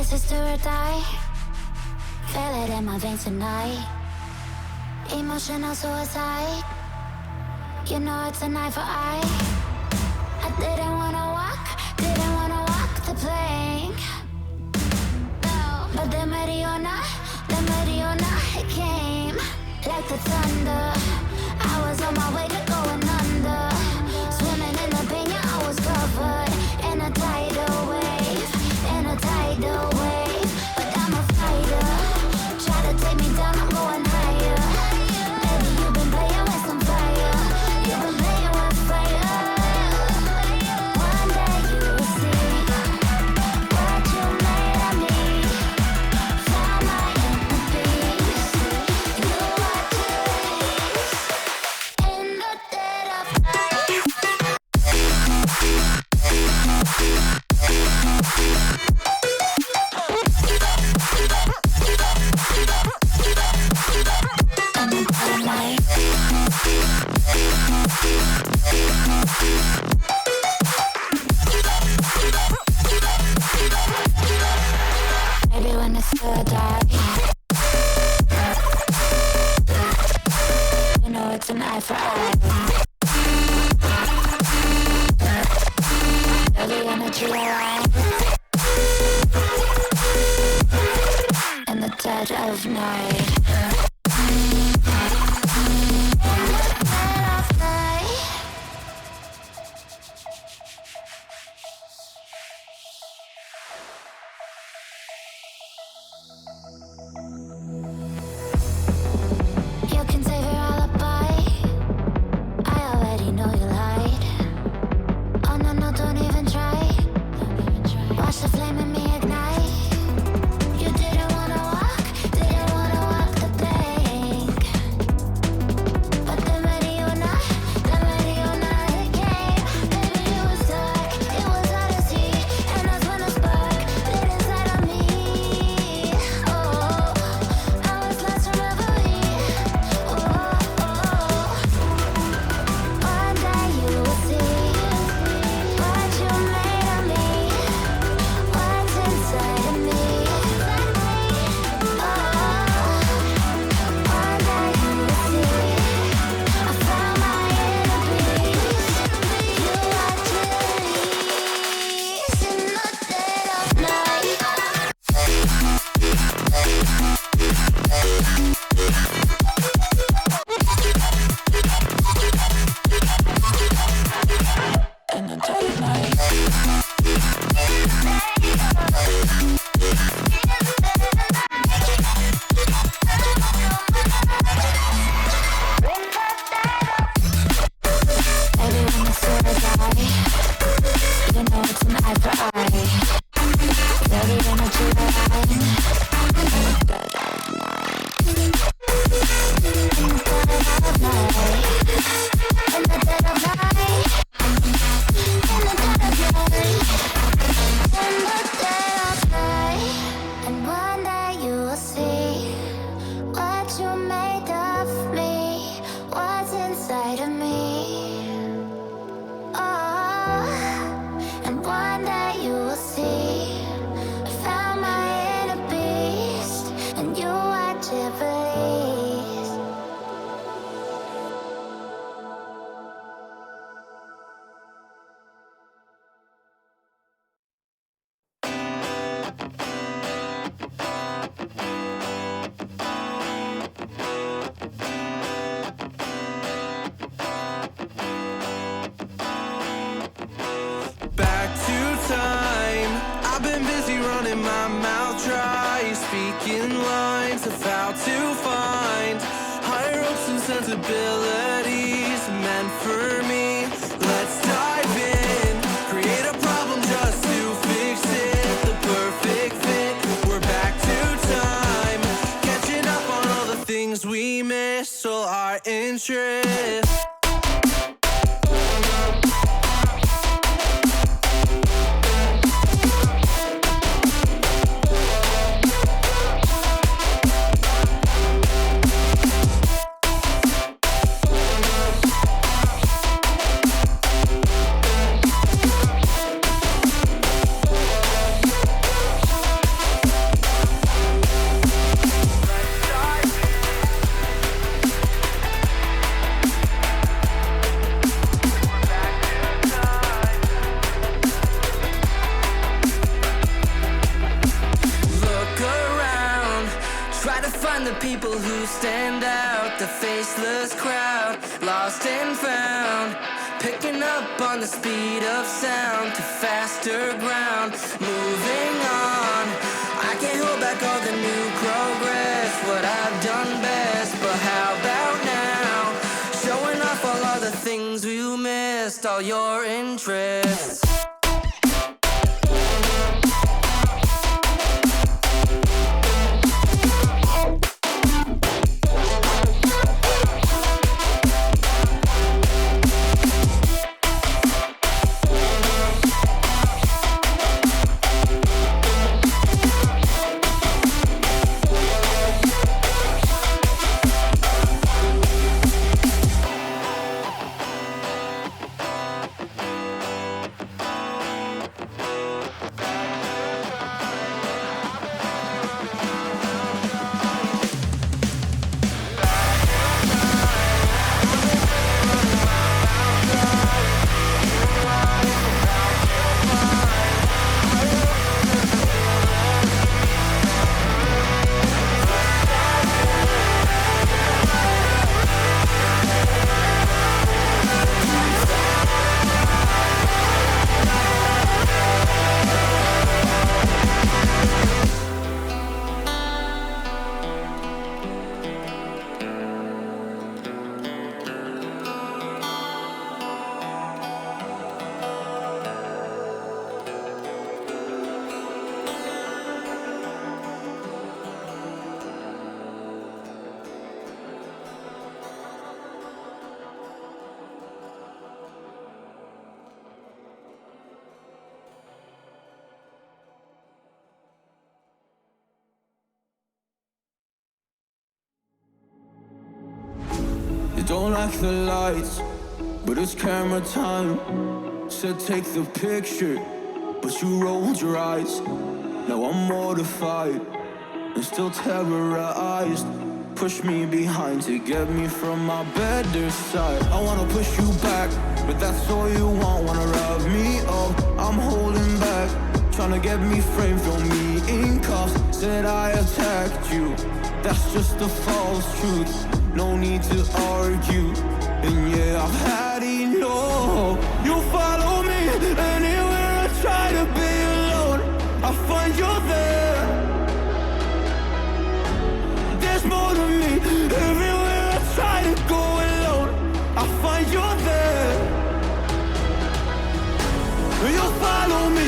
This is do or die. Feel it in my veins tonight. Emotional suicide. You know it's an eye for eye. I didn't wanna walk the plank. No. But the Mariona, it came like the thunder. I was on my way to going under. Swimming in the pain, yeah, I was covered in a tidal wave, But I'm a fighter. Try to take me down, I'm going higher. Baby, you've been playing with some fire. You've been playing with fire. One day you will see what you made of me. Found my inner peace. You are today's in the dead of night. Maybe when it's still dark, you know it's an eye for eye. Every energy alive in the dead of night. You can save your alibi. I already know you lied. Oh no, no, don't even try. Watch the flame in me ignite. You didn't wanna walk the plank. But the Mariona, it came. Baby, it was dark, it was hard to see. And that's when a spark lit inside of me. Oh, I was lost in reverie. One day you will see what you made of me, what's inside of me. One day you will see I found my inner peace. You are released in the dead of night. In the dead of night. Baby, when it's still die, you know it's an eye for eye. Dirty energy line. In the dead of night. In the dead of night. In the dead of night. In the dead of night. In the dead of night. And one day you will see what you made of me, what's inside of me. Oh, and one day you will see I found my inner beast, and you are Tiffany's. Back to time. I've been busy running my mouth dry, speaking lines of how to find higher hopes and sensibilities meant for me. Let's dive in, create a problem just to fix it. The perfect fit. We're back to time, catching up on all the things we missed. All our interest. the people who stand out, the faceless crowd, lost and found, picking up on the speed of sound to faster ground, moving on. I can't hold back all the new progress, what I've done best, but how about now? Showing off all of the things you missed, all your interests. Don't like the lights, but it's camera time. Said take the picture, but you rolled your eyes. Now I'm mortified and still terrorized. Push me behind to get me from my better side. I wanna push you back, but that's all you want. Wanna rub me up, I'm holding back. Tryna get me framed, throw me in cuffs. Said I attacked you, that's just a false truth. No need to argue, and yeah, I've had enough. You follow me anywhere I try to be alone, I find you there. There's more to me, everywhere I try to go alone, I find you there. You follow me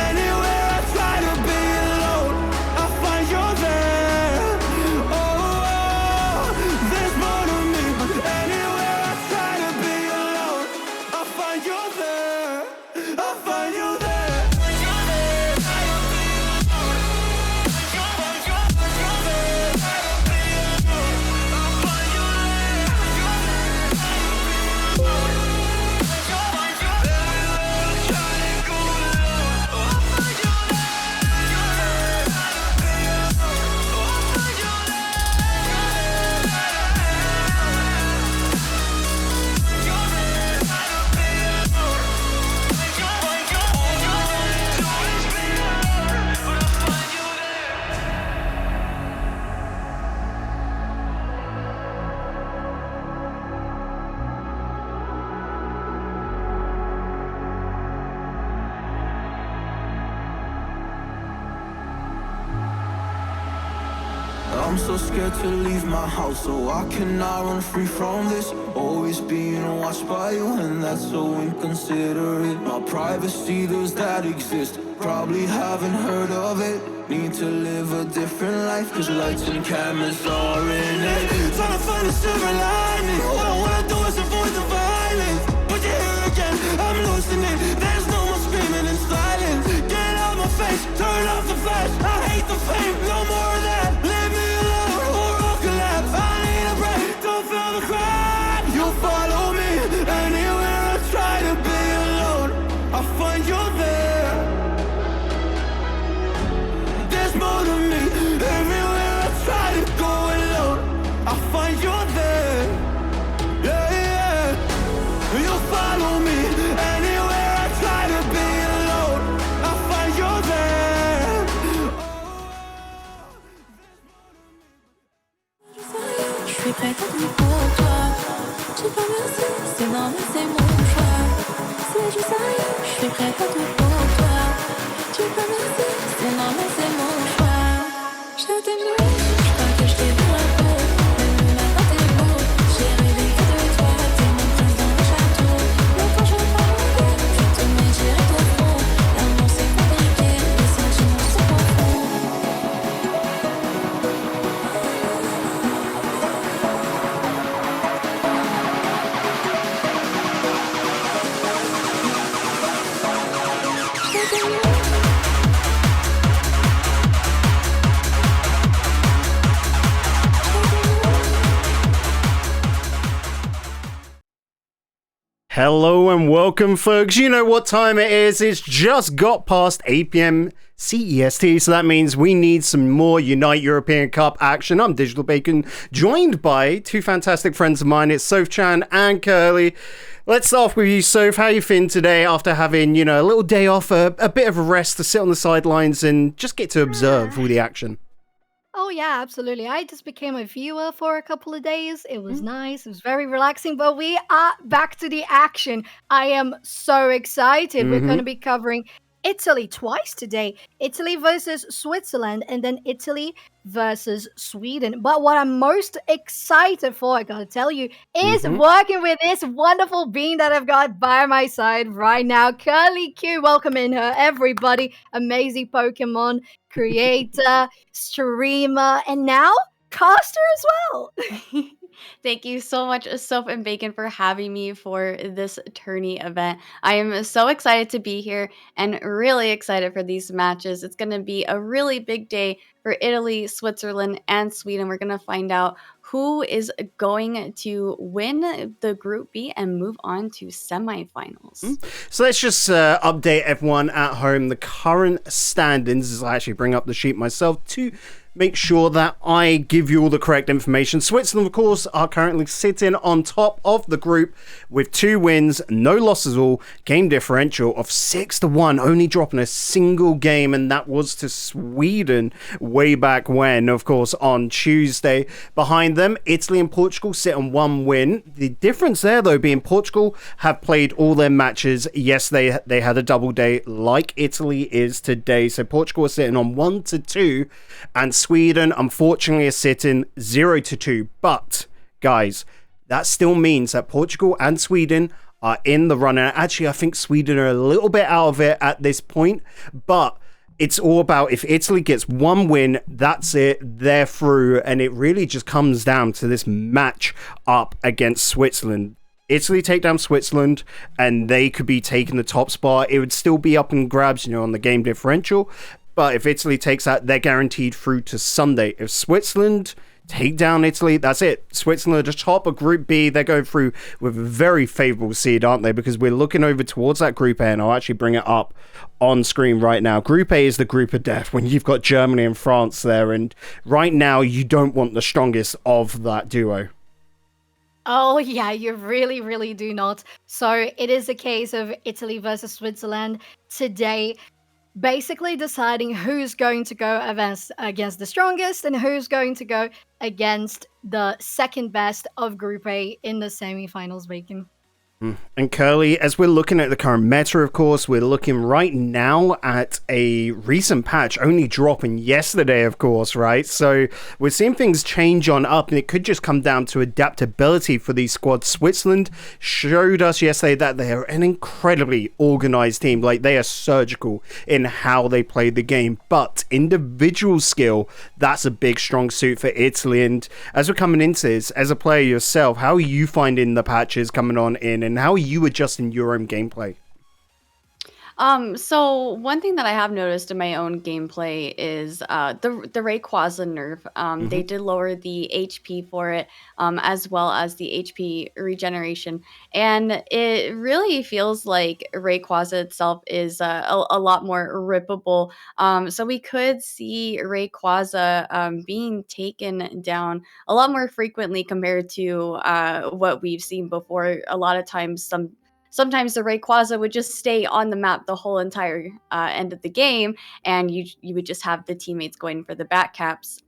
anywhere I try to be alone, I find you there. I'm so scared to leave my house, so I cannot run free from this. Always being watched by you, and that's so inconsiderate. My privacy, does that exist? Probably haven't heard of it. Need to live a different life, cause lights and cameras are in it. Trying to find a silver lining, all I wanna do is avoid the violence. But you're here again, I'm losing it. There's no more screaming in silence. Get out my face, turn off the flash. I hate the fame, no more of that. Leave me alone, or I'll collapse. I need a break, don't feel the crack. You follow me anywhere I try to be alone, I find you there. There's more to me, everywhere I try to go alone, I find you there. Yeah, yeah. You follow me anywhere I try to be alone, I find you there. suis prête à tout pour toi. Tu peux merci, c'est normal, c'est mon choix. Je t'aime, je crois que je t'ai vu un peu. Même le matin t'es beau. J'ai rêvé que de toi, t'es mon prince dans le château. Mais quand je parle de toi, je te mets direct au fond. L'amour c'est compliqué, les sentiments sont profonds. Je t'aime. Hello and welcome, folks. You know what time it is. It's just got past 8 p.m. CEST, so that means we need some more Unite European Cup action. I'm Digital Bacon, joined by two fantastic friends of mine. It's Soph Chan and Curly. Let's start off with you, Soph. How you feeling today after having, a little day off, a bit of a rest to sit on the sidelines and just get to observe all the action? Oh yeah, absolutely. I just became a viewer for a couple of days. It was nice. It was very relaxing, but we are back to the action. I am so excited. We're going to be covering Italy twice today. Italy versus Switzerland and then Italy versus Sweden. But what I'm most excited for, I got to tell you, is working with this wonderful being that I've got by my side right now. Curly Q, welcome in her, everybody. Amazing Pokemon creator, streamer, and now caster as well. Thank you so much, Soap and Bacon, for having me for this tourney event. I am so excited to be here and really excited for these matches. It's going to be a really big day for Italy, Switzerland, and Sweden. We're going to find out who is going to win the Group B and move on to semifinals. So let's just update everyone at home. The current standings, as I actually bring up the sheet myself to make sure that I give you all the correct information. Switzerland, of course, are currently sitting on top of the group with 2 wins, no losses all, game differential of 6-1, only dropping a single game, and that was to Sweden way back when, of course, on Tuesday. Behind them, Italy and Portugal sit on 1 win. The difference there, though, being Portugal have played all their matches. Yes, they had a double day like Italy is today. So Portugal are sitting on 1-2, and Sweden, unfortunately, is sitting 0-2. But, guys, that still means that Portugal and Sweden are in the run. And actually, I think Sweden are a little bit out of it at this point. But it's all about if Italy gets 1 win, that's it. They're through. And it really just comes down to this match up against Switzerland. Italy take down Switzerland and they could be taking the top spot. It would still be up in grabs, on the game differential. But if Italy takes that, they're guaranteed through to Sunday. If Switzerland take down Italy, that's it. Switzerland are the top of Group B. They're going through with a very favourable seed, aren't they? Because we're looking over towards that Group A, and I'll actually bring it up on screen right now. Group A is the group of death when you've got Germany and France there. And right now, you don't want the strongest of that duo. Oh, yeah, you really, really do not. So it is a case of Italy versus Switzerland today, basically deciding who's going to go against the strongest and who's going to go against the second best of Group A in the semifinals, Bacon. And Curly, as we're looking at the current meta, of course, we're looking right now at a recent patch only dropping yesterday, of course, right? So we're seeing things change on up, and it could just come down to adaptability for these squads. Switzerland showed us yesterday that they are an incredibly organized team. Like, they are surgical in how they play the game, but individual skill, that's a big strong suit for Italy. And as we're coming into this, as a player yourself, how are you finding the patches coming on in, and how are you adjusting your own gameplay? So one thing that I have noticed in my own gameplay is the Rayquaza nerf. They did lower the HP for it, as well as the HP regeneration, and it really feels like Rayquaza itself is a lot more rippable. So we could see Rayquaza being taken down a lot more frequently compared to what we've seen before. A lot of times, sometimes the Rayquaza would just stay on the map the whole entire end of the game, and you would just have the teammates going for the back caps.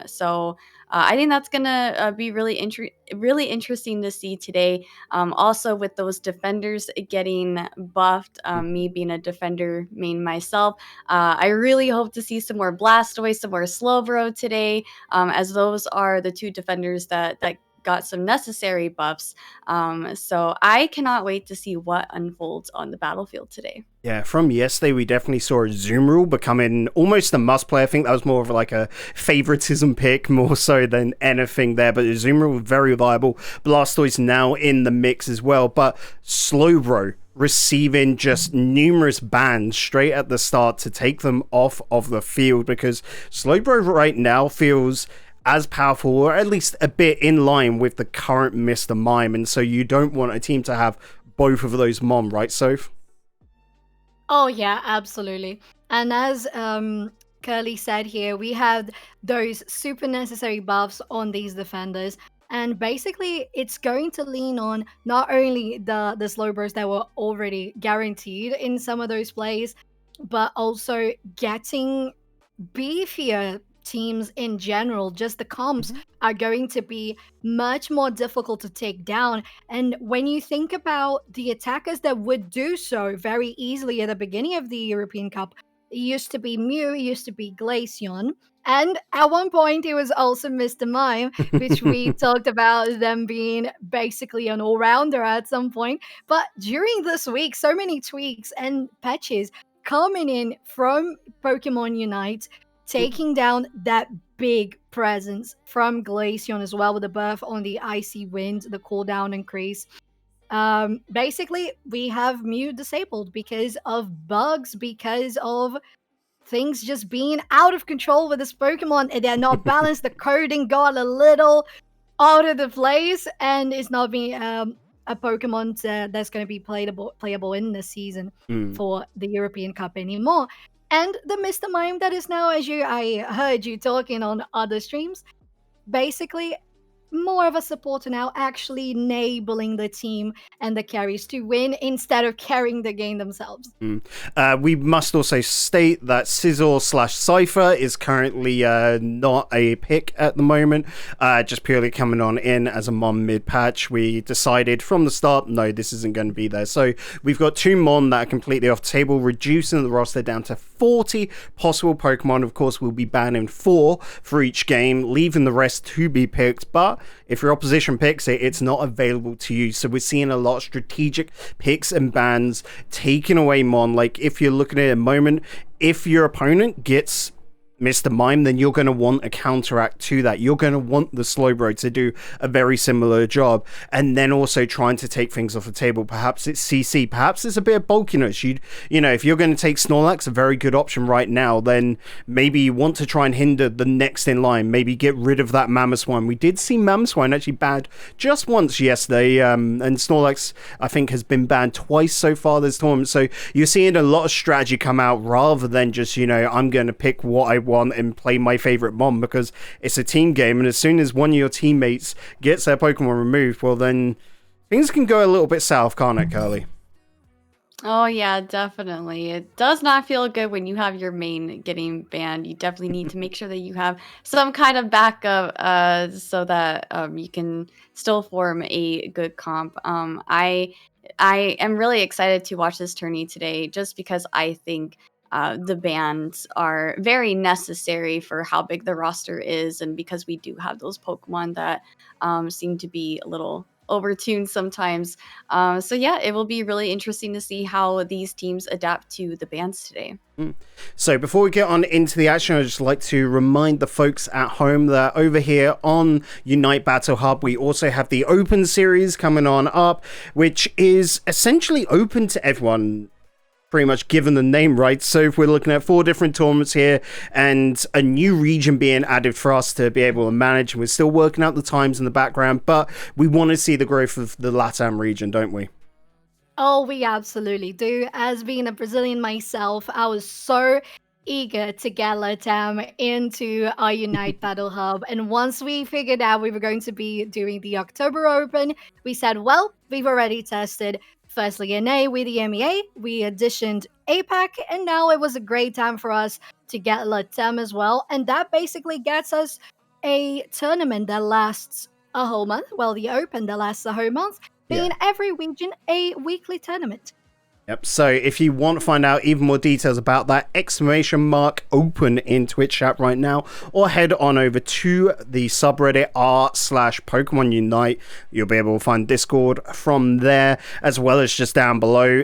So I think that's gonna be really interesting to see today. Also, with those defenders getting buffed, me being a defender main myself, I really hope to see some more Blastoise, some more Slowbro today, as those are the two defenders that got some necessary buffs. So I cannot wait to see what unfolds on the battlefield today. Yeah, from yesterday, we definitely saw Azumarill becoming almost a must play. I think that was more of like a favoritism pick, more so than anything there. But Azumarill was very viable. Blastoise now in the mix as well. But Slowbro receiving just numerous bans straight at the start to take them off of the field, because Slowbro right now feels as powerful, or at least a bit in line with the current Mr. Mime. And so you don't want a team to have both of those Mom, right, Soph? Oh yeah, absolutely. And as Curly said here, we have those super necessary buffs on these defenders. And basically, it's going to lean on not only the Slowbros that were already guaranteed in some of those plays, but also getting beefier teams in general. Just the comps are going to be much more difficult to take down. And when you think about the attackers that would do so very easily at the beginning of the European Cup, it used to be Mew, it used to be Glaceon, and at one point it was also Mr. Mime, which we talked about them being basically an all-rounder at some point. But during this week, so many tweaks and patches coming in from Pokemon Unite, taking down that big presence from Glaceon as well, with the buff on the Icy Wind, the cooldown increase. Basically, we have Mew disabled because of bugs, because of things just being out of control with this Pokemon, and they're not balanced. The coding got a little out of the place, and it's not being a Pokemon that's going to be playable in this season for the European Cup anymore. And the Mr. Mime that is now, I heard you talking on other streams, basically more of a supporter now, actually enabling the team and the carries to win instead of carrying the game themselves. We must also state that Scizor/Cypher is currently not a pick at the moment, just purely coming on in as a Mon mid-patch. We decided from the start, no, this isn't going to be there. So we've got two Mon that are completely off the table, reducing the roster down to 40 possible Pokemon. Of course, we'll be banning 4 for each game, leaving the rest to be picked. But if your opposition picks it, it's not available to you. So we're seeing a lot of strategic picks and bans taking away Mon. Like, if you're looking at it a moment, if your opponent gets Mr. Mime, then you're going to want a counteract to that. You're going to want the Slowbro to do a very similar job, and then also trying to take things off the table. Perhaps it's CC, perhaps it's a bit of bulkiness. You know, if you're going to take Snorlax, a very good option right now, then maybe you want to try and hinder the next in line. Maybe get rid of that Mamoswine. We did see Mamoswine actually banned just once yesterday, and Snorlax, I think, has been banned twice so far this tournament. So you're seeing a lot of strategy come out, rather than just, you know, I'm going to pick what I want and play my favorite Mon, because it's a team game, and as soon as one of your teammates gets their Pokemon removed, well, then things can go a little bit south, can't it, Curly? Oh yeah, definitely. It does not feel good when you have your main getting banned. You definitely need to make sure that you have some kind of backup, so that you can still form a good comp. I am really excited to watch this tourney today, just because I think the bans are very necessary for how big the roster is, and because we do have those Pokemon that seem to be a little overtuned sometimes. So yeah, it will be really interesting to see how these teams adapt to the bans today. So before we get on into the action, I'd just like to remind the folks at home that over here on Unite Battle Hub, we also have the Open Series coming on up, which is essentially open to everyone, pretty much given the name, right? So if we're looking at 4 different tournaments here and a new region being added for us to be able to manage, and we're still working out the times in the background, but we want to see the growth of the LATAM region, don't we? Oh, we absolutely do. As being a Brazilian myself, I was so eager to get LATAM into our Unite Battle Hub. And once we figured out we were going to be doing the October Open, we said, well, we've already tested firstly NA with the MEA, we auditioned APAC, and now it was a great time for us to get LATAM as well. And that basically gets us a tournament that lasts a whole month. Well, the Open that lasts a whole month, being every region a weekly tournament. Yep. So if you want to find out even more details about that, !open in Twitch chat right now, or head on over to the subreddit r/Pokemon Unite. You'll be able to find Discord from there, as well as just down below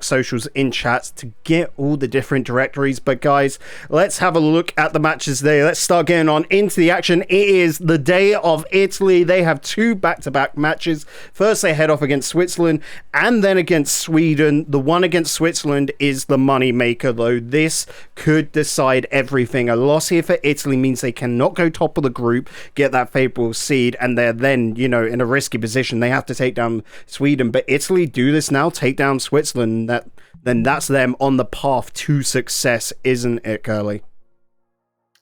!socials in chat to get all the different directories. But guys, let's have a look at the matches there. Let's start getting on into the action. It is the day of Italy. They have 2 back-to-back matches. First, they head off against Switzerland and then against Sweden. The one against Switzerland is the money maker, though. This could decide everything. A loss here for Italy means they cannot go top of the group, get that favorable seed, and they're then, in a risky position. They have to take down Sweden. But Italy do this now, take down Switzerland. Then that's them on the path to success, isn't it, Curly?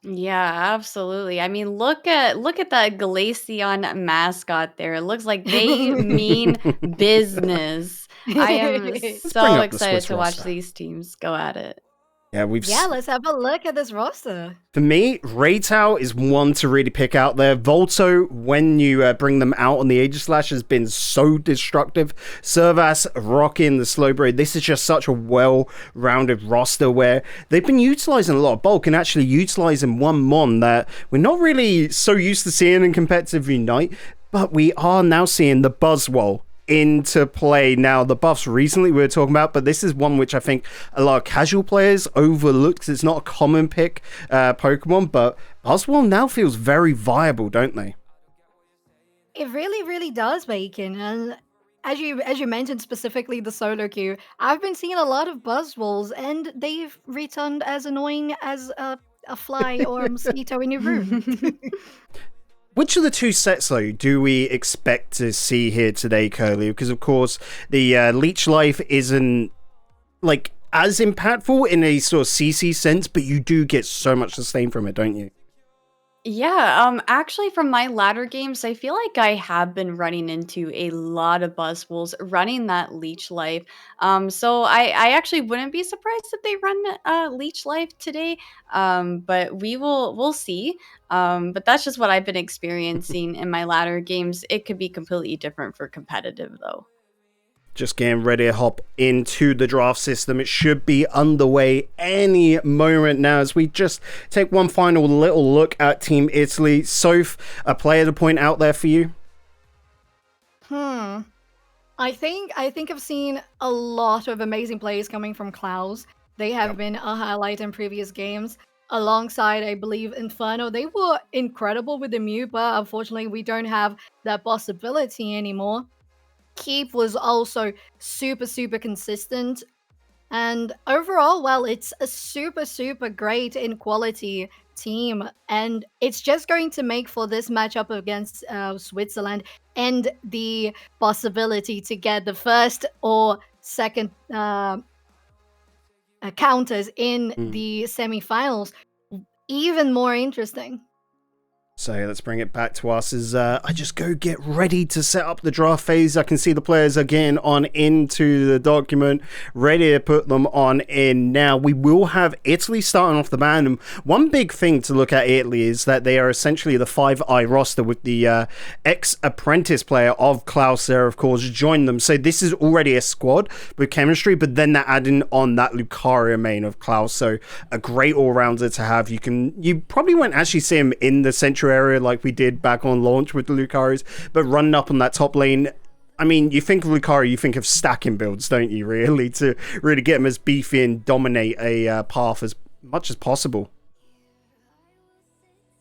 Yeah, absolutely. I mean, look at that Glaceon mascot there. It looks like they mean business. I am bring so up the excited Swiss to watch roster. these teams go at it. Yeah, Let's have a look at this roster. For me, Reitao is one to really pick out there. Volto, when you bring them out on the Aegislash, has been so destructive. Servas, Rockin, the Slowbro, this is just such a well-rounded roster where they've been utilizing a lot of bulk and actually utilizing one Mon that we're not really so used to seeing in competitive Unite, but we are now seeing the Buzzwole into play. Now, the buffs recently we were talking about, but this is one which I think a lot of casual players overlooked because it's not a common pick Pokemon, but Buzzwole now feels very viable, don't they? It really, really does, Bacon. And as you mentioned specifically the solo queue, I've been seeing a lot of Buzzwoles, and they've returned as annoying as a fly or a mosquito in your room. Which of the 2 sets, though, do we expect to see here today, Curly? Because, of course, the Leech Life isn't, as impactful in a sort of CC sense, but you do get so much sustain from it, don't you? Yeah, actually from my latter games, I feel like I have been running into a lot of Buzzwoles running that Leech Life. So I actually wouldn't be surprised if they run Leech Life today. But we'll see. But that's just what I've been experiencing in my latter games. It could be completely different for competitive though. Just getting ready to hop into the draft system. It should be underway any moment now as we just take one final little look at Team Italy. Soph, a player to point out there for you? I think I've seen a lot of amazing plays coming from Klaus. They have been a highlight in previous games. Alongside, I believe, Inferno. They were incredible with the Mew, but unfortunately we don't have that possibility anymore. Keep was also super, super consistent. And overall, well, it's a super, super great in quality team. And it's just going to make for this matchup against Switzerland and the possibility to get the first or second counters in the semifinals even more interesting. So let's bring it back to us as I just go get ready to set up the draft phase. I can see the players are getting on into the document, ready to put them on in now. We will have Italy starting off the band. And one big thing to look at Italy is that they are essentially the 5-eye roster with the ex-apprentice player of Klaus there, of course, join them. So this is already a squad with chemistry, but then they're adding on that Lucario main of Klaus. So a great all-rounder to have. You probably won't actually see him in the central area like we did back on launch with the Lucarios, but running up on that top lane, I mean, you think of Lucario, you think of stacking builds, don't you, really, to really get him as beefy and dominate a path as much as possible.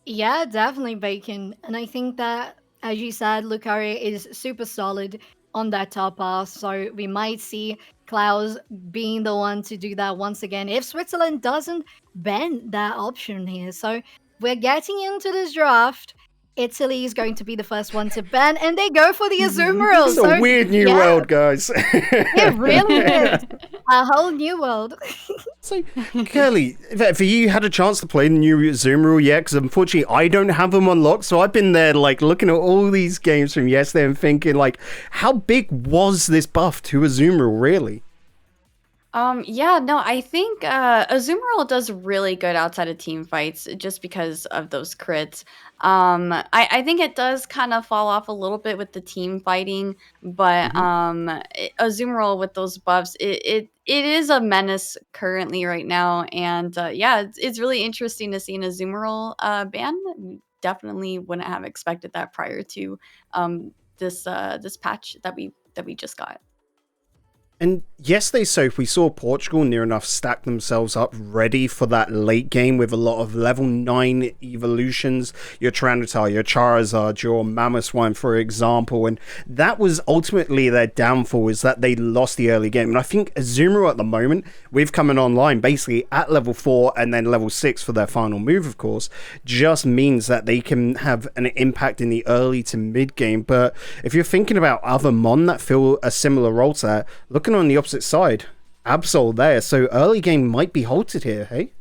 Yeah, definitely, Bacon. And I think that, as you said, Lucario is super solid on that top path, so we might see Klaus being the one to do that once again if Switzerland doesn't ban that option here. So we're getting into this draft, Italy is going to be the first one to ban, and they go for the Azumarill. It's a weird new world, guys. It really is a whole new world. So, Curly, for you had a chance to play the new Azumarill yet? Because unfortunately, I don't have them unlocked. So I've been there, like, looking at all these games from yesterday and thinking, like, how big was this buff to Azumarill, really? Yeah, no, I think Azumarill does really good outside of team fights just because of those crits. I think it does kind of fall off a little bit with the team fighting, but Azumarill with those buffs, it is a menace currently right now, and yeah, it's really interesting to see an Azumarill ban. Definitely wouldn't have expected that prior to this patch that we just got. And yesterday, Soph, we saw Portugal near enough stack themselves up ready for that late game with a lot of level 9 evolutions. Your Tyranitar, your Charizard, your Mamoswine, for example. And that was ultimately their downfall, is that they lost the early game. And I think Azumarill at the moment, with coming online basically at level 4 and then level 6 for their final move, of course, just means that they can have an impact in the early to mid game. But if you're thinking about other Mon that fill a similar role to that, looking on the opposite side, Absol there, so early game might be halted here, hey?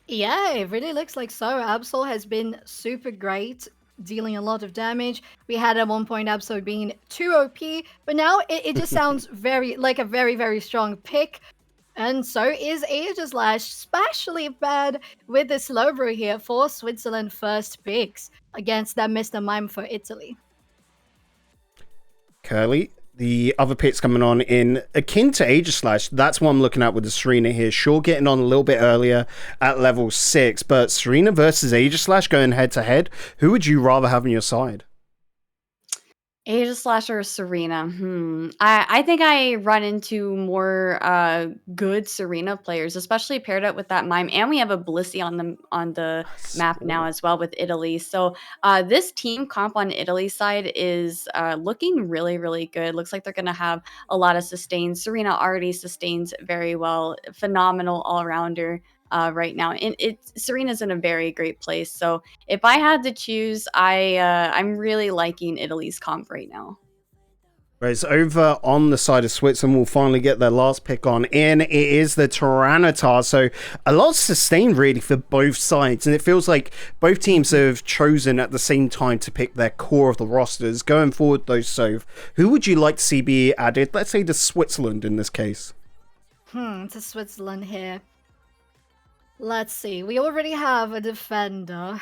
Yeah, it really looks like so. Absol has been super great, dealing a lot of damage. We had at one point Absol being too OP, but now it just sounds like a very, very strong pick. And so is Aegislash, especially bad with the Slowbro here for Switzerland first picks against that Mr. Mime for Italy. Curly, the other picks coming on in akin to Aegislash, that's what I'm looking at with the Serena here. Sure, getting on a little bit earlier at level 6, but Serena versus Aegislash going head to head, who would you rather have on your side? Aegislash or Serena? I think I run into more good Serena players, especially paired up with that Mime, and we have a Blissey on the map now as well with Italy. So this team comp on Italy's side is looking really, really good. Looks like they're going to have a lot of sustains. Serena already sustains very well. Phenomenal all-rounder. Right now, and Serena's in a very great place. So if I had to choose, I'm really liking Italy's comp right now. Whereas over on the side of Switzerland, we'll finally get their last pick on in. It is the Tyranitar. So a lot sustained really for both sides. And it feels like both teams have chosen at the same time to pick their core of the rosters. Going forward though, Soph, who would you like to see be added? Let's say to Switzerland in this case. To Switzerland here. Let's see. We already have a defender.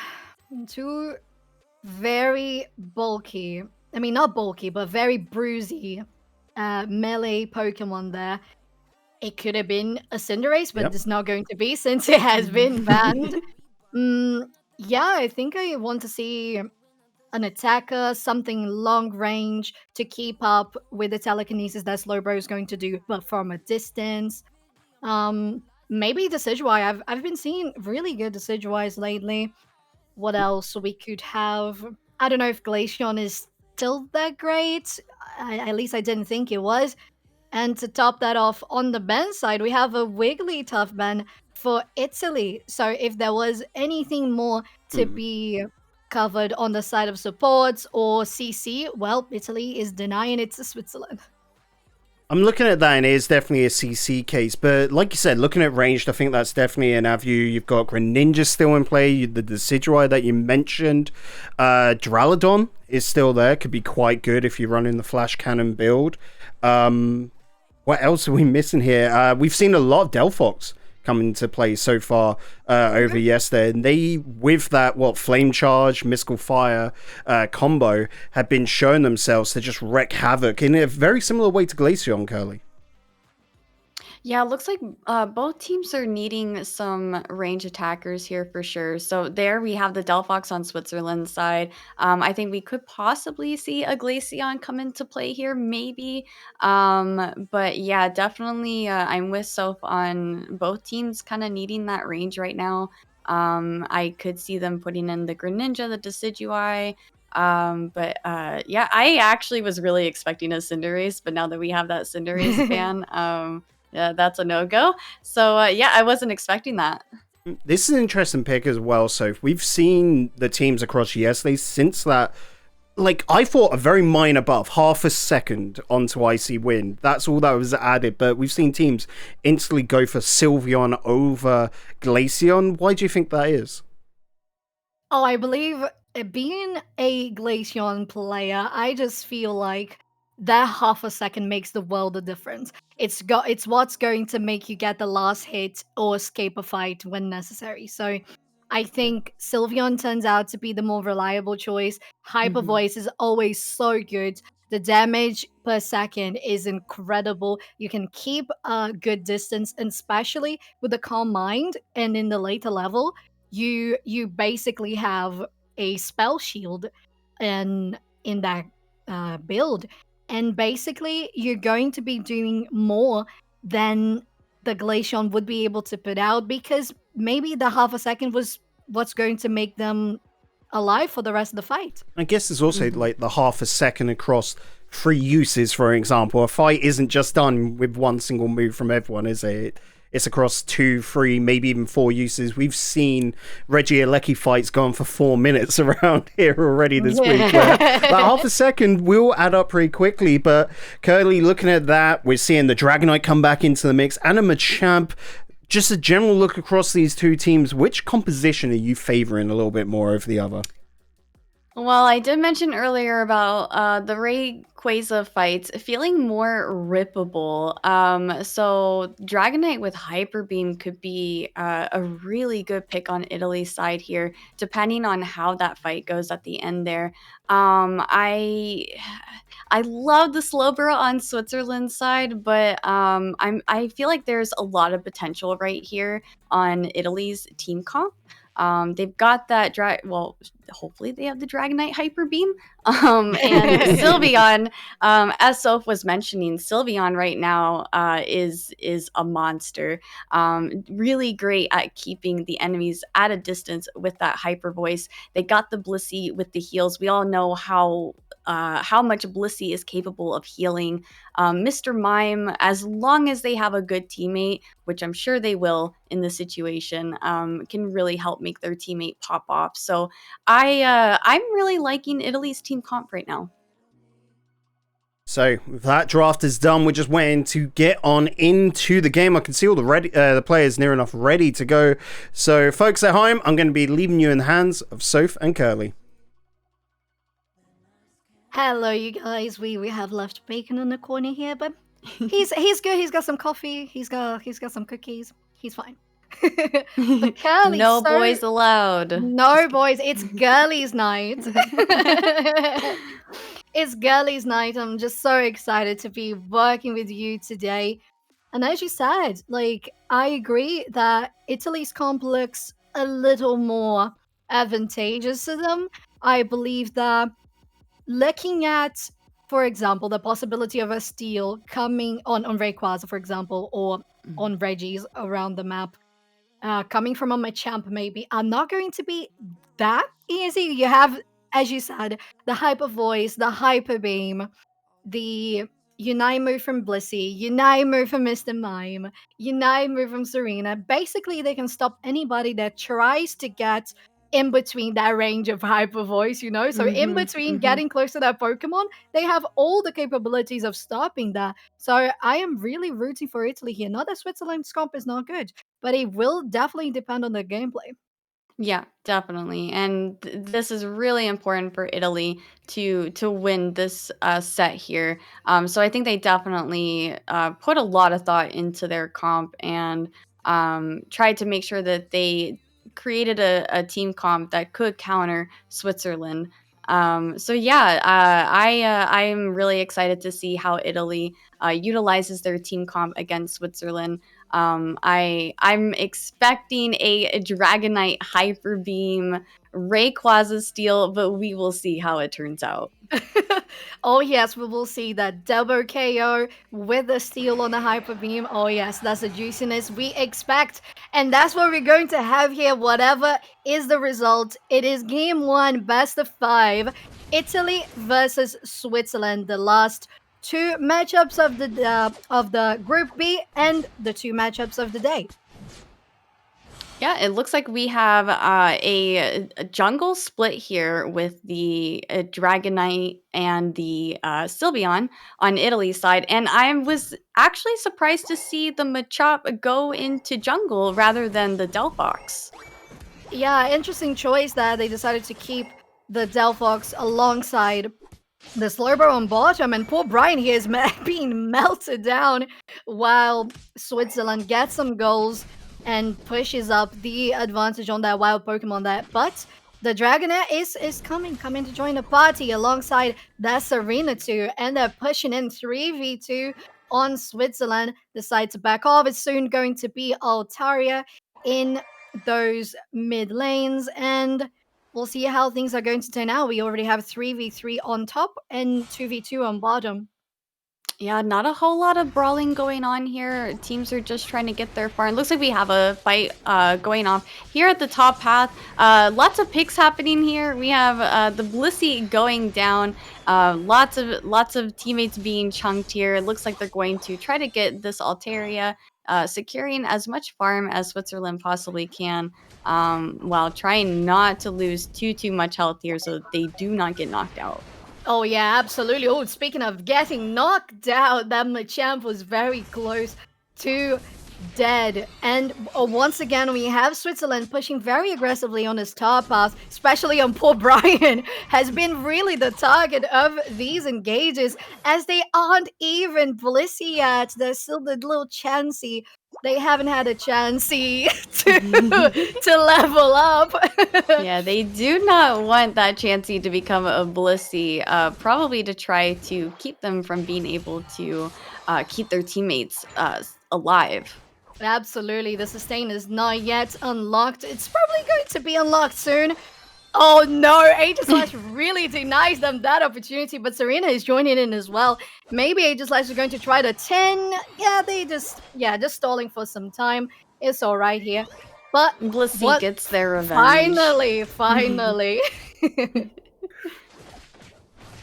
2 very bulky. I mean, not bulky, but very bruisey melee Pokemon there. It could have been a Cinderace, but it's not going to be since it has been banned. Yeah, I think I want to see an attacker, something long range to keep up with the telekinesis that Slowbro is going to do, but from a distance. Maybe Decidueye. I've been seeing really good Decidueyes lately. What else we could have? I don't know if Glaceon is still that great. At least I didn't think it was. And to top that off, on the ban side, we have a Wigglytuff ban for Italy. So if there was anything more to be covered on the side of supports or CC, well, Italy is denying it to Switzerland. I'm looking at that, and it is definitely a CC case, but like you said, looking at ranged, I think that's definitely an avenue. You've got Greninja still in play, the Decidueye that you mentioned, Duraludon is still there, could be quite good if you're running the Flash Cannon build. What else are we missing here? We've seen a lot of Delphox come into play so far over yesterday, and they, with that Flame Charge, Mystical Fire combo, have been showing themselves to just wreak havoc in a very similar way to Glaceon, Curly. Yeah, it looks like both teams are needing some range attackers here for sure. So there we have the Delphox on Switzerland's side. I think we could possibly see a Glaceon come into play here, maybe. But yeah, definitely I'm with Soph on both teams kind of needing that range right now. I could see them putting in the Greninja, the Decidueye. But yeah, I actually was really expecting a Cinderace, but now that we have that Cinderace ban, yeah, that's a no-go. So yeah, I wasn't expecting that. This is an interesting pick as well. So we've seen the teams across yesterday since that. Like, I thought a very minor buff, half a second onto Icy Wind. That's all that was added. But we've seen teams instantly go for Sylveon over Glaceon. Why do you think that is? Oh, I believe being a Glaceon player, I just feel like that half a second makes the world of difference. It's what's going to make you get the last hit or escape a fight when necessary. So I think Sylveon turns out to be the more reliable choice. Hyper Voice is always so good. The damage per second is incredible. You can keep a good distance, and especially with the Calm Mind and in the later level, you basically have a spell shield in that build, and basically you're going to be doing more than the Glaceon would be able to put out, because maybe the half a second was what's going to make them alive for the rest of the fight. I guess there's also like the half a second across 3 uses, for example. A fight isn't just done with one single move from everyone, is it? It's across 2, 3, maybe even 4 uses. We've seen Regieleki fights go on for 4 minutes around here already this week. That half a second will add up pretty quickly. But Curly, looking at that, we're seeing the Dragonite come back into the mix and a Machamp. Just a general look across these two teams, which composition are you favoring a little bit more over the other? Well, I did mention earlier about the Rayquaza fights feeling more rippable. So Dragonite with Hyper Beam could be a really good pick on Italy's side here, depending on how that fight goes at the end there. I love the Slowbro on Switzerland's side, but I feel like there's a lot of potential right here on Italy's team comp. They've got that hopefully they have the Dragonite Hyper Beam. And Sylveon, as Soph was mentioning, Sylveon right now is a monster. Really great at keeping the enemies at a distance with that Hyper Voice. They got the Blissey with the heals. We all know how much Blissey is capable of healing. Mr. Mime, as long as they have a good teammate, which I'm sure they will in this situation, can really help make their teammate pop off. So I'm really liking Italy's team comp right now. So that draft is done. We're just waiting to get on into the game. I can see all the players near enough ready to go. So folks at home, I'm going to be leaving you in the hands of Soph and Curly. Hello, you guys. We have left Bacon in the corner here, but he's good. He's got some coffee. He's got some cookies. He's fine. But Curly, no boys allowed. No boys. It's girlies' night. It's girlies' night. I'm just so excited to be working with you today. And as you said, like, I agree that Italy's comp looks a little more advantageous to them. I believe that looking at, for example, the possibility of a steal coming on Rayquaza, for example, or on Reggie's around the map, coming from a Machamp maybe, are not going to be that easy. You have, as you said, the Hyper Voice, the Hyper Beam, the Unite move from Blissey, Unite move from Mr. Mime, Unite move from Serena. Basically, they can stop anybody that tries to get in between that range of Hyper Voice, you know? So in between getting close to that Pokemon, they have all the capabilities of stopping that. So I am really rooting for Italy here. Not that Switzerland's comp is not good, but it will definitely depend on the gameplay. Yeah, definitely. And this is really important for Italy to win this set here. So I think they definitely put a lot of thought into their comp and tried to make sure that they created a team comp that could counter Switzerland. So yeah, I'm really excited to see how Italy utilizes their team comp against Switzerland. I'm expecting a Dragonite Hyper Beam Rayquaza steal, but we will see how it turns out. Oh yes, we will see that double KO with the steal on the Hyper Beam. Oh yes, that's the juiciness we expect. And that's what we're going to have here, whatever is the result. It is game 1, best of 5. Italy versus Switzerland, the last 2 matchups of the Group B and the 2 matchups of the day. Yeah, it looks like we have a jungle split here with the Dragonite and the Sylveon on Italy's side. And I was actually surprised to see the Machop go into jungle rather than the Delphox. Yeah, interesting choice that they decided to keep the Delphox alongside the Slurbo on bottom, and poor Brian here is being melted down while Switzerland gets some goals and pushes up the advantage on that wild Pokemon there. But the Dragonair is coming to join the party alongside that Serena too, and they're pushing in 3v2 on Switzerland. Decide to back off. It's soon going to be Altaria in those mid lanes, and we'll see how things are going to turn out. We already have 3v3 on top and 2v2 on bottom. Yeah, not a whole lot of brawling going on here. Teams are just trying to get their farm. Looks like we have a fight going off here at the top path. Lots of picks happening here. We have the Blissey going down. Lots of teammates being chunked here. It looks like they're going to try to get this Altaria, securing as much farm as Switzerland possibly can, while trying not to lose too much health here so that they do not get knocked out. Oh yeah, absolutely. Oh, speaking of getting knocked out, that Machamp was very close to dead. And once again, we have Switzerland pushing very aggressively on this top path, especially on poor Brian, has been really the target of these engages, as they aren't even Blissey yet. They're still the little Chansey. They haven't had a Chansey to level up. Yeah, they do not want that Chansey to become a Blissey, probably to try to keep them from being able to keep their teammates alive. Absolutely, the sustain is not yet unlocked. It's probably going to be unlocked soon. Oh no, Aegislash really denies them that opportunity, but Serena is joining in as well. Maybe Aegislash is going to try the 10. Yeah, just stalling for some time. It's alright here. But Blissey gets their revenge. Finally.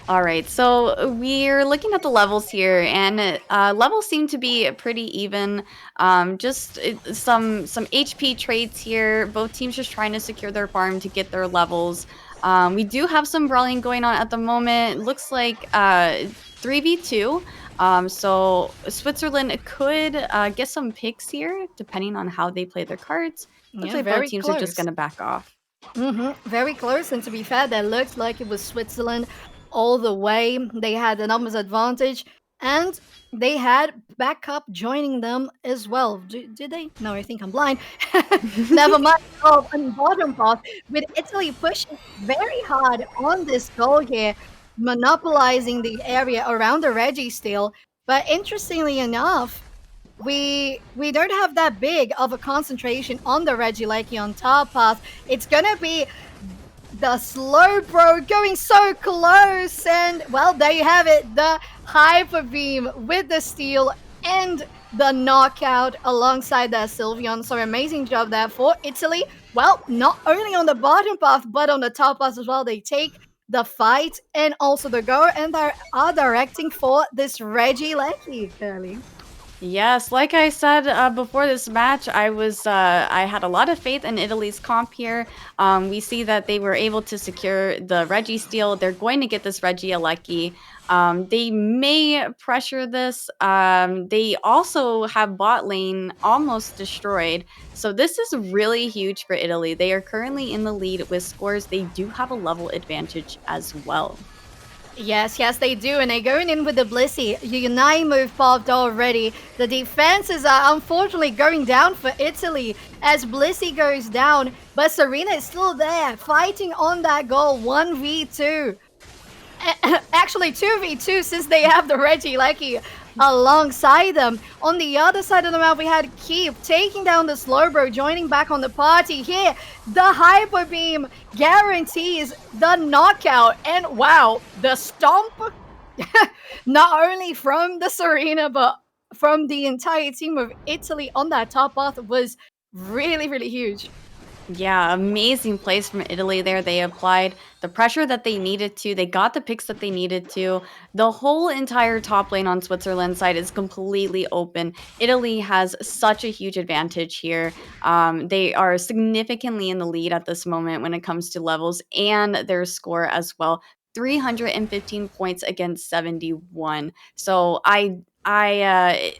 All right, so we're looking at the levels here, and levels seem to be pretty even. Just some HP traits here. Both teams just trying to secure their farm to get their levels. We do have some brawling going on at the moment. Looks like 3v2. So Switzerland could get some picks here, depending on how they play their cards. Looks like both teams are just going to back off. Very close, and to be fair, that looked like it was Switzerland all the way. They had the numbers advantage, and they had backup joining them as well. Did they? No, I think I'm blind. Never mind. Oh, on bottom path, with Italy pushing very hard on this goal here, monopolizing the area around the Registeel. But interestingly enough, we don't have that big of a concentration on the Regieleki on top path. It's gonna be the Slowbro going so close, and well, there you have it, the Hyper Beam with the steal and the knockout alongside that Sylveon. So amazing job there for Italy. Well, not only on the bottom path, but on the top path as well. They take the fight and also the go, and they are directing for this Regieleki, Curly. Yes, like I said before this match, I had a lot of faith in Italy's comp here. We see that they were able to secure the Registeel. They're going to get this Regieleki. They may pressure this. They also have bot lane almost destroyed. So this is really huge for Italy. They are currently in the lead with scores. They do have a level advantage as well. Yes, they do, and they're going in with the Blissey. Unite move popped already. The defenses are unfortunately going down for Italy as Blissey goes down, but Serena is still there, fighting on that goal, 1v2. Actually, 2v2 since they have the Regieleki alongside them. On the other side of the map, we had Keep taking down the Slowbro, joining back on the party here. The Hyper Beam guarantees the knockout, and wow, the stomp, not only from the Serena, but from the entire team of Italy on that top path was really, really huge. Yeah, amazing plays from Italy there. They applied the pressure that they needed to. They got the picks that they needed to. The whole entire top lane on Switzerland's side is completely open. Italy has such a huge advantage here. They are significantly in the lead at this moment when it comes to levels and their score as well. 315 points against 71. So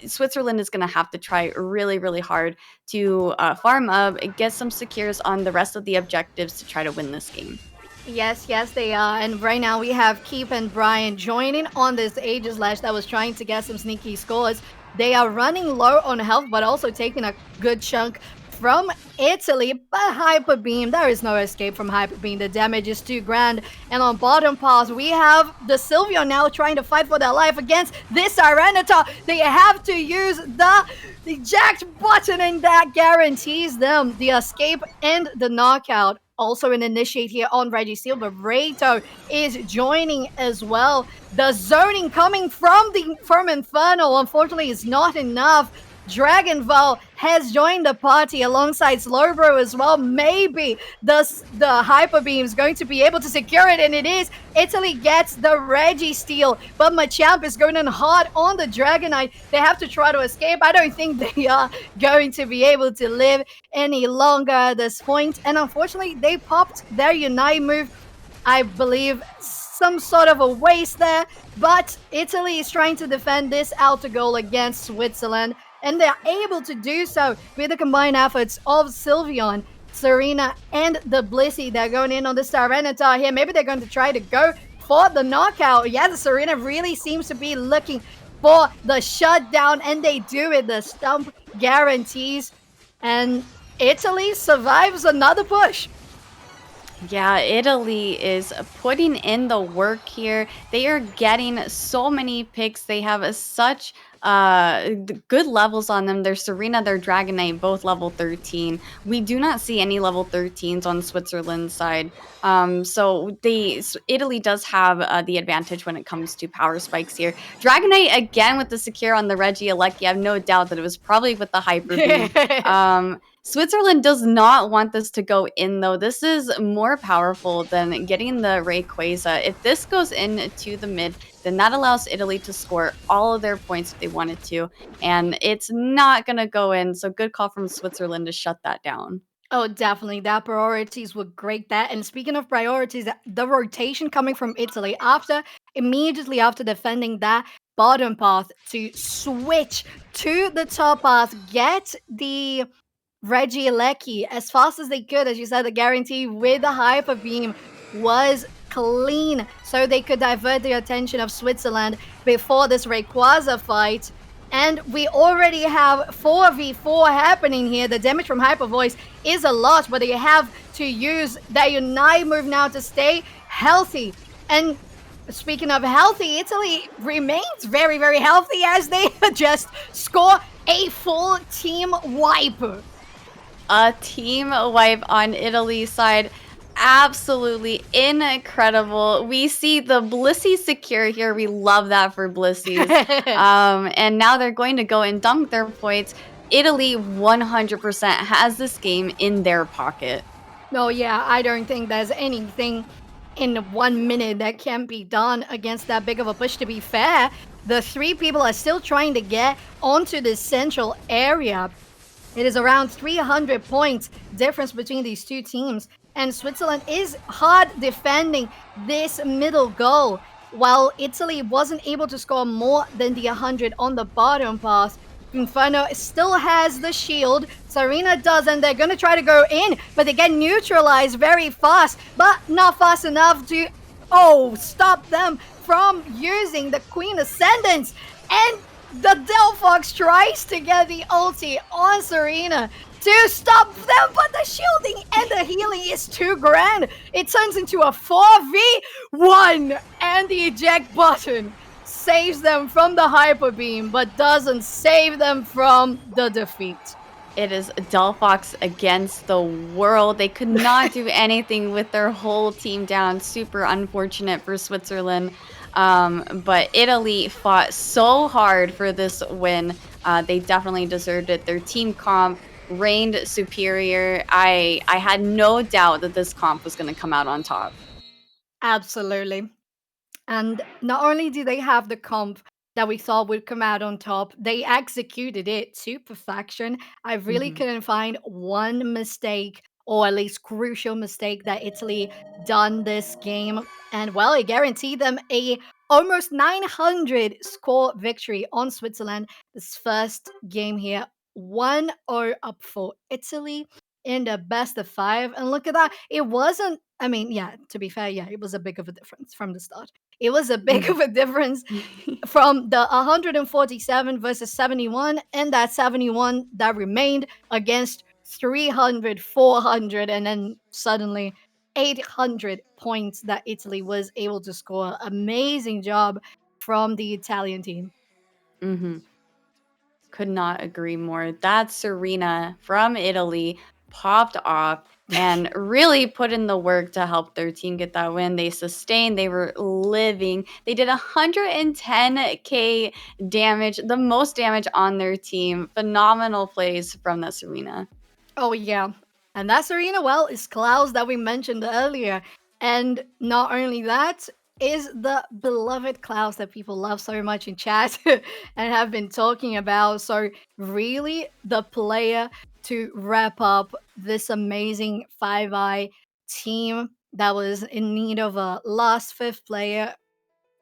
Switzerland is going to have to try really, really hard to farm up, get some secures on the rest of the objectives to try to win this game. Yes, yes, they are. And right now we have Keep and Brian joining on this Aegislash that was trying to get some sneaky scores. They are running low on health, but also taking a good chunk from Italy. But Hyper Beam, there is no escape from Hyper Beam. The damage is too grand. And on bottom pass, we have the Sylveon now trying to fight for their life against this Tyranitar. They have to use the eject button, and that guarantees them the escape and the knockout. Also an initiate here on Registeel, but Reito is joining as well. The zoning coming from Infernal, unfortunately, is not enough. Dragonval has joined the party alongside Slowbro as well. Maybe the Hyper Beam is going to be able to secure it, and it is. Italy gets the Registeel, but Machamp is going in hard on the Dragonite. They have to try to escape. I don't think they are going to be able to live any longer at this point. And unfortunately, they popped their Unite move. I believe some sort of a waste there, but Italy is trying to defend this outer goal against Switzerland. And they're able to do so with the combined efforts of Sylveon, Serena, and the Blissey. They're going in on the Tyranitar here. Maybe they're going to try to go for the knockout. Yeah, the Serena really seems to be looking for the shutdown, and they do it. The stump guarantees, and Italy survives another push. Yeah, Italy is putting in the work here. They are getting so many picks. They have such good levels on them. Their Serena, their Dragonite, both level 13. We do not see any level 13s on Switzerland's side. So Italy does have the advantage when it comes to power spikes here. Dragonite again with the secure on the Regieleki. I have no doubt that it was probably with the Hyper Beam. Switzerland does not want this to go in, though. This is more powerful than getting the Rayquaza. If this goes into the mid, then that allows Italy to score all of their points if they wanted to, and it's not going to go in, so good call from Switzerland to shut that down. Oh, definitely. Their priorities were great there. And speaking of priorities, the rotation coming from Italy immediately after defending that bottom path to switch to the top path, get the Regieleki as fast as they could. As you said, the guarantee with the Hyper Beam was clean, so they could divert the attention of Switzerland before this Rayquaza fight. And we already have 4v4 happening here. The damage from Hyper Voice is a lot, but they have to use their Unite move now to stay healthy. And speaking of healthy, Italy remains very, very healthy as they just score a full team wipe. A team wipe on Italy's side. Absolutely incredible. We see the Blissey secure here. We love that for Blissies. And now they're going to go and dunk their points. Italy 100% has this game in their pocket. No, yeah, I don't think there's anything in 1 minute that can be done against that big of a push. To be fair, the three people are still trying to get onto the central area. It is around 300 points difference between these two teams. And Switzerland is hard defending this middle goal, while Italy wasn't able to score more than the 100 on the bottom pass. Inferno still has the shield. Serena doesn't. They're going to try to go in, but they get neutralized very fast, but not fast enough to, stop them from using the Queen Ascendance. And the Delphox tries to get the ulti on Serena to stop them, but the shielding and the healing is too grand. It turns into a 4v1, and the eject button saves them from the Hyper Beam, but doesn't save them from the defeat. It is Delphox against the world. They could not do anything with their whole team down. Super unfortunate for Switzerland. But Italy fought so hard for this win. They definitely deserved it. Their team comp reigned superior. I had no doubt that this comp was going to come out on top. Absolutely. And not only do they have the comp that we thought would come out on top, they executed it to perfection. I really Mhm. couldn't find one mistake, or at least crucial mistake, that Italy done this game. And well, it guaranteed them a almost 900 score victory on Switzerland. This first game here, 1-0 up for Italy in the best of 5. And look at that. It wasn't, I mean, yeah, to be fair, yeah, it was a big of a difference from the start. It was a big of a difference from the 147 versus 71, and that 71 that remained against 300, 400, and then suddenly 800 points that Italy was able to score. Amazing job from the Italian team. Mhm. Could not agree more. That Serena from Italy popped off and really put in the work to help their team get that win. They sustained, they were living. They did 110k damage, the most damage on their team. Phenomenal plays from that Serena. Oh, yeah. And that Serena, well, is Klaus that we mentioned earlier. And not only that, is the beloved Klaus that people love so much in chat and have been talking about. So, really, the player to wrap up this amazing Five Eye team that was in need of a last fifth player.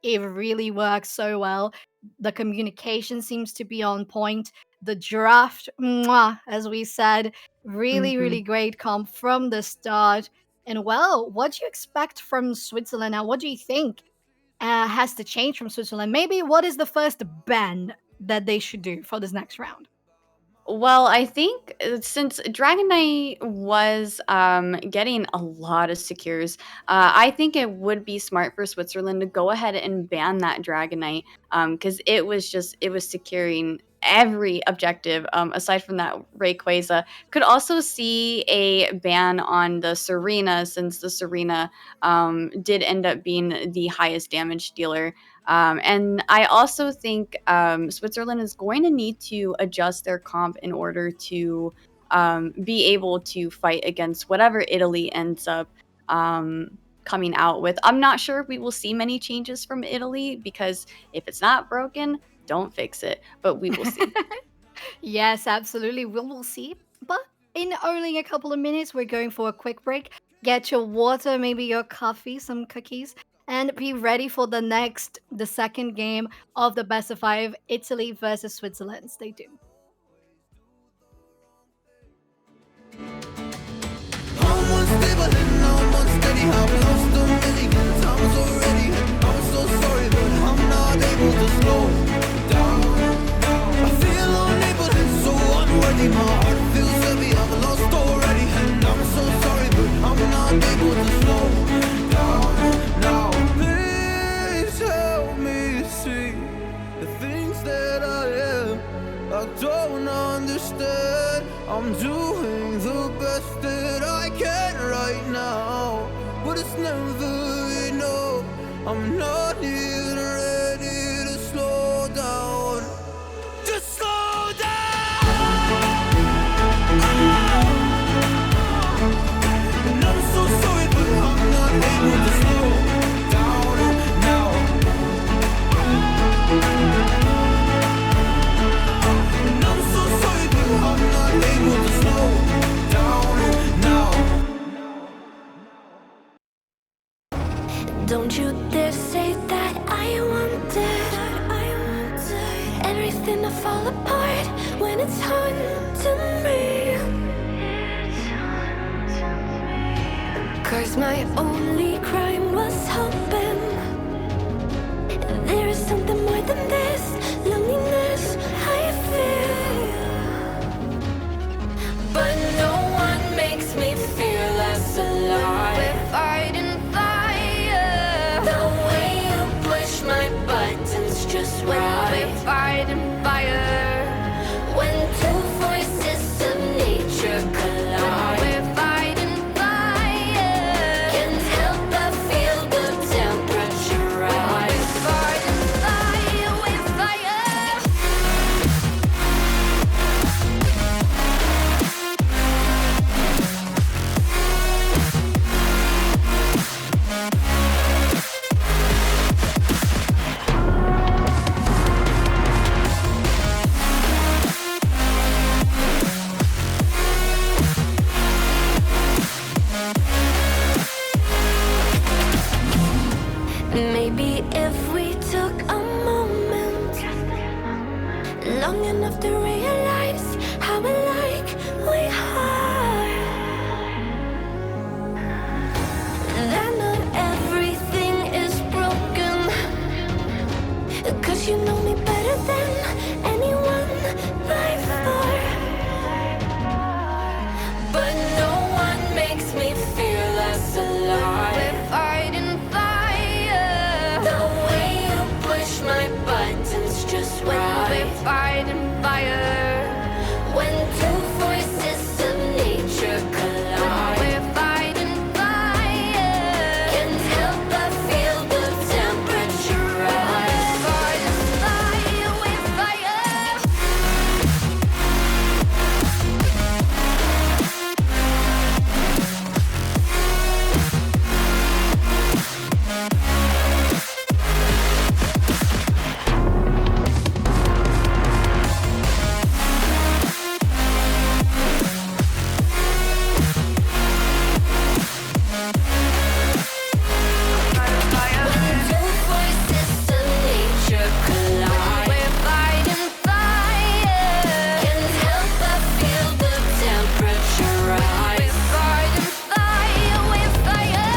It really works so well. The communication seems to be on point. The draft, mwah, as we said, really, Mhm. really great comp from the start. And well, what do you expect from Switzerland now? What do you think has to change from Switzerland? Maybe what is the first ban that they should do for this next round? Well, I think since Dragon Knight was getting a lot of secures, I think it would be smart for Switzerland to go ahead and ban that Dragon Knight because it was securing every objective aside from that Rayquaza. Could also see a ban on the Serena since the Serena did end up being the highest damage dealer. And I also think Switzerland is going to need to adjust their comp in order to be able to fight against whatever Italy ends up coming out with. I'm not sure if we will see many changes from Italy because if it's not broken, don't fix it. But we will see. Yes, absolutely. We'll see. But in only a couple of minutes, we're going for a quick break. Get your water, maybe your coffee, some cookies, and be ready for the second game of the best of 5, Italy versus Switzerland. Stay tuned. I'm unstable and I'm unsteady. I've lost a million times already. I'm so sorry, but I'm not able to slow down. I feel unable and so unworthy. My heart feels heavy. I've lost already, and I'm so sorry, but I'm not able to slow down now. Please help me see the things that I am. I don't understand. I'm doing the best that I can right now, but it's never enough. I'm not even ready to slow down. Just slow down. And I'm so sorry, but I'm not able to slow down now. And I'm so sorry, but I'm not able to slow down now. Don't you dare say that I wanted everything to fall apart when it's haunting me. 'Cause my only crime was hoping there is something more than this loneliness I feel. But no one makes me feel less alive. We're fighting fire. The way you push my buttons just right. We're fighting fire. When two voices of nature collide. We're fighting fire. Can't help but feel the temperature rise. We're fighting fire. We're long enough to realize how alike we are. That not everything is broken, 'cause you know me better than anyone by far. But no one makes me feel less alive. We're fighting fire. The way you push my buttons just right. We're fighting fire. When two forces of nature collide. We're fighting fire. Can't help but feel the temperature rise. We're fighting fire. We're fire. Two forces of nature collide. We're fighting fire. Can't help but feel the temperature rise. We're fighting fire. We're fire.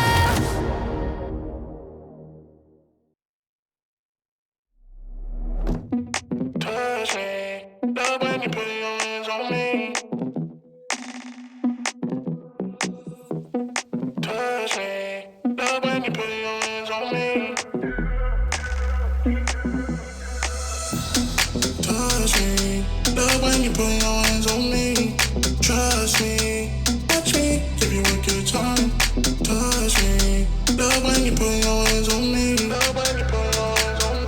Touch me, love when you put your hands on me. Touch me, love when you put your hands on me. Touch me, love when you put your hands on me. Trust me, watch me, give you a good time. Touch me, love when you put your hands on me. Love when you put your hands on me.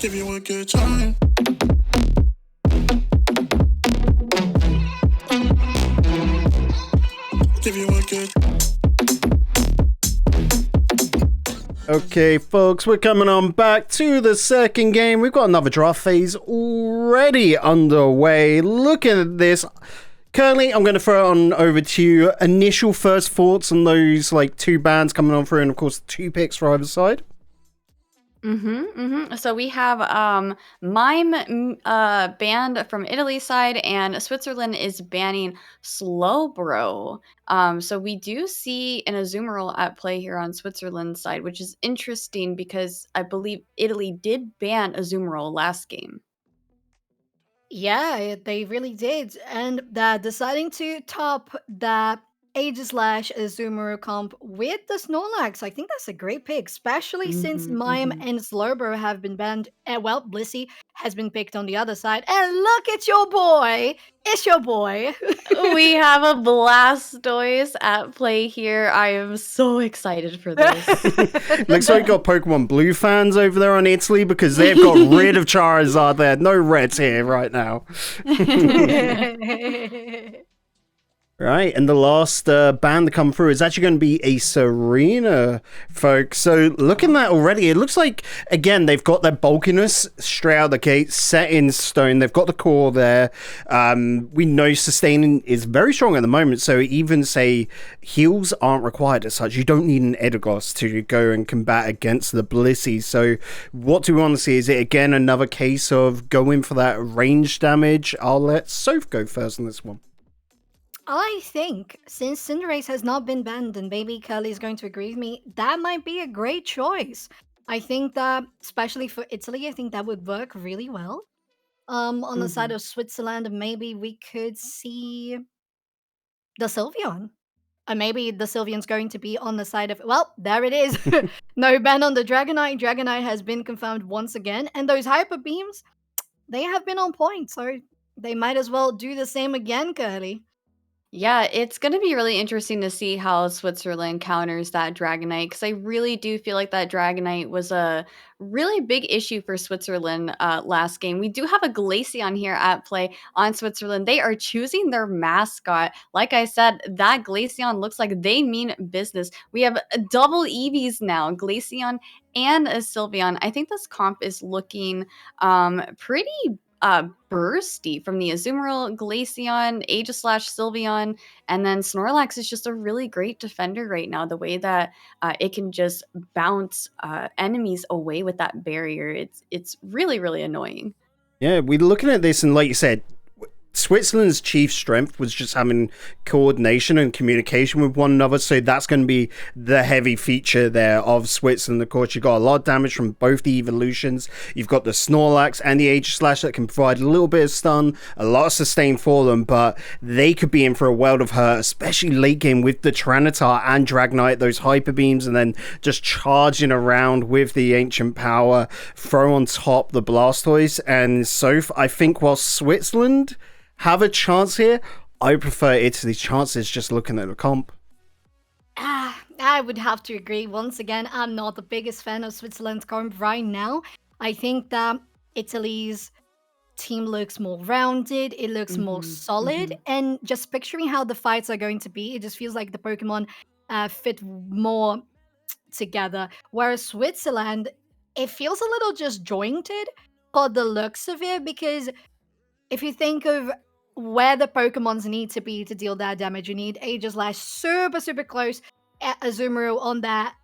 Give you a good time. Give you a good. Okay, folks, we're coming on back to the second game. We've got another draft phase already underway. Looking at this, Curly, I'm going to throw it on over to you. Initial first thoughts on those like two bands coming on through, and of course, two picks for either side. So we have Mime banned from Italy side, and Switzerland is banning Slowbro. So we do see an Azumarill at play here on Switzerland's side, which is interesting because I believe Italy did ban Azumarill last game. Yeah, they really did. And that deciding to top that Aegislash Azumarill comp with the Snorlax, I think that's a great pick, especially since Mime and Slurber have been banned. And well, Blissey has been picked on the other side. And look at your boy! It's your boy! We have a Blastoise at play here. I am so excited for this. Looks like we got Pokemon Blue fans over there on Italy because they've got rid of Charizard there. No Reds here right now. Right, and the last band to come through is actually going to be a Serena, folks. So looking at that already, it looks like, again, they've got their bulkiness straight out the gate, set in stone. They've got the core there. We know sustaining is very strong at the moment, so even, say, heals aren't required as such. You don't need an Edagos to go and combat against the Blissey. So what do we want to see? Is it, again, another case of going for that range damage? I'll let Soph go first on this one. I think since Cinderace has not been banned, and maybe Curly is going to agree with me, that might be a great choice. I think that, especially for Italy, I think that would work really well. On the side of Switzerland, maybe we could see the Sylveon. Maybe the Sylveon's going to be on the side of... Well, there it is. No ban on the Dragonite. Dragonite has been confirmed once again. And those Hyper Beams, they have been on point. So they might as well do the same again, Curly. Yeah, it's going to be really interesting to see how Switzerland counters that Dragonite, because I really do feel like that Dragonite was a really big issue for Switzerland last game. We do have a Glaceon here at play on Switzerland. They are choosing their mascot. Like I said, that Glaceon looks like they mean business. We have double Eevees now, Glaceon and a Sylveon. I think this comp is looking pretty bursty from the Azumarill, Glaceon, Aegislash, Sylveon, and then Snorlax is just a really great defender right now. The way that it can just bounce enemies away with that barrier, it's really, really annoying. Yeah, we're looking at this, and like you said, Switzerland's chief strength was just having coordination and communication with one another, so that's going to be the heavy feature there of Switzerland. Of course, you've got a lot of damage from both the evolutions. You've got the Snorlax and the Aegislash that can provide a little bit of stun, a lot of sustain for them, but they could be in for a world of hurt, especially late game with the Tyranitar and Dragonite, those Hyper Beams, and then just charging around with the Ancient Power, throw on top the Blastoise, and so I think while Switzerland have a chance here, I prefer Italy's chances just looking at the comp. I would have to agree. Once again, I'm not the biggest fan of Switzerland's comp right now. I think that Italy's team looks more rounded, it looks more solid, and just picturing how the fights are going to be, it just feels like the Pokemon fit more together. Whereas Switzerland, it feels a little just jointed for the looks of it, because if you think of where the Pokemons need to be to deal that damage, you need Aegislash super close, Azumarill on that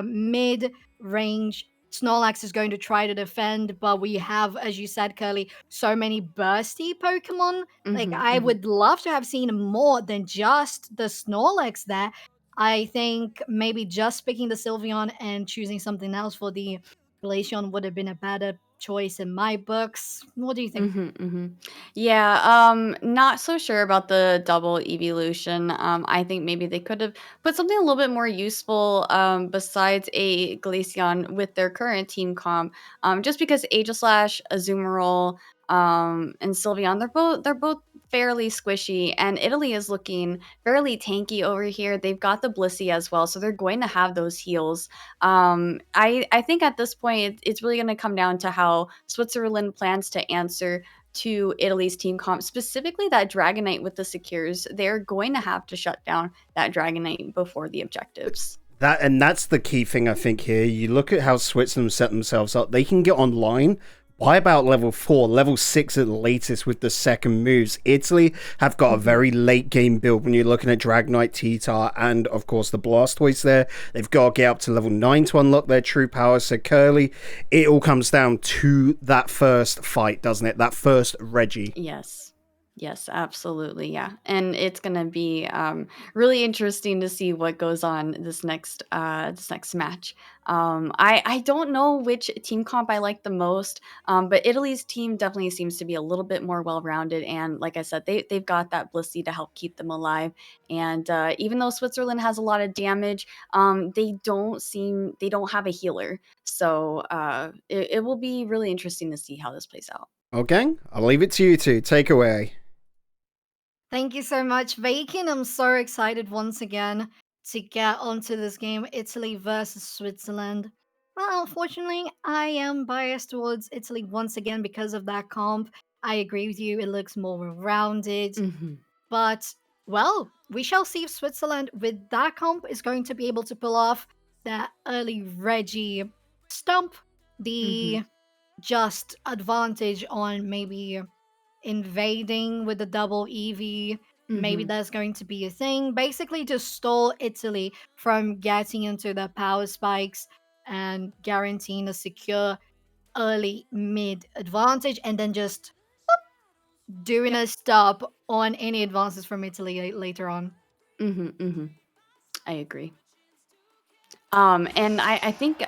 mid-range. Snorlax is going to try to defend, but we have, as you said, Curly, so many bursty Pokemon. Like, I would love to have seen more than just the Snorlax there. I think maybe just picking the Sylveon and choosing something else for the Glaceon would have been a better choice in my books. What do you think? Yeah, not so sure about the double evolution. I think maybe they could have put something a little bit more useful besides a Glaceon with their current team comp. Just because Aegislash, Azumarill, and Sylveon, they're both fairly squishy, and Italy is looking fairly tanky over here. They've got the Blissey as well, so they're going to have those heals. I think at this point it's really going to come down to how Switzerland plans to answer to Italy's team comp, specifically that Dragonite with the Secures. They're going to have to shut down that Dragonite before the objectives. That's the key thing, I think, here. You look at how Switzerland set themselves up. They can get online by about level 4, level 6 at the latest with the second moves. Italy have got a very late game build when you're looking at Dragonite, T-Tar, and of course the Blastoise there. They've got to get up to level 9 to unlock their true power. So Curly, it all comes down to that first fight, doesn't it? That first Reggie. Yes, absolutely. Yeah. And it's going to be really interesting to see what goes on this next match. I don't know which team comp I like the most, but Italy's team definitely seems to be a little bit more well-rounded. And like I said, they've got that Blissey to help keep them alive. And even though Switzerland has a lot of damage, they don't have a healer. So it will be really interesting to see how this plays out. Okay, I'll leave it to you two. Take away. Thank you so much, Bacon. I'm so excited once again to get onto this game, Italy versus Switzerland. Well, unfortunately, I am biased towards Italy once again because of that comp. I agree with you, it looks more rounded. But, well, we shall see if Switzerland with that comp is going to be able to pull off that early Reggie stump, the just advantage on maybe invading with the double EV. Maybe that's going to be a thing. Basically, to stall Italy from getting into the power spikes and guaranteeing a secure early mid advantage, and then just doing a stop on any advances from Italy later on. I agree. And I think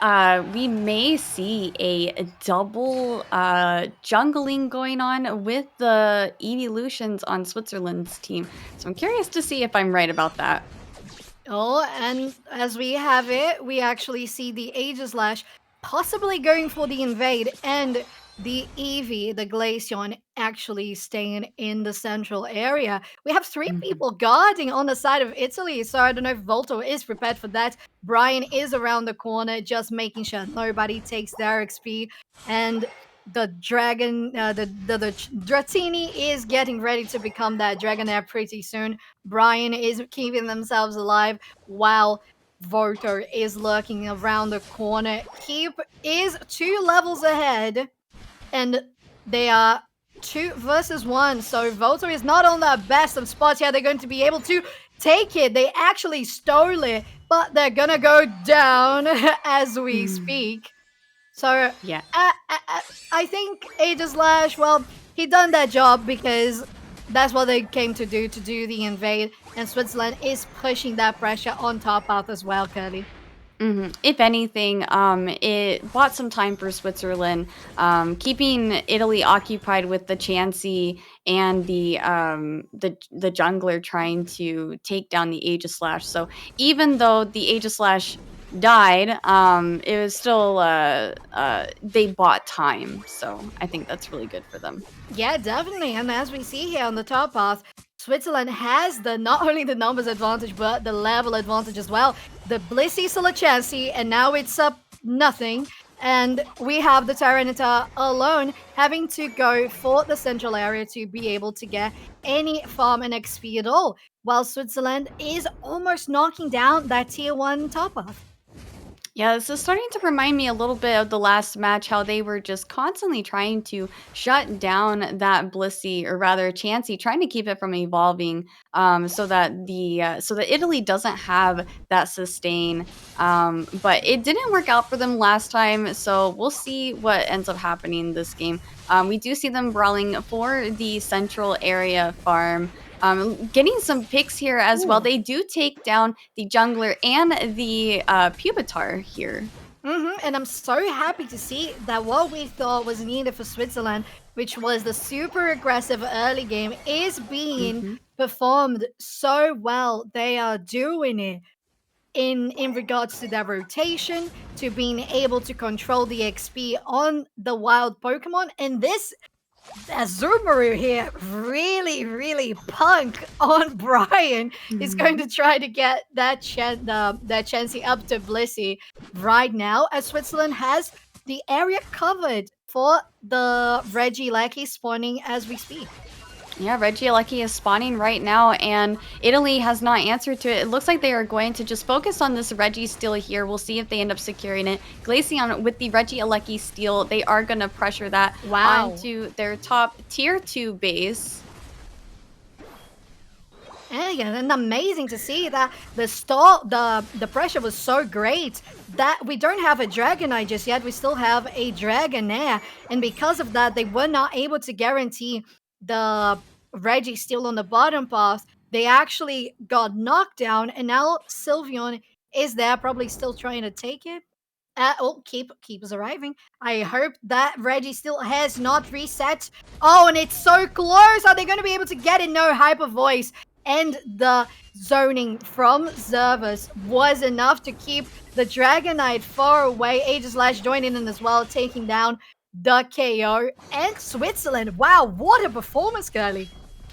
we may see a double jungling going on with the evolutions on Switzerland's team. So I'm curious to see if I'm right about that. Oh, and as we have it, we actually see the Aegislash possibly going for the invade, and the Eevee, the Glaceon, actually staying in the central area. We have 3 people guarding on the side of Italy, so I don't know if Volto is prepared for that. Brian is around the corner, just making sure nobody takes their XP, and the dragon, the Dratini is getting ready to become that Dragonair pretty soon. Brian is keeping themselves alive while Volto is lurking around the corner. Keep is 2 levels ahead, and they are 2 versus 1. So Volta is not on the best of spots here. They're going to be able to take it. They actually stole it, but they're gonna go down as we speak. So Yeah. I think Aegislash, well, he done that job because that's what they came to do the invade. And Switzerland is pushing that pressure on top path as well, Curly. If anything, it bought some time for Switzerland, keeping Italy occupied with the Chansey and the jungler trying to take down the Aegislash. So even though the Aegislash died, it was still they bought time. So I think that's really good for them. Yeah, definitely. And as we see here on the top path, Switzerland has not only the numbers advantage, but the level advantage as well. The Blissey still a Chansey, and now it's up nothing. And we have the Tyranitar alone having to go for the central area to be able to get any farm and XP at all, while Switzerland is almost knocking down that tier 1 top path. Yeah, this is starting to remind me a little bit of the last match, how they were just constantly trying to shut down that Blissey, or rather Chansey, trying to keep it from evolving, so that Italy doesn't have that sustain. But it didn't work out for them last time, so we'll see what ends up happening this game. We do see them brawling for the central area farm. Getting some picks here as well. They do take down the jungler and the Pupitar here. And I'm so happy to see that what we thought was needed for Switzerland, which was the super aggressive early game, is being performed so well. They are doing it in regards to their rotation, to being able to control the XP on the wild Pokemon, and this Azumarill here really punk on Brian. Is going to try to get that Chansey up to Blissey right now, as Switzerland has the area covered for the Regieleki spawning as we speak. Yeah, Regieleki is spawning right now, and Italy has not answered to it. It looks like they are going to just focus on this Registeel here. We'll see if they end up securing it. Glaceon with the Regieleki steal, they are going to pressure that onto their top tier 2 base. And amazing to see that the pressure was so great that we don't have a Dragonite just yet. We still have a Dragonair, and because of that, they were not able to guarantee the Registeel on the bottom path. They actually got knocked down, and now Sylveon is there, probably still trying to take it. Keep is arriving. I hope that Registeel has not reset. Oh, and it's so close. Are they going to be able to get it? No, Hyper Voice and the zoning from Zervis was enough to keep the Dragonite far away. Aegislash joining in as well, taking down the KO. And Switzerland, wow, what a performance, Curly.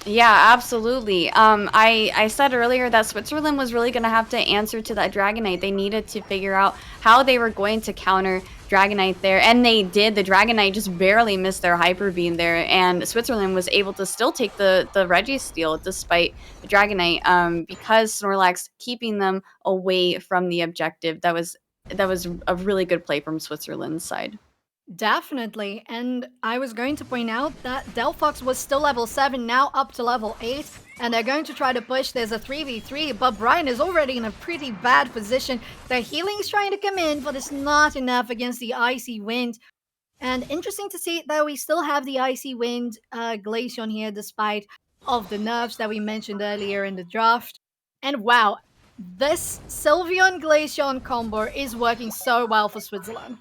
Yeah, absolutely. I said earlier that Switzerland was really going to have to answer to that Dragonite. They needed to figure out how they were going to counter Dragonite there, and they did. The Dragonite just barely missed their Hyper Beam there, and Switzerland was able to still take the Registeel despite the Dragonite, because Snorlax keeping them away from the objective. That was a really good play from Switzerland's side. Definitely, and I was going to point out that Delphox was still level 7, now up to level 8, and they're going to try to push. There's a 3v3, but Brian is already in a pretty bad position. The healing's trying to come in, but it's not enough against the Icy Wind. And interesting to see that we still have the Icy Wind Glaceon here, despite of the nerfs that we mentioned earlier in the draft. And wow, this Sylveon Glaceon combo is working so well for Switzerland.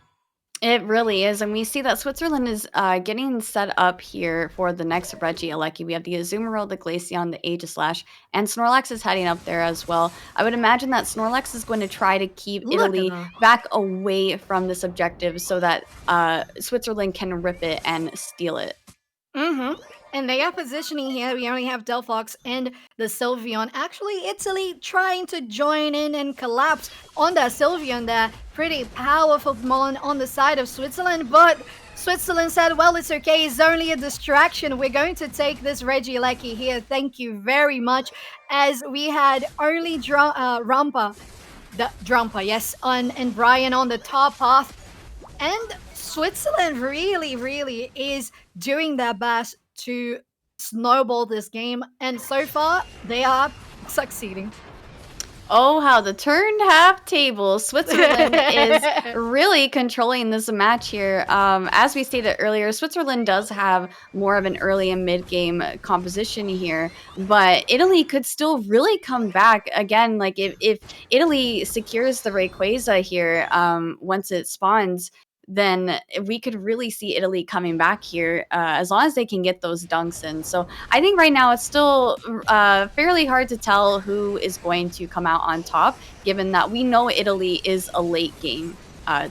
It really is, and we see that Switzerland is getting set up here for the next Regieleki. We have the Azumarill, the Glaceon, the Aegislash, and Snorlax is heading up there as well. I would imagine that Snorlax is going to try to keep Italy back away from this objective so that Switzerland can rip it and steal it. And they are positioning here. We only have Delphox and the Sylveon. Actually, Italy trying to join in and collapse on that Sylveon there. Pretty powerful mon on the side of Switzerland, but Switzerland said, well, it's okay. It's only a distraction. We're going to take this Regieleki here. Thank you very much. As we had only Drampa, yes, and Brian on the top path. And Switzerland really is doing their best to snowball this game, and so far they are succeeding. Oh, how the turned half table. Switzerland is really controlling this match here. As we stated earlier, Switzerland does have more of an early and mid game composition here, but Italy could still really come back again. Like if Italy secures the Rayquaza here, once it spawns, then we could really see Italy coming back here as long as they can get those dunks in. So I think right now it's still fairly hard to tell who is going to come out on top, given that we know Italy is a late game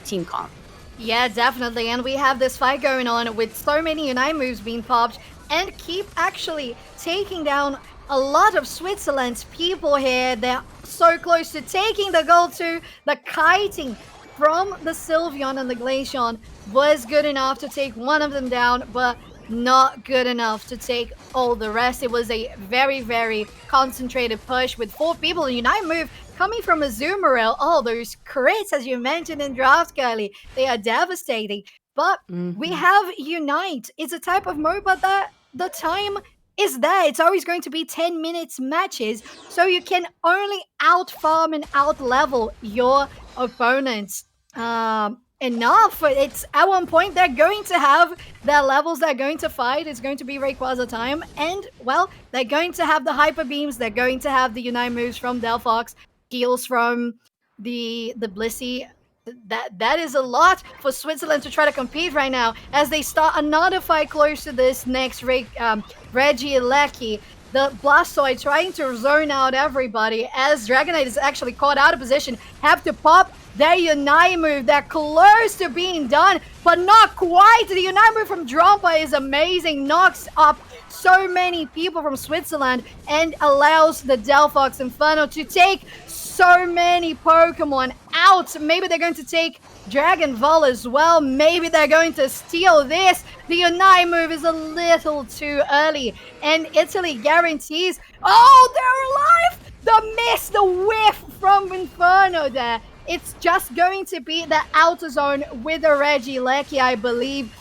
team comp. Yeah, definitely. And we have this fight going on with so many Unite moves being popped, and Keep actually taking down a lot of Switzerland's people here. They're so close to taking the goal too. The kiting from the Sylveon and the Glaceon was good enough to take one of them down, but not good enough to take all the rest. It was a very, very concentrated push with 4 people. A Unite move coming from Azumarill. Oh, those crits, as you mentioned in Draft Girly, they are devastating. But we have Unite. It's a type of MOBA that the time is there. It's always going to be 10 minutes matches, so you can only out-farm and out-level your opponents. Enough. It's at one point they're going to have their levels they're going to fight. It's going to be Rayquaza time, and well, they're going to have the Hyper Beams. They're going to have the Unite moves from Delphox, heals from the Blissey. That is a lot for Switzerland to try to compete right now as they start another fight close to this next Regieleki. The Blastoise trying to zone out everybody as Dragonite is actually caught out of position. Have to pop their Unite move. They're close to being done, but not quite. The Unite move from Drompa is amazing. Knocks up so many people from Switzerland and allows the Delphox Inferno to take so many Pokemon out. Maybe they're going to take Dragon Ball as well. Maybe they're going to steal this. The Unite move is a little too early, and Italy guarantees. Oh, they're alive! The miss, the whiff from Inferno there. It's just going to be the outer zone with a Regieleki, I believe.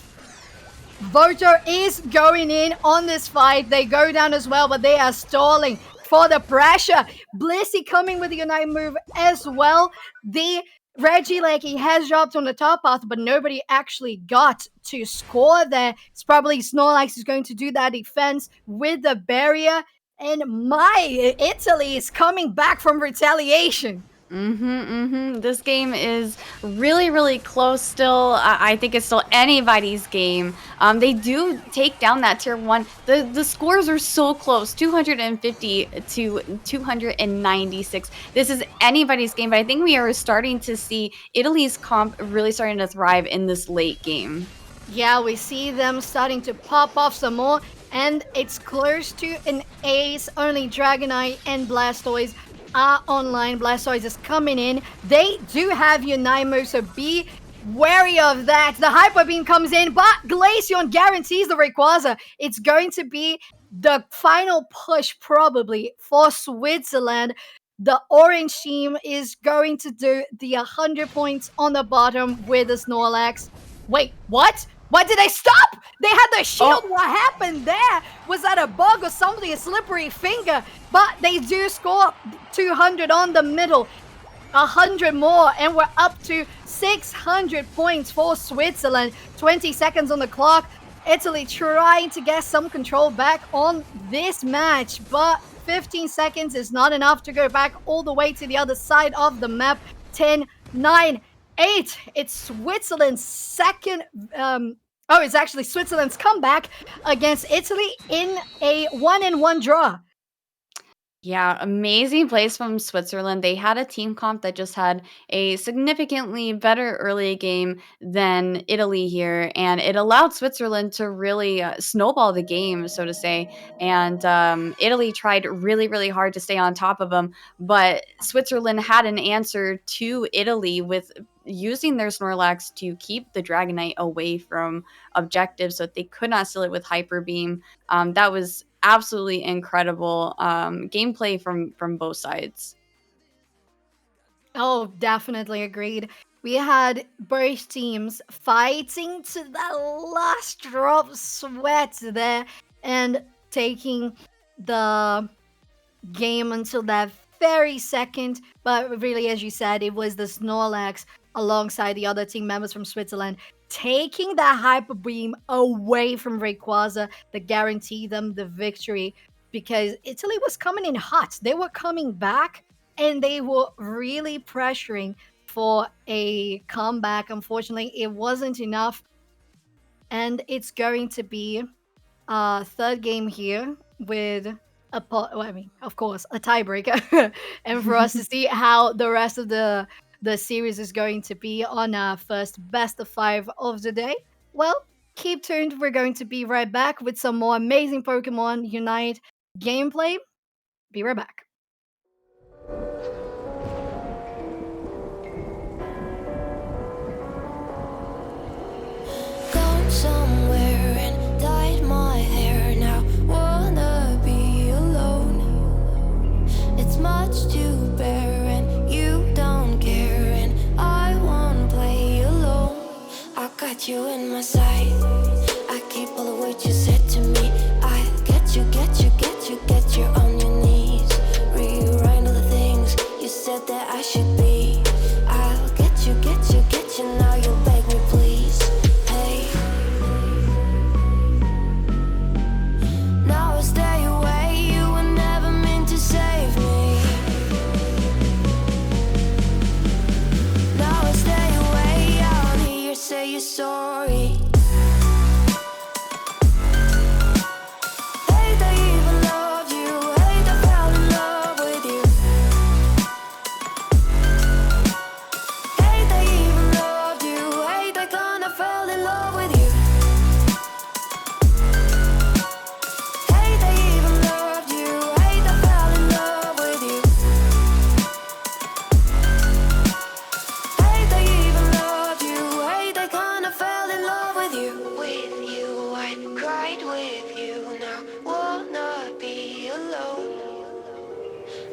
Voto is going in on this fight. They go down as well, but they are stalling for the pressure. Blissey coming with the Unite move as well. The Regieleki has dropped on the top path, but nobody actually got to score there. It's probably Snorlax who's going to do that defense with the barrier. And my Italy is coming back from retaliation. This game is really, really close still. I think it's still anybody's game. They do take down that tier 1. The scores are so close, 250 to 296. This is anybody's game, but I think we are starting to see Italy's comp really starting to thrive in this late game. Yeah, we see them starting to pop off some more, and it's close to an ace. Only Dragonite and Blastoise are online. Blastoise is coming in. They do have Unite move, so be wary of that. The Hyper Beam comes in, but Glaceon guarantees the Rayquaza. It's going to be the final push probably for Switzerland. The orange team is going to do the 100 points on the bottom with the Snorlax. Wait, what? Why did they stop? They had the shield. What happened there? Was that a bug or something? A slippery finger? But they do score 200 on the middle. 100 more, and we're up to 600 points for Switzerland. 20 seconds on the clock. Italy trying to get some control back on this match, but 15 seconds is not enough to go back all the way to the other side of the map. 10, 9, 8. It's Switzerland's second. It's actually Switzerland's comeback against Italy in a 1-1 draw. Yeah, amazing plays from Switzerland. They had a team comp that just had a significantly better early game than Italy here, and it allowed Switzerland to really snowball the game, so to say. And Italy tried really, really hard to stay on top of them, but Switzerland had an answer to Italy with using their Snorlax to keep the Dragonite away from objectives so that they could not steal it with Hyper Beam. That was absolutely incredible gameplay from both sides. Oh, definitely agreed. We had both teams fighting to the last drop of sweat there. and taking the game until that very second. But really, as you said, it was the Snorlax alongside the other team members from Switzerland taking that Hyper Beam away from Rayquaza that guaranteed them the victory, because Italy was coming in hot. They were coming back and they were really pressuring for a comeback. Unfortunately, it wasn't enough. And it's going to be a third game here with of course, a tiebreaker, and for us to see how the rest of the series is going to be on our first best of 5 of the day. Well, keep tuned. We're going to be right back with some more amazing Pokemon Unite gameplay. Be right back. Gone somewhere and dyed my hair now. Wanna be alone. It's much to bear and you don't care, and I won't play alone. I got you in my sight. I keep all the words you said to me. I get you, get you, get you, get you on your knees. Rewrite all the things you said that I should be. I'll get you, get you, get you. Now you'll beg me, please. Hey. Now I stay away. You were never meant to save me. Now I stay away. I don't hear you say you're sorry. Hate I even loved you. Hate I fell in love with you. Hate I even loved you. Hate I kinda fell in love with you. Hate I even loved you. Hate I fell in love with you. Hate I even loved you. Hate I kinda fell in love with you. With you, I cried with you. Now wanna be alone.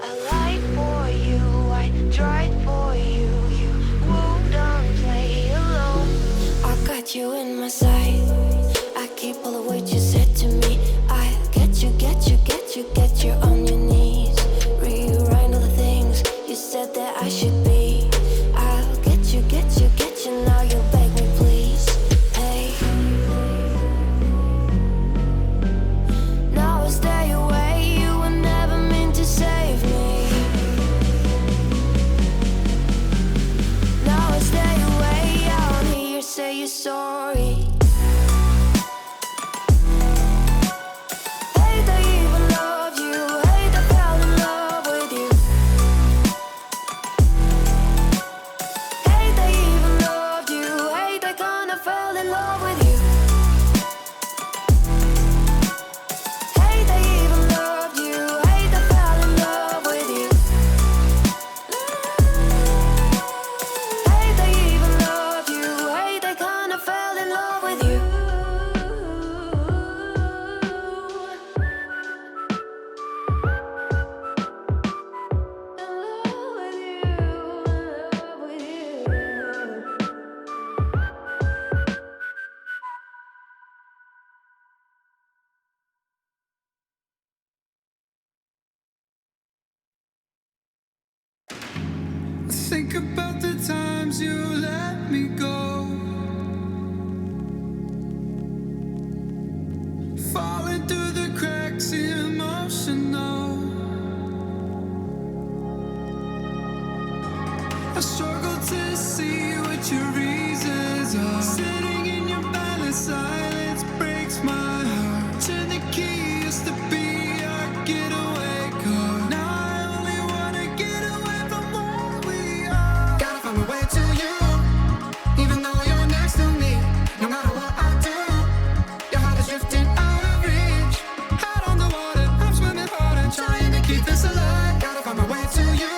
I lied for you, I tried for you. You wouldn't play alone. I got you in my sight. I keep all the words you said to me. I get you, get you, get you, get you on your knees. Rewrite all the things you said that I should be. I'll get you, get you, get you. Now you'll beg me, please. Hey. Now I stay away. You were never meant to save me. Now I stay away. I don't hear you say you're sorry. Hate I even loved you. Hate I fell in love with you. Hate I even loved you. Hate I kinda fell in love with you. Hate I even loved you. Hate I fell in love with you. Hate I even loved you. Hate I kinda fell in love with you. Think about the times you let me go. Falling through the cracks, emotional. I struggle to see what your reasons are. Sitting in your balance, silence breaks my heart. Turn the key, used to be our getaway car. Now I only wanna get away from where we are. Gotta find my way to you, even though you're next to me. No matter what I do, your heart is drifting out of reach. Out on the water, I'm swimming hard and trying to keep this alive. Gotta find my way to you.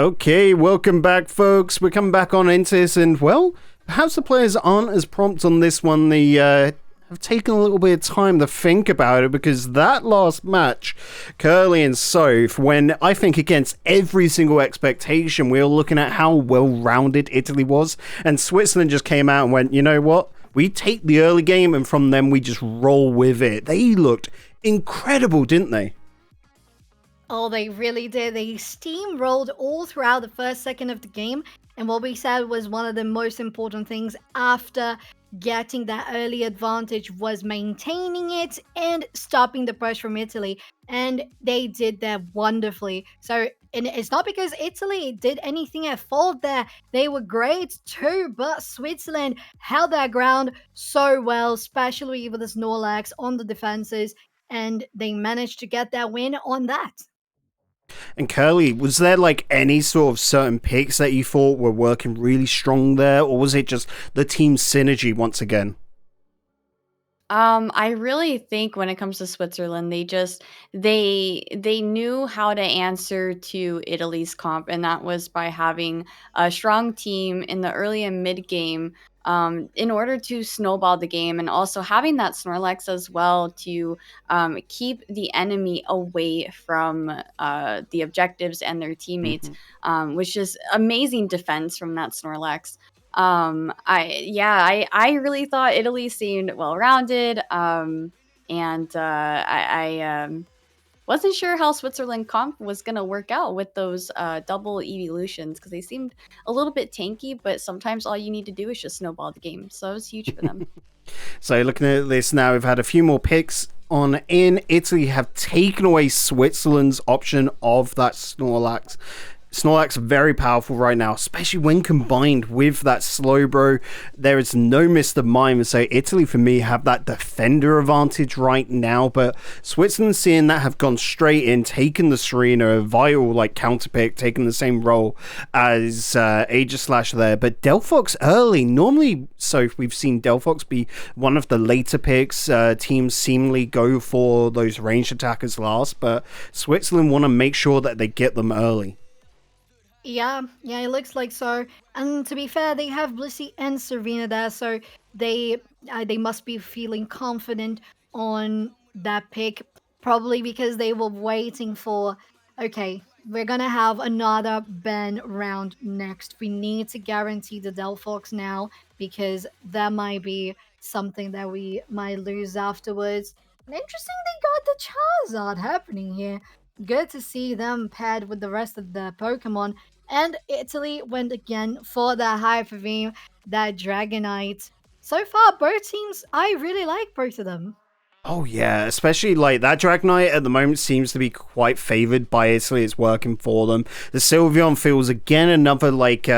Okay, welcome back, folks. We're coming back on into this, and well, perhaps the players aren't as prompt on this one. They have taken a little bit of time to think about it, because that last match, Curly and Soph, when I think against every single expectation, we were looking at how well-rounded Italy was, and Switzerland just came out and went, you know what? We take the early game, and from them we just roll with it. They looked incredible, didn't they? Oh, they really did. They steamrolled all throughout the first second of the game. And what we said was one of the most important things after getting that early advantage was maintaining it and stopping the push from Italy. And they did that wonderfully. So, and it's not because Italy did anything at fault there. They were great too, but Switzerland held their ground so well, especially with the Snorlax on the defenses. And they managed to get their win on that. And Curly, was there like any sort of certain picks that you thought were working really strong there, or was it just the team synergy once again? I really think when it comes to Switzerland, they knew how to answer to Italy's comp, and that was by having a strong team in the early and mid game, in order to snowball the game, and also having that Snorlax as well to keep the enemy away from the objectives and their teammates, which is amazing defense from that Snorlax. I really thought Italy seemed well rounded, and I wasn't sure how Switzerland comp was gonna work out with those double evolutions, because they seemed a little bit tanky, but sometimes all you need to do is just snowball the game, so it was huge for them. So looking at this now, we've had a few more picks on in. Italy have taken away Switzerland's option of that Snorlax. Snorlax very powerful right now, especially when combined with that Slowbro. There is no Mr. Mime, so Italy for me have that defender advantage right now, but Switzerland, seeing that, have gone straight in, taken the Serena, a vital like counter pick, taking the same role as Aegislash there, but Delphox early. Normally, so we've seen Delphox be one of the later picks. Teams seemingly go for those ranged attackers last, but Switzerland want to make sure that they get them early. Yeah, it looks like so. And to be fair, they have Blissey and Serena there, so they must be feeling confident on that pick, probably because they were waiting for, okay, we're gonna have another ban round next. We need to guarantee the Delphox now, because that might be something that we might lose afterwards. And interesting, they got the Charizard happening here. Good to see them paired with the rest of the Pokemon. And Italy went again for the Hyper Beam, that Dragonite. So far, both teams, I really like both of them. Oh yeah, especially like that Dragonite at the moment seems to be quite favored by Italy. It's working for them. The Sylveon feels again another like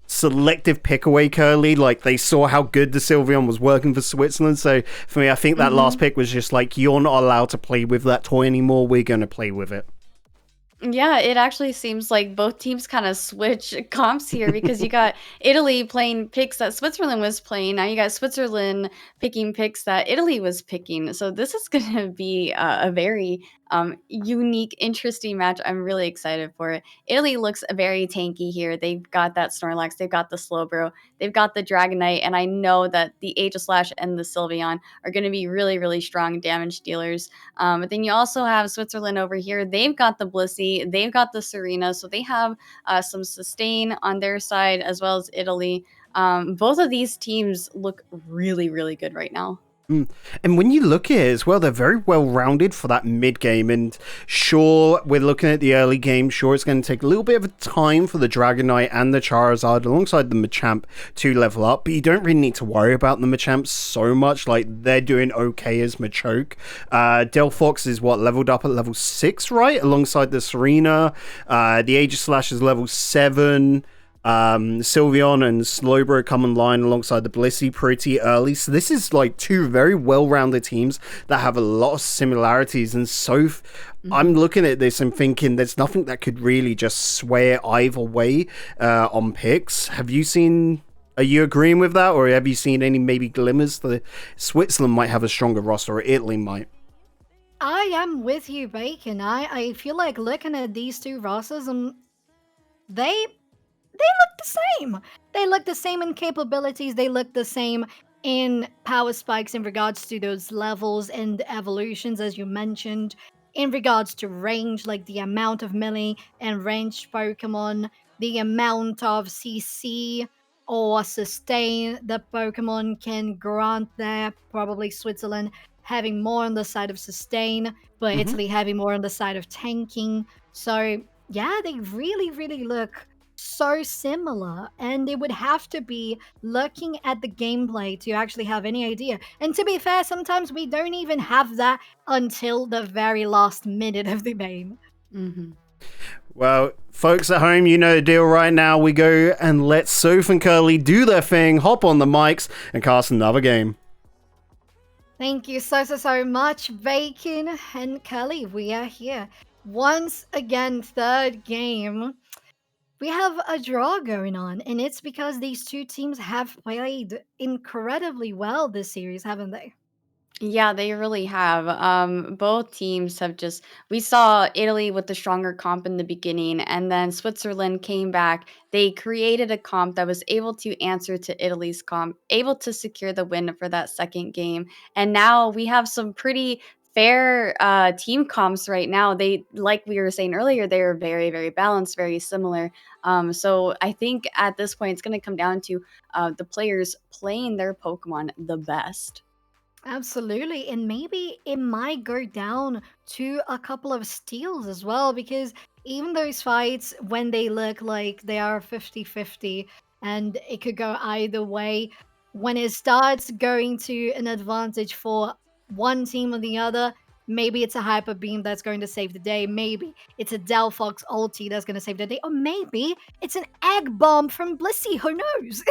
selective pick away, Curly. Like they saw how good the Sylveon was working for Switzerland. So for me, I think that last pick was just like, you're not allowed to play with that toy anymore. We're going to play with it. Yeah, it actually seems like both teams kind of switch comps here, because you got Italy playing picks that Switzerland was playing. Now you got Switzerland picking picks that Italy was picking. So this is going to be a very unique, interesting match. I'm really excited for it. Italy looks very tanky here. They've got that Snorlax, they've got the Slowbro, they've got the Dragonite, and I know that the Aegislash and the Sylveon are going to be really, really strong damage dealers. But then you also have Switzerland over here. They've got the Blissey, they've got the Serena, so they have some sustain on their side, as well as Italy. Both of these teams look really, really good right now. And when you look at it as well, they're very well rounded for that mid game. And sure, we're looking at the early game. Sure, it's going to take a little bit of a time for the Dragonite and the Charizard alongside the Machamp to level up, but you don't really need to worry about the Machamp so much. Like, they're doing okay as Machoke. Delphox is leveled up at level 6, right? Alongside the Serena. The Aegislash is level 7. Sylveon and Slowbro come online alongside the Blissey pretty early, so this is like two very well-rounded teams that have a lot of similarities. And so I'm looking at this and thinking there's nothing that could really just sway either way on picks. Are you agreeing with that, or have you seen any maybe glimmers that Switzerland might have a stronger roster, or Italy might? I am with you, Bacon. I feel like looking at these two rosters, they look the same. They look the same in capabilities. They look the same in power spikes in regards to those levels and evolutions, as you mentioned. In regards to range, like the amount of melee and ranged Pokemon, the amount of CC or sustain the Pokemon can grant there. Probably Switzerland having more on the side of sustain, but Mhm. Italy having more on the side of tanking. So, yeah, they really, really look so similar, and it would have to be looking at the gameplay to actually have any idea. And to be fair, sometimes we don't even have that until the very last minute of the game. Mm-hmm. Well, folks at home, you know the deal right now. We go and let Soph and Curly do their thing, hop on the mics, and cast another game. Thank you so much, Bacon and Curly. We are here. Once again, third game. We have a draw going on, and it's because these two teams have played incredibly well this series, haven't they? Yeah, they really have. Both teams have just. We saw Italy with the stronger comp in the beginning, and then Switzerland came back. They created a comp that was able to answer to Italy's comp, able to secure the win for that second game. And now we have some pretty fair team comps right now. They, like we were saying earlier, they are very, very balanced, very similar. So I think at this point, it's going to come down to the players playing their Pokemon the best. Absolutely. And maybe it might go down to a couple of steals as well, because even those fights, when they look like they are 50-50 and it could go either way, when it starts going to an advantage for one team or the other, maybe it's a Hyper Beam that's going to save the day. Maybe it's a Delphox ulti that's going to save the day. Or maybe it's an Egg Bomb from Blissey. Who knows?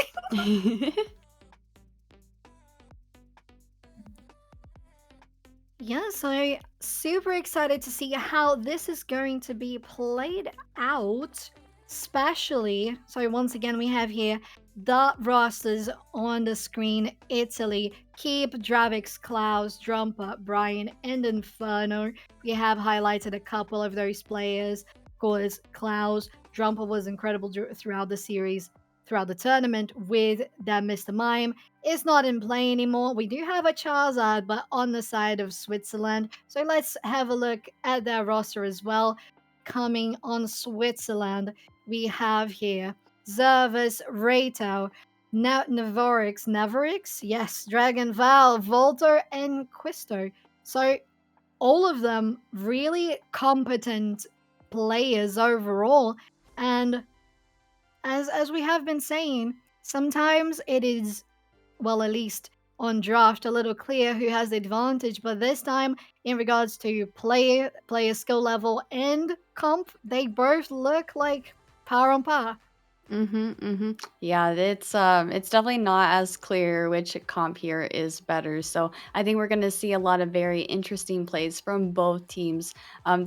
Yeah, so super excited to see how this is going to be played out. Especially, so once again, we have here the rosters on the screen. Italy, Keep, Dravix, Klaus, Drumper, Brian, and Inferno. We have highlighted a couple of those players. Of course, Klaus, Drumper was incredible throughout the series, throughout the tournament with that Mr. Mime. Is not in play anymore. We do have a Charizard, but on the side of Switzerland. So let's have a look at their roster as well. Coming on Switzerland, we have here Zervis, Rato, Navorix, yes, Dragon Val, Voltor, and Quisto. So all of them really competent players overall. And as we have been saying, sometimes it is, well, at least on draft, a little clear who has the advantage. But this time, in regards to player skill level and comp, they both look like par on par. Yeah, it's definitely not as clear which comp here is better. So I think we're gonna see a lot of very interesting plays from both teams.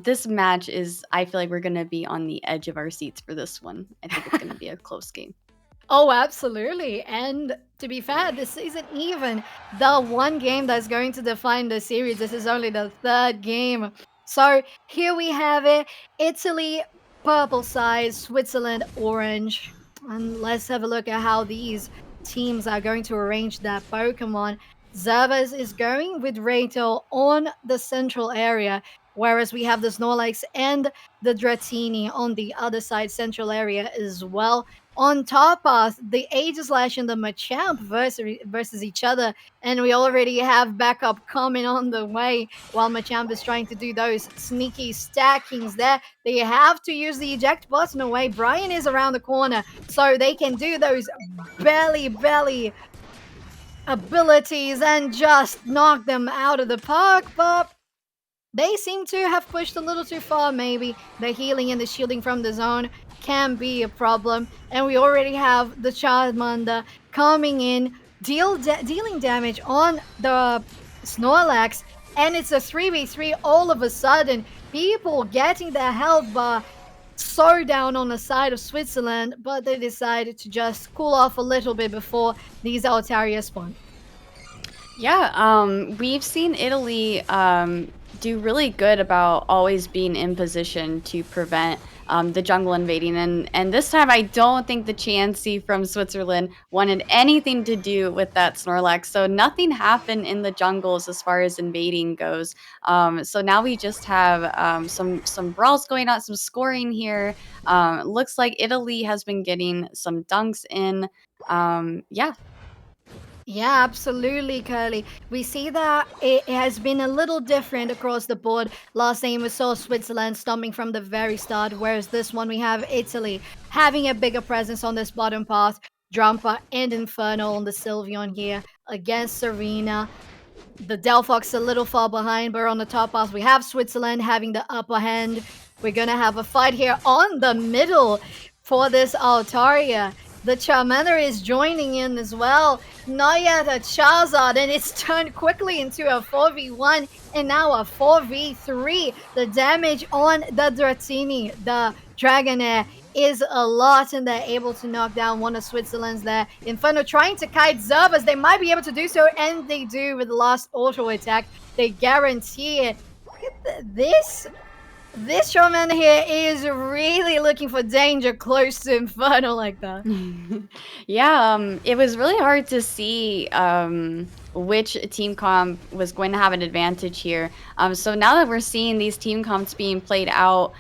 This match is, I feel like we're gonna be on the edge of our seats for this one. I think it's gonna be a close game. Oh, absolutely. And to be fair, this isn't even the one game that's going to define the series. This is only the third game. So here we have it. Italy, purple side, Switzerland, orange. And let's have a look at how these teams are going to arrange their Pokemon. Zervas is going with Rato on the central area, whereas we have the Snorlax and the Dratini on the other side, central area as well. On top path, the Aegislash and the Machamp versus each other, and we already have backup coming on the way while Machamp is trying to do those sneaky stackings there. They have to use the eject button away. Brian is around the corner, so they can do those belly abilities and just knock them out of the park, but they seem to have pushed a little too far, maybe. The healing and the shielding from the zone can be a problem. And we already have the Charmander coming in, dealing damage on the Snorlax. And it's a 3v3 all of a sudden. People getting their health bar so down on the side of Switzerland, but they decided to just cool off a little bit before these Altaria spawn. Yeah, we've seen Italy do really good about always being in position to prevent the jungle invading. And this time, I don't think the Chansey from Switzerland wanted anything to do with that Snorlax. So nothing happened in the jungles as far as invading goes. So now we just have some brawls going on, some scoring here. Looks like Italy has been getting some dunks in. Yeah. Yeah, absolutely, Curly. We see that it has been a little different across the board. Last game we saw Switzerland stomping from the very start, whereas this one we have Italy having a bigger presence on this bottom path. Drampa and Inferno on the Sylveon here against Serena. The Delphox a little far behind, but on the top path we have Switzerland having the upper hand. We're gonna have a fight here on the middle for this Altaria. The Charmander is joining in as well. Not yet a Charizard, and it's turned quickly into a 4v1 and now a 4v3. The damage on the Dratini, the Dragonair, is a lot, and they're able to knock down one of Switzerland's there. Inferno trying to kite Zervas. They might be able to do so, and they do with the last auto attack. They guarantee it. Look at this. This showman here is really looking for danger close to Inferno like that. Yeah, it was really hard to see which team comp was going to have an advantage here. So now that we're seeing these team comps being played out,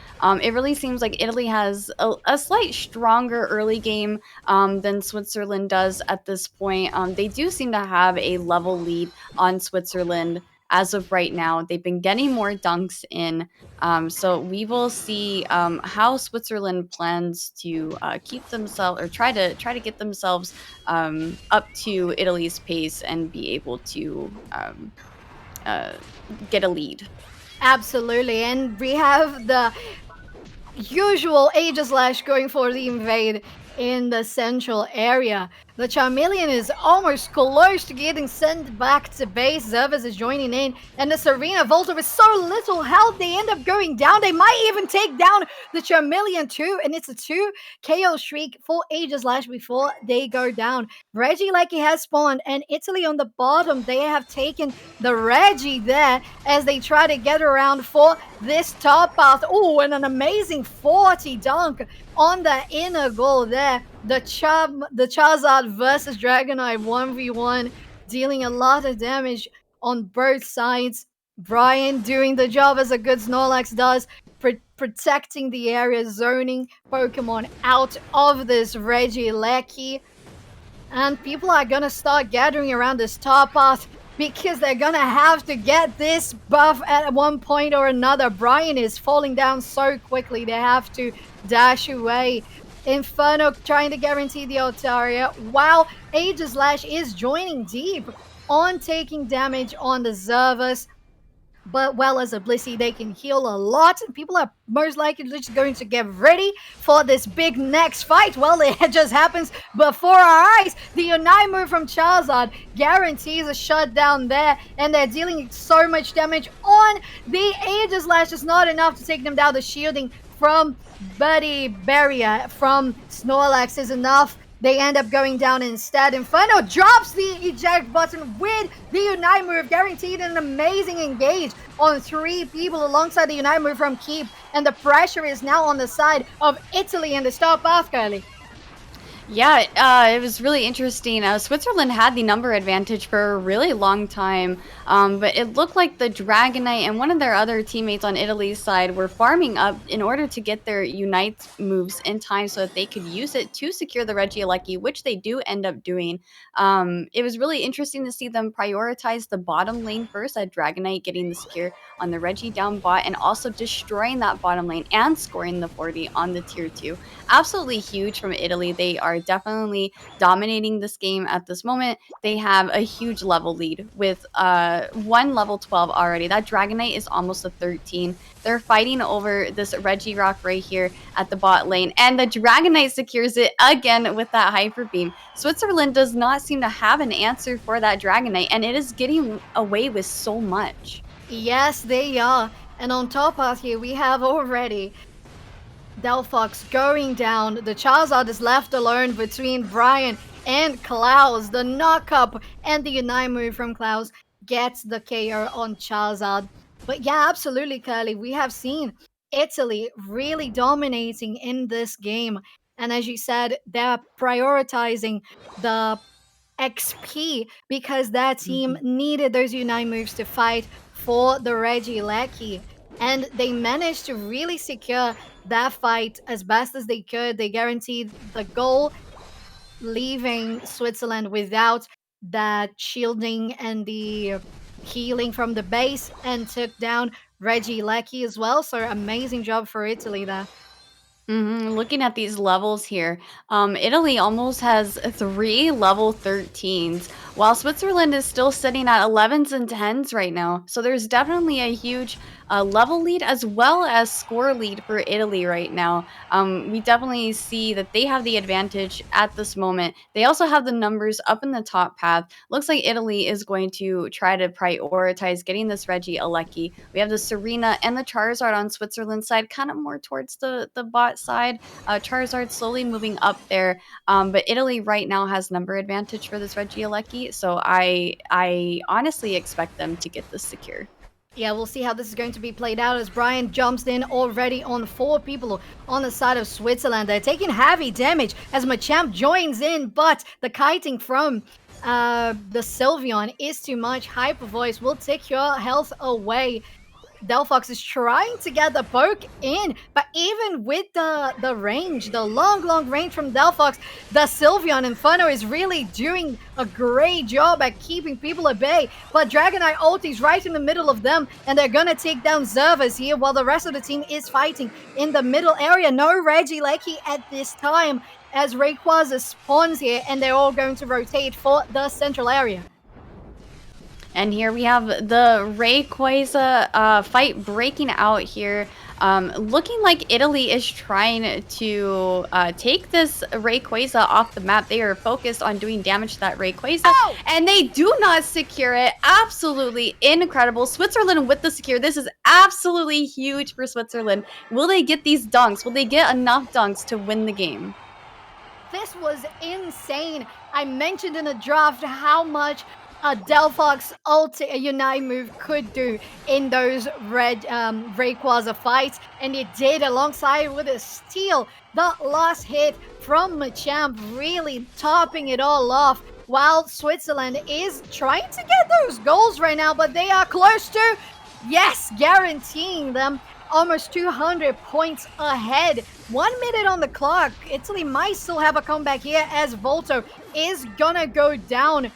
it really seems like Italy has a slight stronger early game than Switzerland does at this point. They do seem to have a level lead on Switzerland as of right now. They've been getting more dunks in. So we will see how Switzerland plans to keep themselves, or try to get themselves up to Italy's pace and be able to get a lead. Absolutely, and we have the usual Aegislash going for the invade in the central area. The Charmeleon is almost close to getting sent back to base. Zervas is joining in, and the Serena Volta with so little health, they end up going down. They might even take down the Charmeleon too, and it's a 2 KO Shriek for Aegislash before they go down. Regieleki has spawned, and Italy on the bottom, they have taken the Reggie there as they try to get around for this top path. Oh, and an amazing 40 dunk on the inner goal there. The Charizard versus Dragonite 1v1, dealing a lot of damage on both sides. Brian doing the job as a good Snorlax does, protecting the area, zoning Pokemon out of this Regieleki. And people are gonna start gathering around this top path because they're gonna have to get this buff at one point or another. Brian is falling down so quickly, they have to dash away. Inferno trying to guarantee the Altaria, while Aegislash is joining deep on taking damage on the Zervas. But well, as a Blissey, they can heal a lot, and people are most likely just going to get ready for this big next fight. Well, it just happens before our eyes. The Unite move from Charizard guarantees a shutdown there, and they're dealing so much damage on the Aegislash. It's not enough to take them down. The shielding from Buddy Barrier from Snorlax is enough. They end up going down instead. Inferno drops the eject button with the Unite move, guaranteed an amazing engage on 3 people alongside the Unite move from Keep. And the pressure is now on the side of Italy and the start path, Kylie. Yeah, it was really interesting. Switzerland had the number advantage for a really long time, but it looked like the Dragonite and one of their other teammates on Italy's side were farming up in order to get their Unite moves in time so that they could use it to secure the Regieleki, which they do end up doing. It was really interesting to see them prioritize the bottom lane first, at Dragonite getting the secure on the Reggie down bot, and also destroying that bottom lane and scoring the 40 on the tier 2. Absolutely huge from Italy. They are definitely dominating this game at this moment. They have a huge level lead with one level 12 already. That Dragonite is almost a 13. They're fighting over this Regirock right here at the bot lane, and the Dragonite secures it again with that Hyper Beam. Switzerland does not seem to have an answer for that Dragonite, and it is getting away with so much. Yes, they are. And on top of here, we have already Delphox going down. The Charizard is left alone between Brian and Klaus. The knock-up and the Unite move from Klaus gets the KO on Charizard. But yeah, absolutely, Curly. We have seen Italy really dominating in this game. And as you said, they're prioritizing the XP because that team needed those Unite moves to fight for the Regieleki. And they managed to really secure that fight as best as they could. They guaranteed the goal, leaving Switzerland without that shielding and the healing from the base, and took down Regieleki as well. So amazing job for Italy there. Looking at these levels here, Italy almost has 3 level 13s, while Switzerland is still sitting at 11s and 10s right now. So there's definitely a huge level lead as well as score lead for Italy right now. We definitely see that they have the advantage at this moment. They also have the numbers up in the top path. Looks like Italy is going to try to prioritize getting this Regieleki. We have the Serena and the Charizard on Switzerland's side, kind of more towards the bot side. Charizard slowly moving up there, but Italy right now has number advantage for this Regieleki, so I honestly expect them to get this secure. Yeah, we'll see how this is going to be played out as Brian jumps in already on 4 people on the side of Switzerland. They're taking heavy damage as Machamp joins in, but the kiting from the Sylveon is too much. Hyper Voice will take your health away. Delphox is trying to get the poke in, but even with the range, the long range from Delphox, the Sylveon Inferno is really doing a great job at keeping people at bay. But Dragonite ulti's right in the middle of them, and they're gonna take down Zervas here while the rest of the team is fighting in the middle area. No Regieleki at this time as Rayquaza spawns here, and they're all going to rotate for the central area. And here we have the Rayquaza fight breaking out here. Looking like Italy is trying to take this Rayquaza off the map. They are focused on doing damage to that Rayquaza. And they do not secure it. Absolutely incredible. Switzerland with the secure. This is absolutely huge for Switzerland. Will they get these dunks? Will they get enough dunks to win the game? This was insane. I mentioned in the draft how much a Delphox ulti, a Unite move, could do in those Rayquaza fights, and it did alongside with a steal. The last hit from Machamp really topping it all off, while Switzerland is trying to get those goals right now, but they are close to, yes, guaranteeing them almost 200 points ahead. 1 minute on the clock. Italy might still have a comeback here as Volto is gonna go down.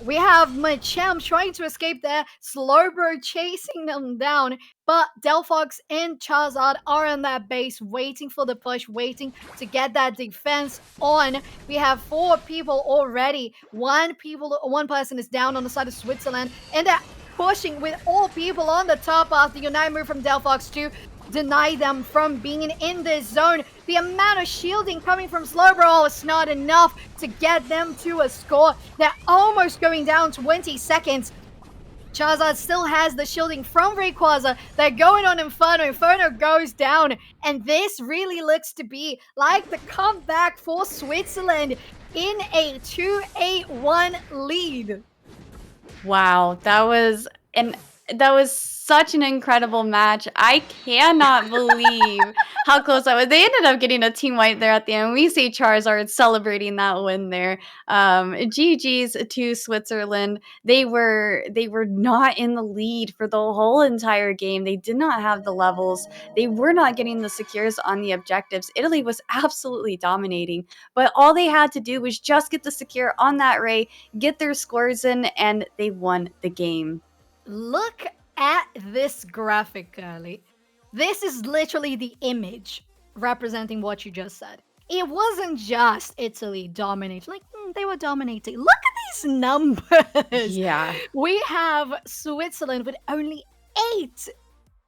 We have Machamp trying to escape there, Slowbro chasing them down, but Delphox and Charizard are on that base, waiting for the push, waiting to get that defense on. We have 4 people already. One person is down on the side of Switzerland, and they're pushing with all people on the top of the Unite move from Delphox to deny them from being in this zone. The amount of shielding coming from Slowbro is not enough to get them to a score. They're almost going down 20 seconds. Charizard still has the shielding from Rayquaza. They're going on Inferno. Inferno goes down. And this really looks to be like the comeback for Switzerland in a 2-8-1 lead. Wow, that was such an incredible match. I cannot believe how close that was. They ended up getting a team wipe there at the end. We see Charizard celebrating that win there. GG's to Switzerland. They were not in the lead for the whole entire game. They did not have the levels. They were not getting the secures on the objectives. Italy was absolutely dominating, but all they had to do was just get the secure on that Ray, get their scores in, and they won the game. Look at this graphic, Curly. This is literally the image representing what you just said. It wasn't just Italy dominating. They were dominating. Look at these numbers. Yeah. We have Switzerland with only 8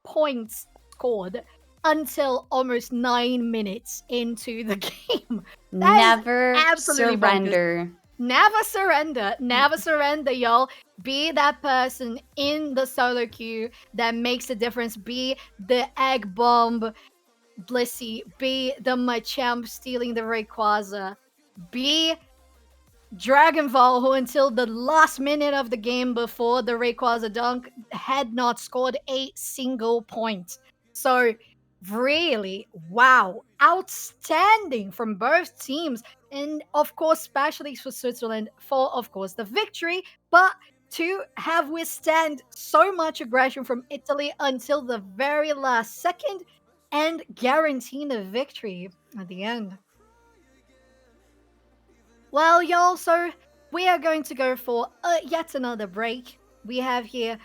points scored until almost 9 minutes into the game. Never surrender. Bonkers. Never surrender. Never surrender, y'all. Be that person in the solo queue that makes a difference. Be the Egg Bomb Blissey. Be the Machamp stealing the Rayquaza. Be Dragon Ball, who until the last minute of the game before the Rayquaza dunk had not scored a single point. So, really, wow, outstanding from both teams. And of course, especially for Switzerland, for of course the victory, but to have withstand so much aggression from Italy until the very last second and guaranteeing the victory at the end. Well, y'all, so we are going to go for yet another break. We have here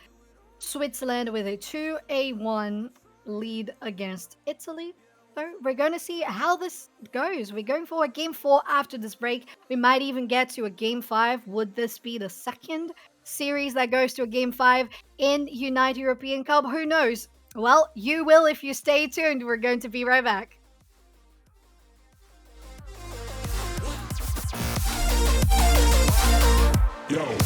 Switzerland with a 2-1 lead against Italy. So we're going to see how this goes. We're going for a game 4 after this break. We might even get to a game 5. Would this be the second series that goes to a game 5 in United European Cup? Who knows? Well, you will if you stay tuned. We're going to be right back. Yo.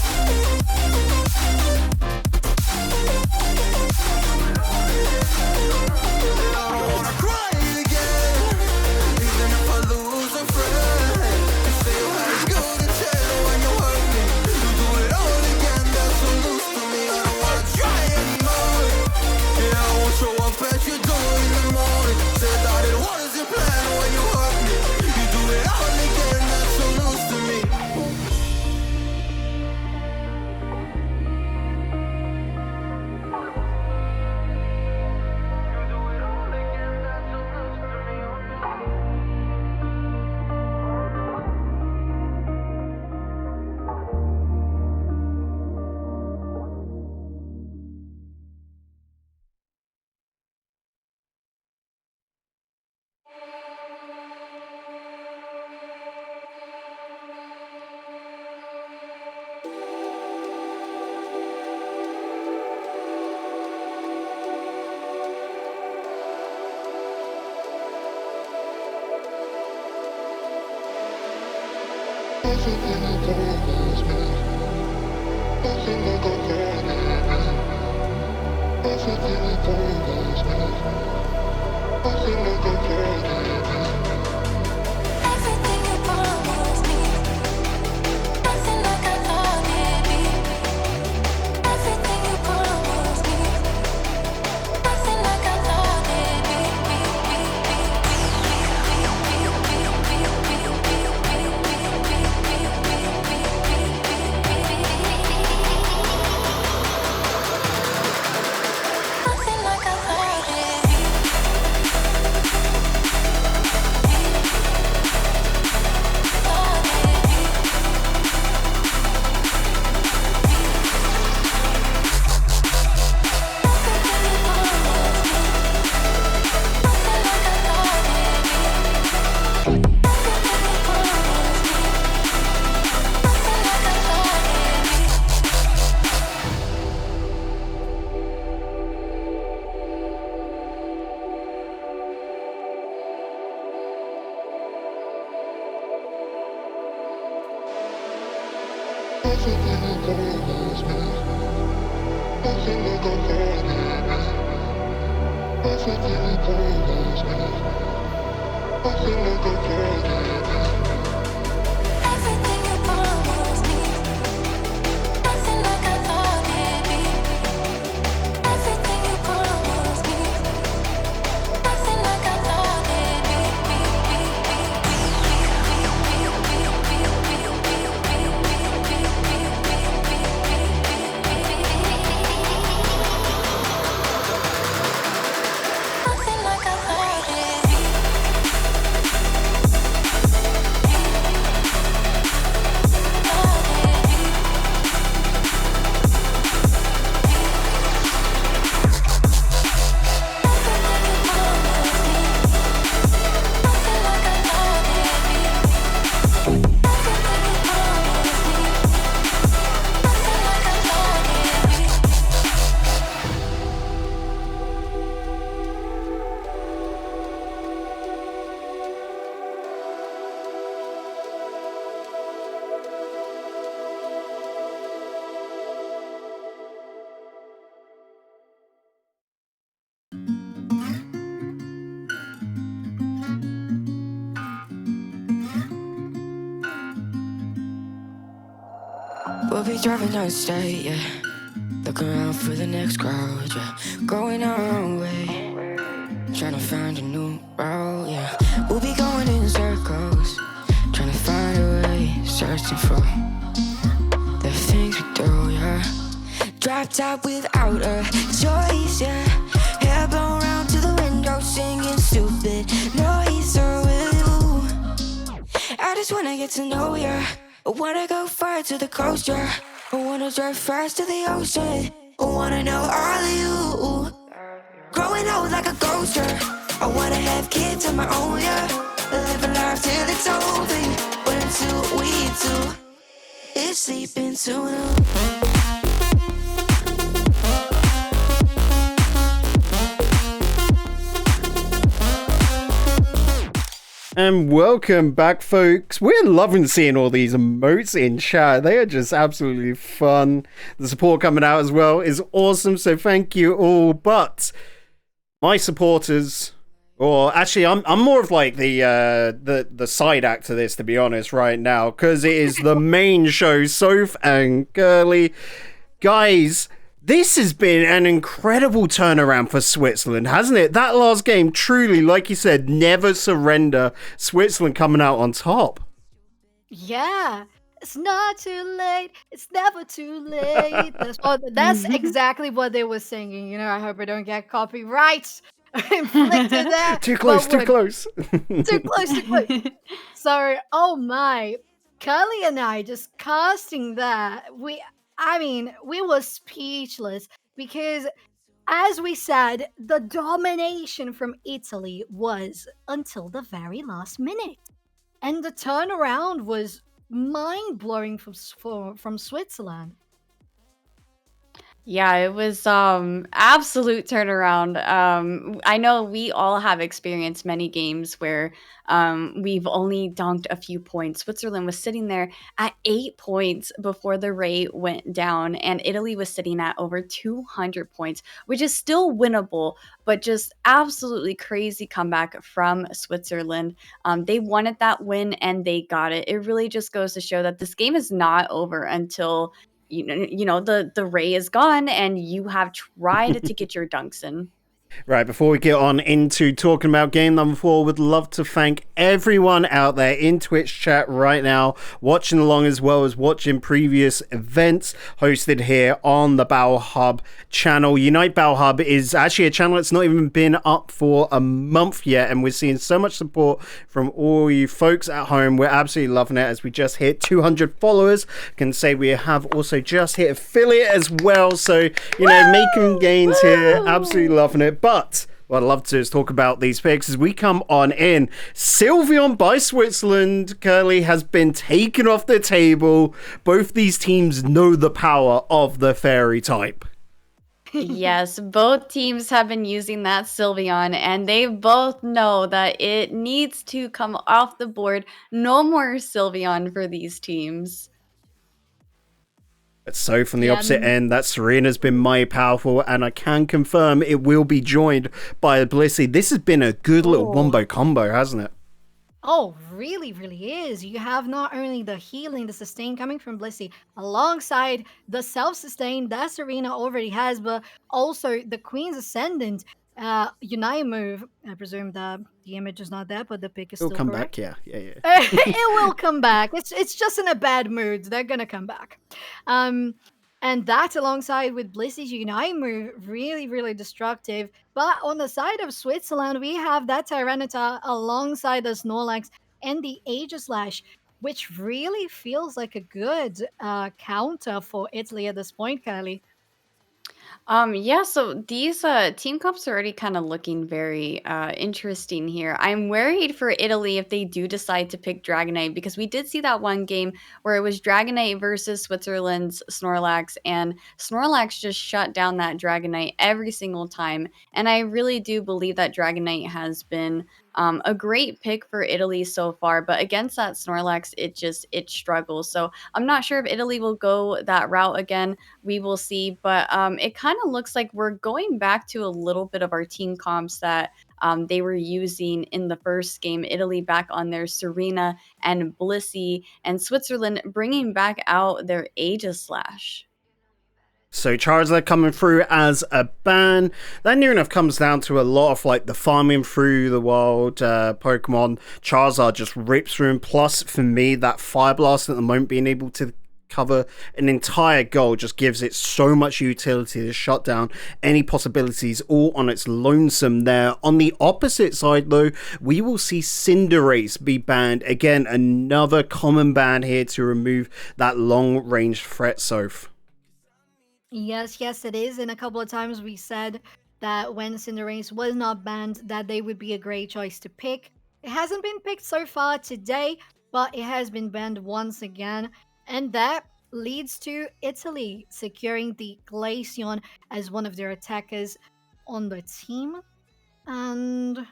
We'll be driving down the state, yeah. Looking around for the next crowd, yeah. Going our own way. trying to find a new route, yeah. We'll be going in circles, trying to find a way, searching for the things we do, yeah. Drop top without a choice, yeah. Hair blown round to the window, singing stupid noise with you. I just wanna get to know ya. I wanna go far to the coast, yeah. I wanna drive fast to the ocean. I wanna know all of you. Growing old like a ghost, yeah. I wanna have kids of my own, yeah. Live a life till it's over. But until we do, it's sleeping too long. And welcome back, folks. We're loving seeing all these emotes in chat. They are just absolutely fun. The support coming out as well is awesome, so thank you all. But my supporters, or actually, I'm more of like the side act to this, to be honest, right now, because it is the main show, Soph and Curly. Guys, this has been an incredible turnaround for Switzerland, hasn't it? That last game, truly, like you said, never surrender. Switzerland coming out on top. Yeah. It's not too late. It's never too late. That's exactly what they were singing. You know, I hope I don't get copyrights inflicted there. Too close, too close. Too close, too close. So, oh my. Curly and I just casting that. We were speechless because, as we said, the domination from Italy was until the very last minute. And the turnaround was mind-blowing from Switzerland. Yeah, it was absolute turnaround. I know we all have experienced many games where we've only donked a few points. Switzerland was sitting there at 8 points before the rate went down, and Italy was sitting at over 200 points, which is still winnable, but just absolutely crazy comeback from Switzerland. They wanted that win and they got it. It really just goes to show that this game is not over until the ray is gone and you have tried to get your dunks in. Right, before we get on into talking about game number 4, would love to thank everyone out there in Twitch chat right now, watching along as well as watching previous events hosted here on the Battle Hub channel. Unite Battle Hub is actually a channel that's not even been up for a month yet, and we're seeing so much support from all you folks at home. We're absolutely loving it as we just hit 200 followers. Can say we have also just hit affiliate as well, so making gains here, absolutely loving it. But what I'd love to do is talk about these picks as we come on in. Sylveon by Switzerland, Curly, has been taken off the table. Both these teams know the power of the fairy type. Yes, both teams have been using that Sylveon, and they both know that it needs to come off the board. No more Sylveon for these teams. So from the opposite end, that Serena's been mighty powerful, and I can confirm it will be joined by a Blissey. This has been a good little wombo combo, hasn't it? Oh, really, really is. You have not only the healing, the sustain coming from Blissey, alongside the self-sustain that Serena already has, but also the Queen's Ascendant. Unite move. I presume the image is not there, but the pick is It'll still come correct. back, yeah. It will come back. It's just in a bad mood. They're gonna come back. And that alongside with Blissey's Unite move, really, really destructive. But on the side of Switzerland, we have that Tyranitar alongside the Snorlax and the Aegislash, which really feels like a good counter for Italy at this point, Kylie. Yeah, so these team comps are already kind of looking very interesting here. I'm worried for Italy if they do decide to pick Dragonite, because we did see that one game where it was Dragonite versus Switzerland's Snorlax, and Snorlax just shut down that Dragonite every single time. And I really do believe that Dragonite has been a great pick for Italy so far, but against that Snorlax, it struggles. So I'm not sure if Italy will go that route again. We will see, but it kind of looks like we're going back to a little bit of our team comps that they were using in the first game. Italy back on their Serena and Blissey, and Switzerland bringing back out their Aegislash. So Charizard coming through as a ban. That near enough comes down to a lot of like the farming through the wild Pokemon. Charizard just rips through him. Plus, for me, that Fire Blast at the moment being able to cover an entire goal just gives it so much utility to shut down any possibilities all on its lonesome there. On the opposite side though, we will see Cinderace be banned. Again, another common ban here to remove that long range threat, Soph. Yes, it is. And a couple of times we said that when Cinderace was not banned, that they would be a great choice to pick. It hasn't been picked so far today, but it has been banned once again. And that leads to Italy securing the Glaceon as one of their attackers on the team. And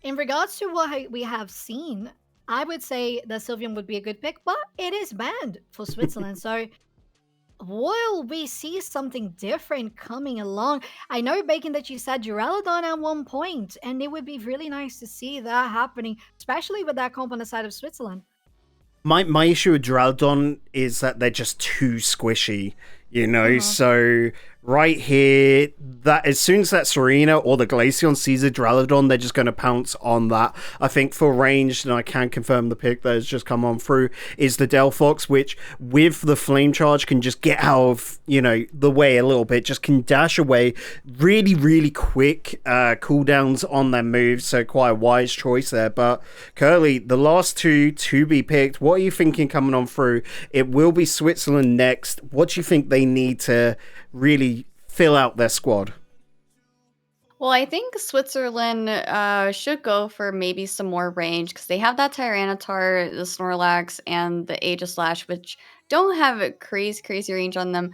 in regards to what we have seen, I would say that Sylveon would be a good pick, but it is banned for Switzerland. So will we see something different coming along? I know, Bacon, that you said Duraludon at one point, and it would be really nice to see that happening, especially with that comp on the side of Switzerland. My issue with Duraludon is that they're just too squishy, you know? So right here, that as soon as that Serena or the Glaceon sees a Duraludon, they're just going to pounce on that. I think for ranged, and I can confirm the pick that has just come on through, is the Delphox, which with the Flame Charge can just get out of, you know, the way a little bit, just can dash away really, really quick cooldowns on their moves, so quite a wise choice there. But Curly, the last two to be picked, what are you thinking coming on through? It will be Switzerland next. What do you think they need to really fill out their squad? Well, I think Switzerland should go for maybe some more range because they have that Tyranitar, the Snorlax, and the Aegislash, which don't have crazy range on them.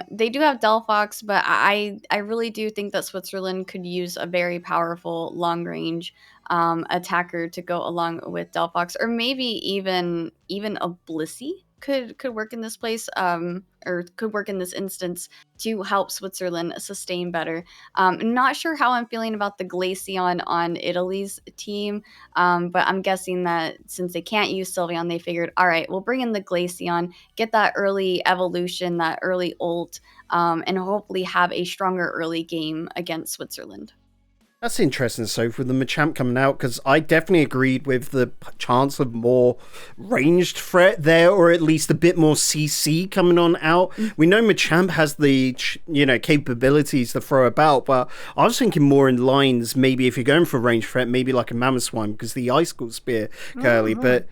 They do have Delphox, but I really do think that Switzerland could use a very powerful long range attacker to go along with Delphox, or maybe even a Blissey could work in this place, or could work in this instance to help Switzerland sustain better. Not sure how I'm feeling about the Glaceon on Italy's team, but I'm guessing that since they can't use Sylveon, they figured, all right, we'll bring in the Glaceon, get that early evolution, that early ult, and hopefully have a stronger early game against Switzerland. That's interesting, so with the Machamp coming out, because I definitely agreed with the chance of more ranged threat there, or at least a bit more CC coming on out. We know Machamp has the, you know, capabilities to throw about, but I was thinking more in lines, maybe if you're going for ranged threat, maybe like a Mamoswine, because the Icicle Spear, Curly, but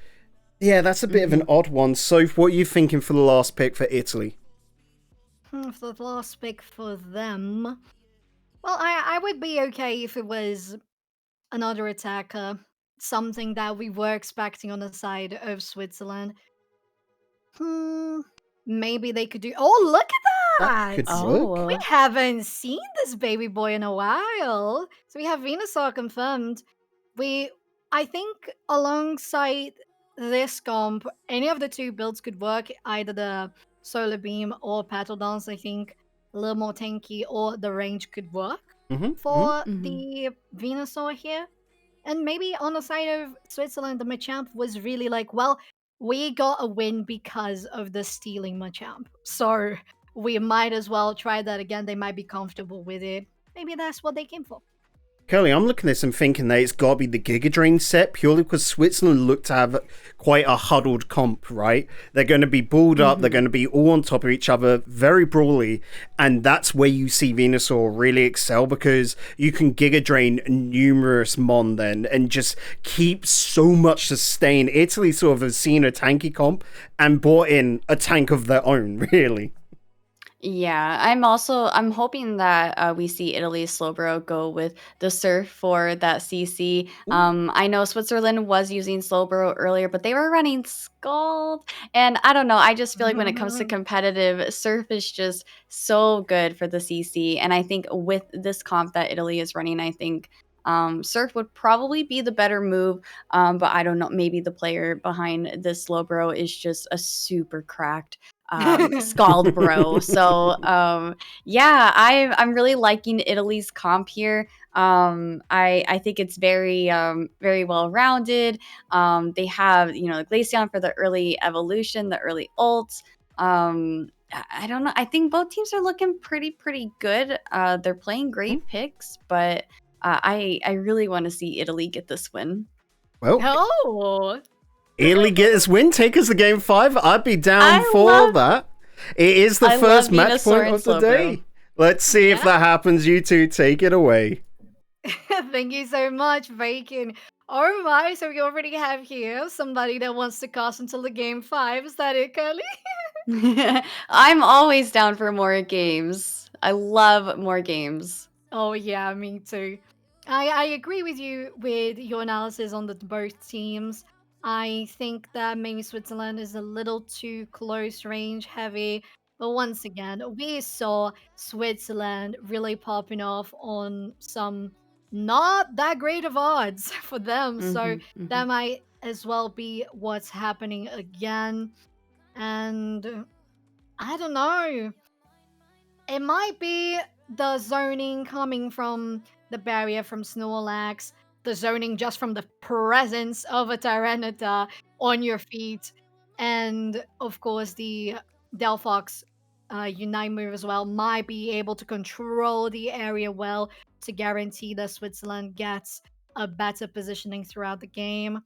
yeah, that's a bit of an odd one. So what are you thinking for the last pick for Italy? For the last pick for them... Well, I would be okay if it was another attacker, something that we were expecting on the side of Switzerland. Maybe they could do... Oh, look at That that! could work. We haven't seen this baby boy in a while. So we have Venusaur confirmed. I think alongside this comp, any of the two builds could work. Either the Solar Beam or Petal Dance, I think. A little more tanky, or the range could work for the Venusaur here. And maybe on the side of Switzerland, the Machamp was really like, well, we got a win because of the stealing Machamp. So we might as well try that again. They might be comfortable with it. Maybe that's what they came for. Curly, I'm looking at this and thinking that it's got to be the Giga Drain set, purely because Switzerland look to have quite a huddled comp, right? They're going to be balled up, they're going to be all on top of each other, very brawly, and that's where you see Venusaur really excel, because you can Giga Drain numerous Mon then, and just keep so much sustain. Italy sort of has seen a tanky comp and brought in a tank of their own, really. Yeah, I'm hoping that we see Italy's Slowbro go with the Surf for that CC. I know Switzerland was using Slowbro earlier, but they were running Scald, and I don't know. I just feel like when it comes to competitive, Surf is just so good for the CC, and I think with this comp that Italy is running, I think Surf would probably be the better move, but I don't know. Maybe the player behind this Slowbro is just a super cracked Scald bro. So yeah, I'm really liking Italy's comp here. I think it's very well rounded. They have, you know, Glaceon for the early evolution, the early ults. I don't know. I think both teams are looking pretty good. They're playing great picks, but I really want to see Italy get this win. Well, Oh, Italy get this win, take us to game 5. I'd be down I for love- that. It is the I first love match Venusaur point and of the Slowbro. day. Let's see if that happens. You two take it away. thank you so much, Bacon. Oh my, so we already have here somebody that wants to cast until the game 5. Is that it, Curly? I'm always down for more games. I love more games. Oh yeah, me too. I agree with you with your analysis on the both teams. I think that maybe Switzerland is a little too close range heavy. But once again, we saw Switzerland really popping off on some not that great of odds for them. So that might as well be what's happening again. And I don't know. It might be the zoning coming from the barrier from Snorlax, the zoning just from the presence of a Tyranitar on your feet, and of course the Delphox Unite move as well might be able to control the area well to guarantee that Switzerland gets a better positioning throughout the game.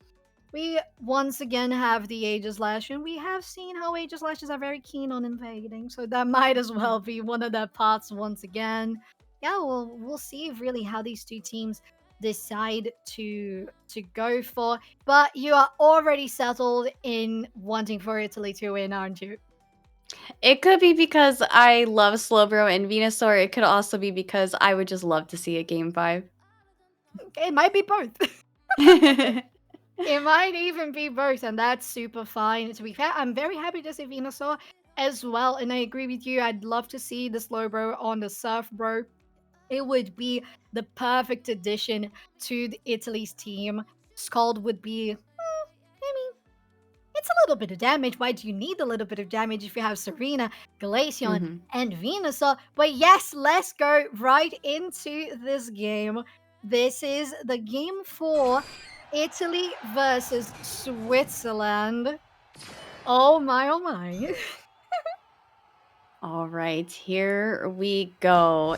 We once again have the Aegislash, and we have seen how Aegislashes are very keen on invading, so that might as well be one of their parts once again. Yeah, we'll see really how these two teams decide to go for. But you are already settled in wanting for Italy to win, aren't you? It could be because I love Slowbro and Venusaur. It could also be because I would just love to see a game 5. It might be both. It might even be both, and that's super fine. To be fair, I'm very happy to see Venusaur as well, and I agree with you. I'd love to see the Slowbro on the Surf Bro. It would be the perfect addition to the Italy's team. Scald would be, I mean, it's a little bit of damage. Why do you need a little bit of damage if you have Serena, Glaceon, and Venusaur? But yes, let's go right into this game. This is the game 4. Italy versus Switzerland. Oh my, oh my. All right, here we go.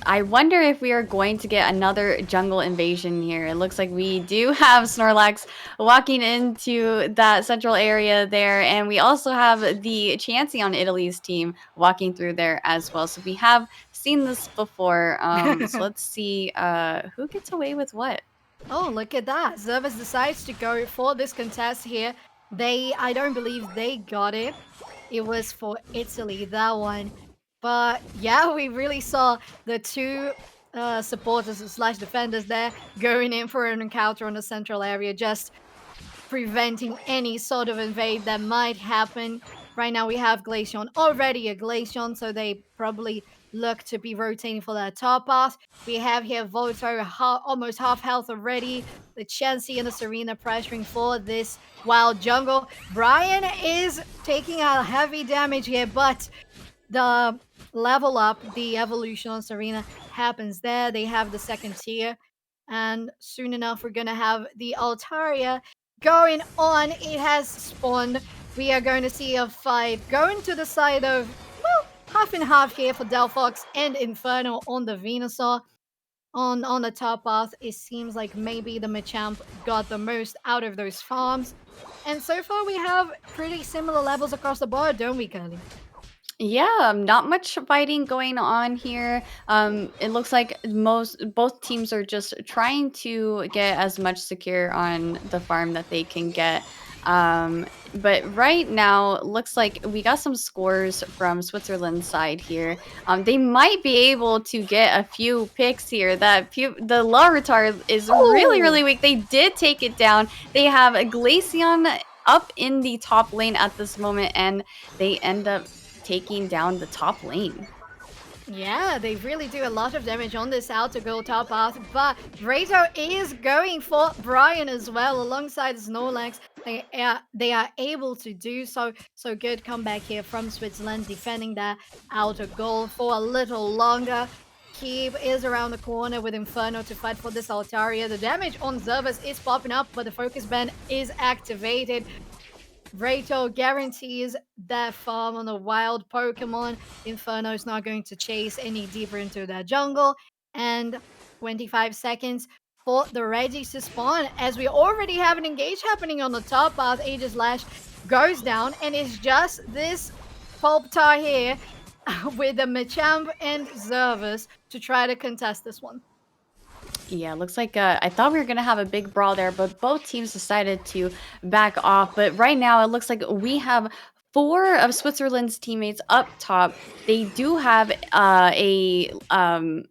I wonder if we are going to get another jungle invasion here. It looks like we do have Snorlax walking into that central area there, and we also have the Chansey on Italy's team walking through there as well. So we have seen this before. So let's see who gets away with what. Oh, look at that. Zervis decides to go for this contest here. I don't believe they got it. It was for Italy, that one. But yeah, we really saw the two supporters / defenders there going in for an encounter on the central area, just preventing any sort of invade that might happen. Right now we have Glaceon, already a Glaceon, so they probably look to be rotating for that top path. We have here Volto almost half health already. The Chansey and the Serena pressuring for this wild jungle. Brian is taking a heavy damage here, but the level up, the evolution on Serena happens there. They have the second tier, and soon enough we're gonna have the Altaria going on. It has spawned. We are going to see a fight going to the side of, well, half and half here for Delphox and Inferno on the Venusaur. On the top path, it seems like maybe the Machamp got the most out of those farms. And so far we have pretty similar levels across the board, don't we, Curly? Yeah, not much fighting going on here. It looks like both teams are just trying to get as much secure on the farm that they can get. But right now, looks like we got some scores from Switzerland's side here. They might be able to get a few picks here. The Larvitar is really weak. They did take it down. They have a Glaceon up in the top lane at this moment, and they end up taking down the top lane. Yeah, they really do a lot of damage on this outer goal top path, but Rato is going for Brian as well alongside Snorlax. They are able to do so. So good comeback here from Switzerland, defending that outer goal for a little longer. Keep is around the corner with Inferno to fight for this Altaria. The damage on Zervis is popping up, but the focus band is activated. Rachel guarantees that farm on a wild Pokemon. Inferno's not going to chase any deeper into that jungle. And 25 seconds for the Regis to spawn. As we already have an engage happening on the top path, Aegislash goes down, and it's just this Pulptar here with the Machamp and Zervis to try to contest this one. Yeah, looks like I thought we were gonna have a big brawl there, but both teams decided to back off. But right now, it looks like we have four of Switzerland's teammates up top. They do have a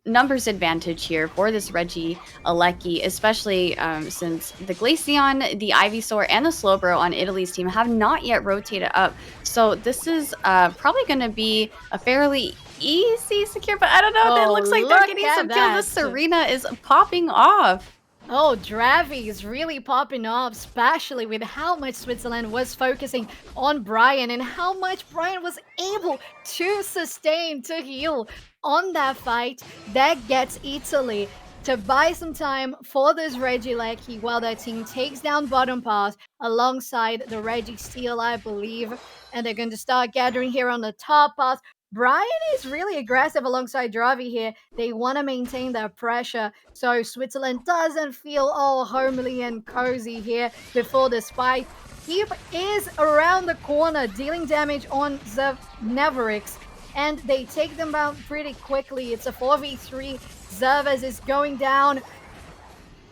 numbers advantage here for this Reggie Alecki, especially since the Glaceon, the Ivysaur, and the Slowbro on Italy's team have not yet rotated up. So this is probably going to be a fairly easy secure, but I don't know. It looks like they're getting some kills. The Serena is popping off. Oh, Dravi is really popping off, especially with how much Switzerland was focusing on Brian and how much Brian was able to sustain, to heal on that fight. That gets Italy to buy some time for this Regieleki while their team takes down bottom path alongside the Registeel, I believe. And they're going to start gathering here on the top path. Brian is really aggressive alongside Dravi here. They want to maintain their pressure, so Switzerland doesn't feel all homely and cozy here before this fight. Keep is around the corner, dealing damage on the Neverix, and they take them out pretty quickly. It's a 4v3. Zerves is going down.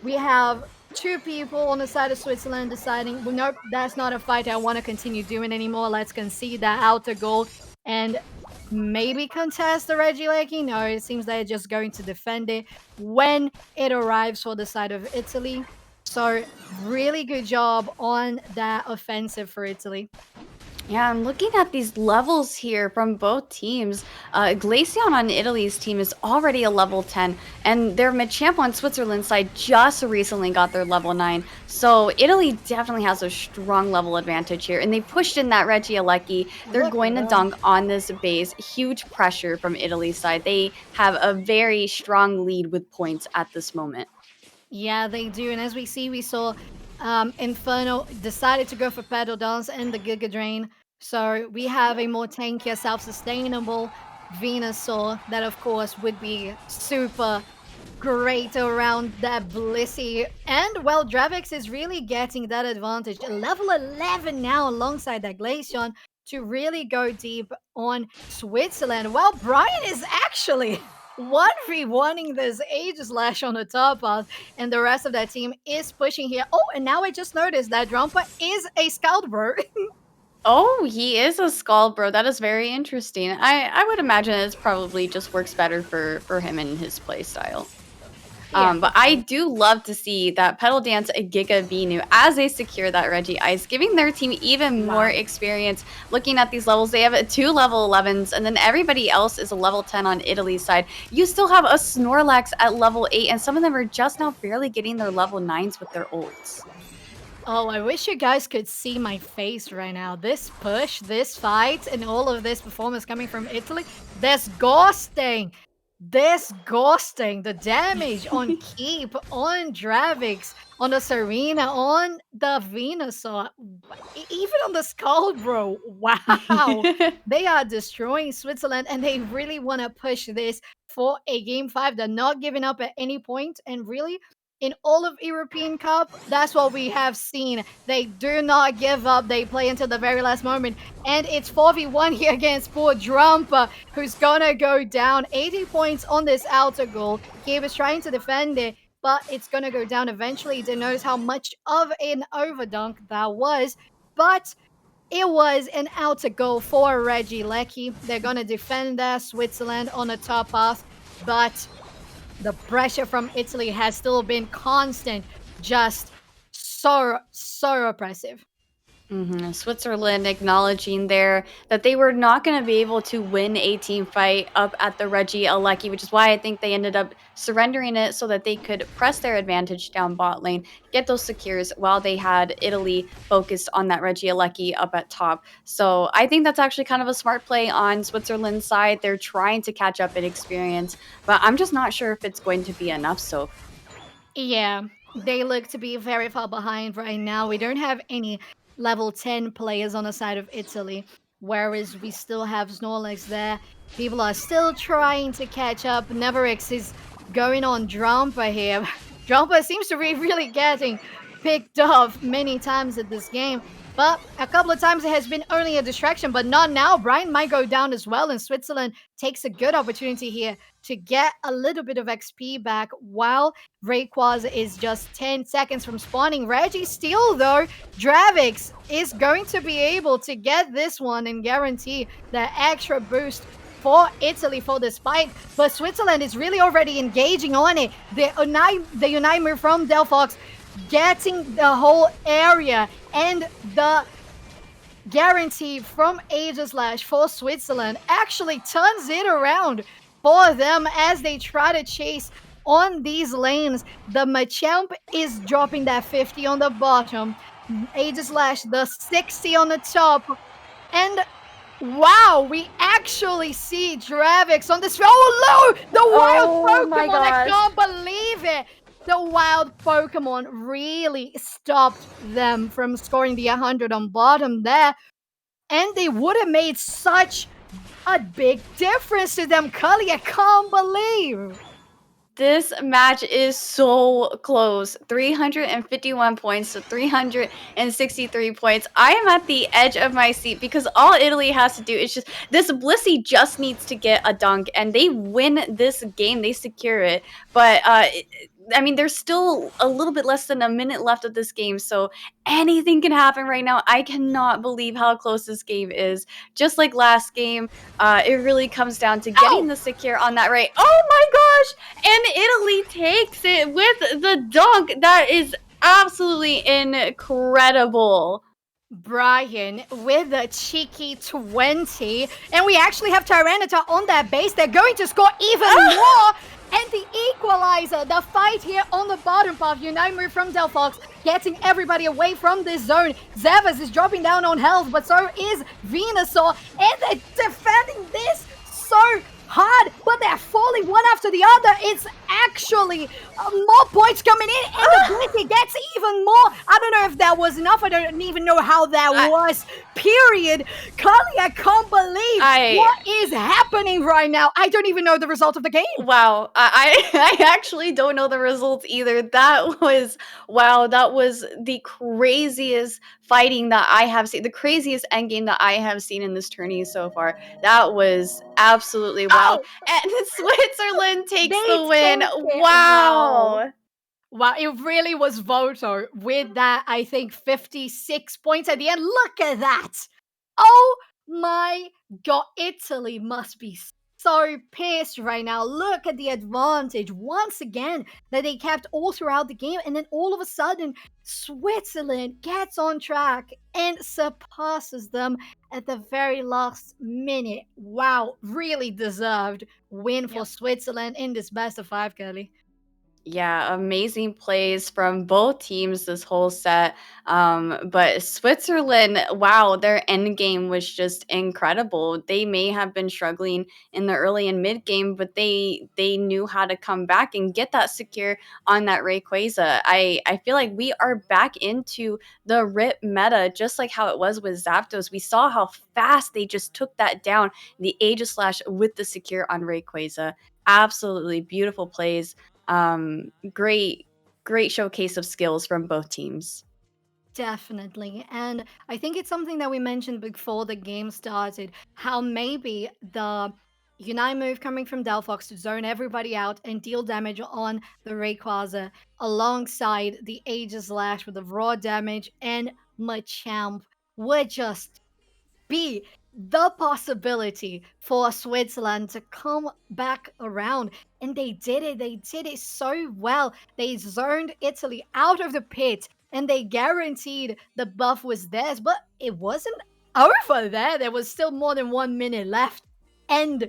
We have two people on the side of Switzerland deciding, well, nope, that's not a fight I want to continue doing anymore. Let's concede that outer goal and maybe contest the Regieleki. No, it seems they're just going to defend it when it arrives for the side of Italy. So really good job on that offensive for Italy. Yeah, I'm looking at these levels here from both teams. Glaceon on Italy's team is already a level 10, and their Machamp on Switzerland's side just recently got their level 9. So Italy definitely has a strong level advantage here, and they pushed in that Regieleki. They're going to dunk on this base. Huge pressure from Italy's side. They have a very strong lead with points at this moment. Yeah, they do. And as we saw Inferno decided to go for Pedal Dance and the Giga Drain. So we have a more tankier, self-sustainable Venusaur that, of course, would be super great around that Blissey. And, well, Dravix is really getting that advantage. Level 11 now alongside that Glaceon to really go deep on Switzerland. Well, Brian is actually 1v1ing this Aegislash on the top path, and the rest of that team is pushing here. Oh, and now I just noticed that Drumpa is a Scout Bro. Oh, he is a Scald Bro. That is very interesting. I would imagine it probably just works better for him and his play style. But I do love to see that Pedal Dance Giga Venu as they secure that Reggie Ice, giving their team even more experience. Looking at these levels, they have 2 level 11s, and then everybody else is a level 10 on Italy's side. You still have a Snorlax at level 8, and some of them are just now barely getting their level 9s with their ults. Oh, I wish you guys could see my face right now. This push, this fight, and all of this performance coming from Italy, disgusting. Disgusting. The damage on Keep, on Dravix, on the Serena, on the Venusaur, even on the Skull Bro. Wow. They are destroying Switzerland, and they really want to push this for a Game 5. They're not giving up at any point, and really, in all of European Cup, that's what we have seen. They do not give up. They play until the very last moment. And it's 4v1 here against poor Drumpa, who's gonna go down. 80 points on this outer goal. He was trying to defend it, but it's gonna go down eventually. He didn't notice how much of an overdunk that was. But it was an outer goal for Regieleki. They're gonna defend their Switzerland on the top path. But the pressure from Italy has still been constant, just so oppressive. Switzerland acknowledging there that they were not going to be able to win a team fight up at the Regieleki, which is why I think they ended up surrendering it so that they could press their advantage down bot lane, get those secures while they had Italy focused on that Regieleki up at top. So I think that's actually kind of a smart play on Switzerland's side. They're trying to catch up in experience, but I'm just not sure if it's going to be enough. So yeah, they look to be very far behind right now. We don't have any level 10 players on the side of Italy, whereas we still have Snorlax there. People are still trying to catch up. Neverix is going on Drampa here. Drampa seems to be really getting picked off many times at this game. But a couple of times it has been only a distraction, but not now. Brian might go down as well, and Switzerland takes a good opportunity here to get a little bit of XP back while Rayquaza is just 10 seconds from spawning. Reggie still, though, Dravix is going to be able to get this one and guarantee the extra boost for Italy for this fight, but Switzerland is really already engaging on it. The Unite move from Delphox getting the whole area, and the guarantee from Aegislash for Switzerland actually turns it around for them as they try to chase on these lanes. The Machamp is dropping that 50 on the bottom, Aegislash the 60 on the top, and wow, we actually see Dravix on this. Oh no! The wild Pokemon! I can't believe it! The wild Pokemon really stopped them from scoring the 100 on bottom there. And they would have made such a big difference to them, Cully. I can't believe. This match is so close. 351 points to 363 points. I am at the edge of my seat because all Italy has to do is just... This Blissey just needs to get a dunk, and they win this game. They secure it. But, I mean, there's still a little bit less than a minute left of this game, so anything can happen right now. I cannot believe how close this game is. Just like last game, it really comes down to getting the secure on that right. Oh my gosh! And Italy takes it with the dunk. That is absolutely incredible. Brian with a cheeky 20, and we actually have Tyranitar on that base. They're going to score even more. And the equalizer, the fight here on the bottom path. Unite move from Delphox, getting everybody away from this zone. Zevas is dropping down on health, but so is Venusaur. And they're defending this so hard, but they're falling one after the other. It's actually more points coming in, and the Blissey gets even more. I don't know if that was enough. I don't even know how that was. Period. Carly, I can't believe what is happening right now. I don't even know the result of the game. Wow, I actually don't know the results either. That was, wow, that was the craziest fighting that I have seen, the craziest endgame that I have seen in this tourney so far. That was absolutely wow. And Switzerland takes the win. Wow. Wow, it really was Voto with that, I think, 56 points at the end. Look at that. Oh my God, Italy must be so pissed right now. Look at the advantage once again that they kept all throughout the game, and then all of a sudden Switzerland gets on track and surpasses them at the very last minute. Wow, really deserved win for Switzerland in this best of 5, Kelly. Yeah, amazing plays from both teams this whole set. But Switzerland, wow, their end game was just incredible. They may have been struggling in the early and mid game, but they knew how to come back and get that secure on that Rayquaza. I feel like we are back into the RIP meta, just like how it was with Zapdos. We saw how fast they just took that down. The Aegislash with the secure on Rayquaza. Absolutely beautiful plays. Great showcase of skills from both teams. Definitely. And I think it's something that we mentioned before the game started, how maybe the Unite move coming from Delphox to zone everybody out and deal damage on the Rayquaza alongside the Aegislash with the raw damage and Machamp would just be the possibility for Switzerland to come back around. And they did it. They did it so well. They zoned Italy out of the pit and they guaranteed the buff was theirs. But it wasn't over there. There was still more than 1 minute left. And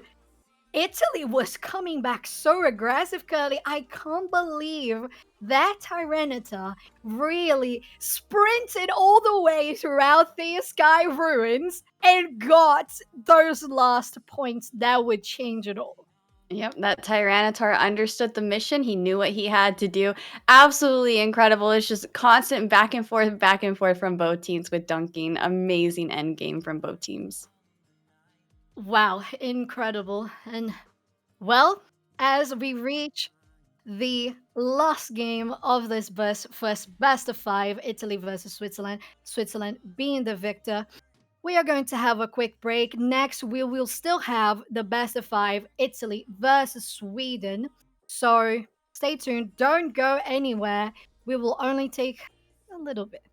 Italy was coming back so aggressive, Curly. I can't believe that Tyranitar really sprinted all the way throughout the Sky Ruins and got those last points that would change it all. Yep, that Tyranitar understood the mission. He knew what he had to do. Absolutely incredible. It's just constant back and forth from both teams with dunking. Amazing end game from both teams. Wow, incredible. And well, as we reach the last game of this first best of five, Italy versus Switzerland, Switzerland being the victor, we are going to have a quick break. Next, we will still have the best of five, Italy versus Sweden. So stay tuned, don't go anywhere. We will only take a little bit.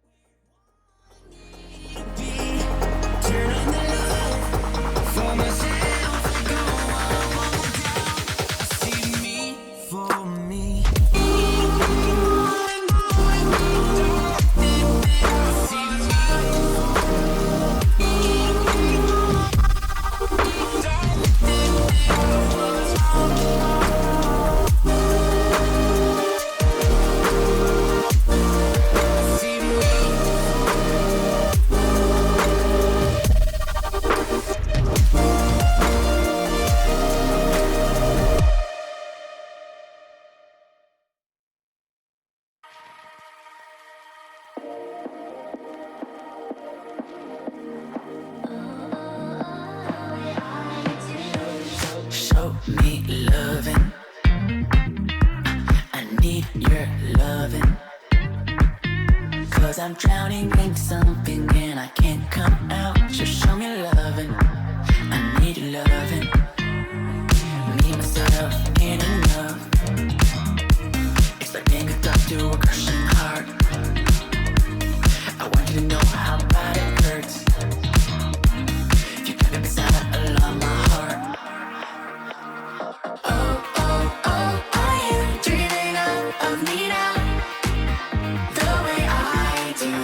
Show me loving. I need your loving. Cause I'm drowning in something and I can't come out. Just show me loving. I need your loving. Me, myself, ain't enough. It's like being hooked up to a crushing heart. I want you to know how bad it hurts. You got me beside along my heart. Are you dreaming of me now? The way I do.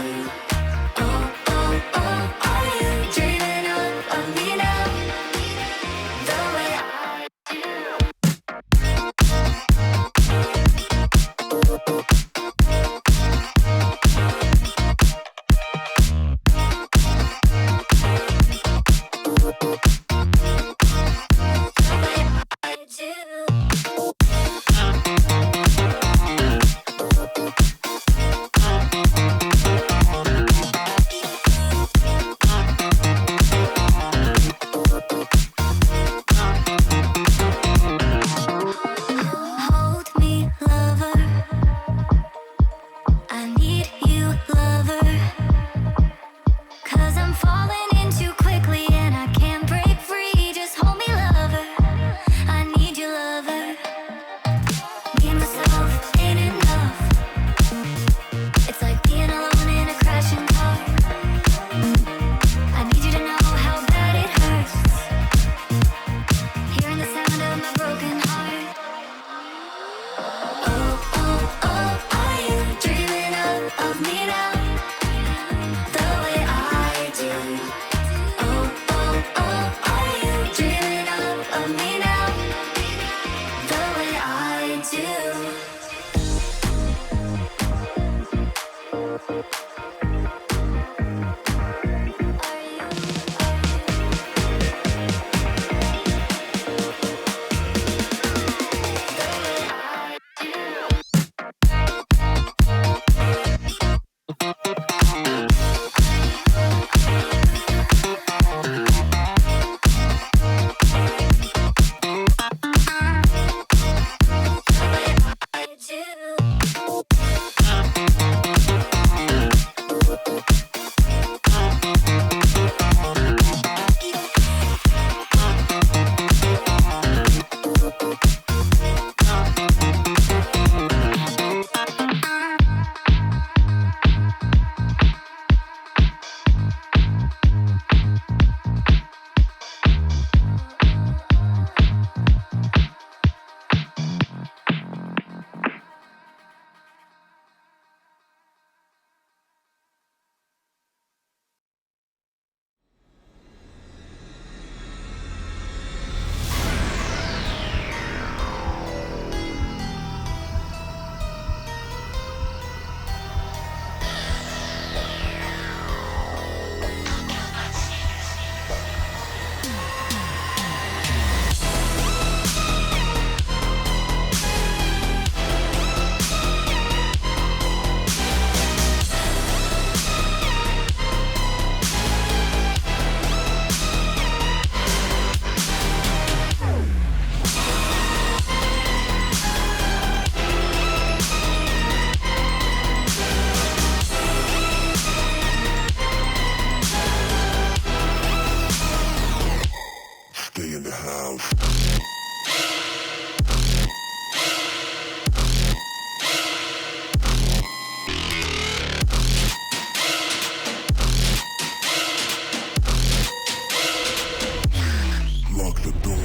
Lock the door.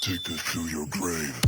Take us to your grave.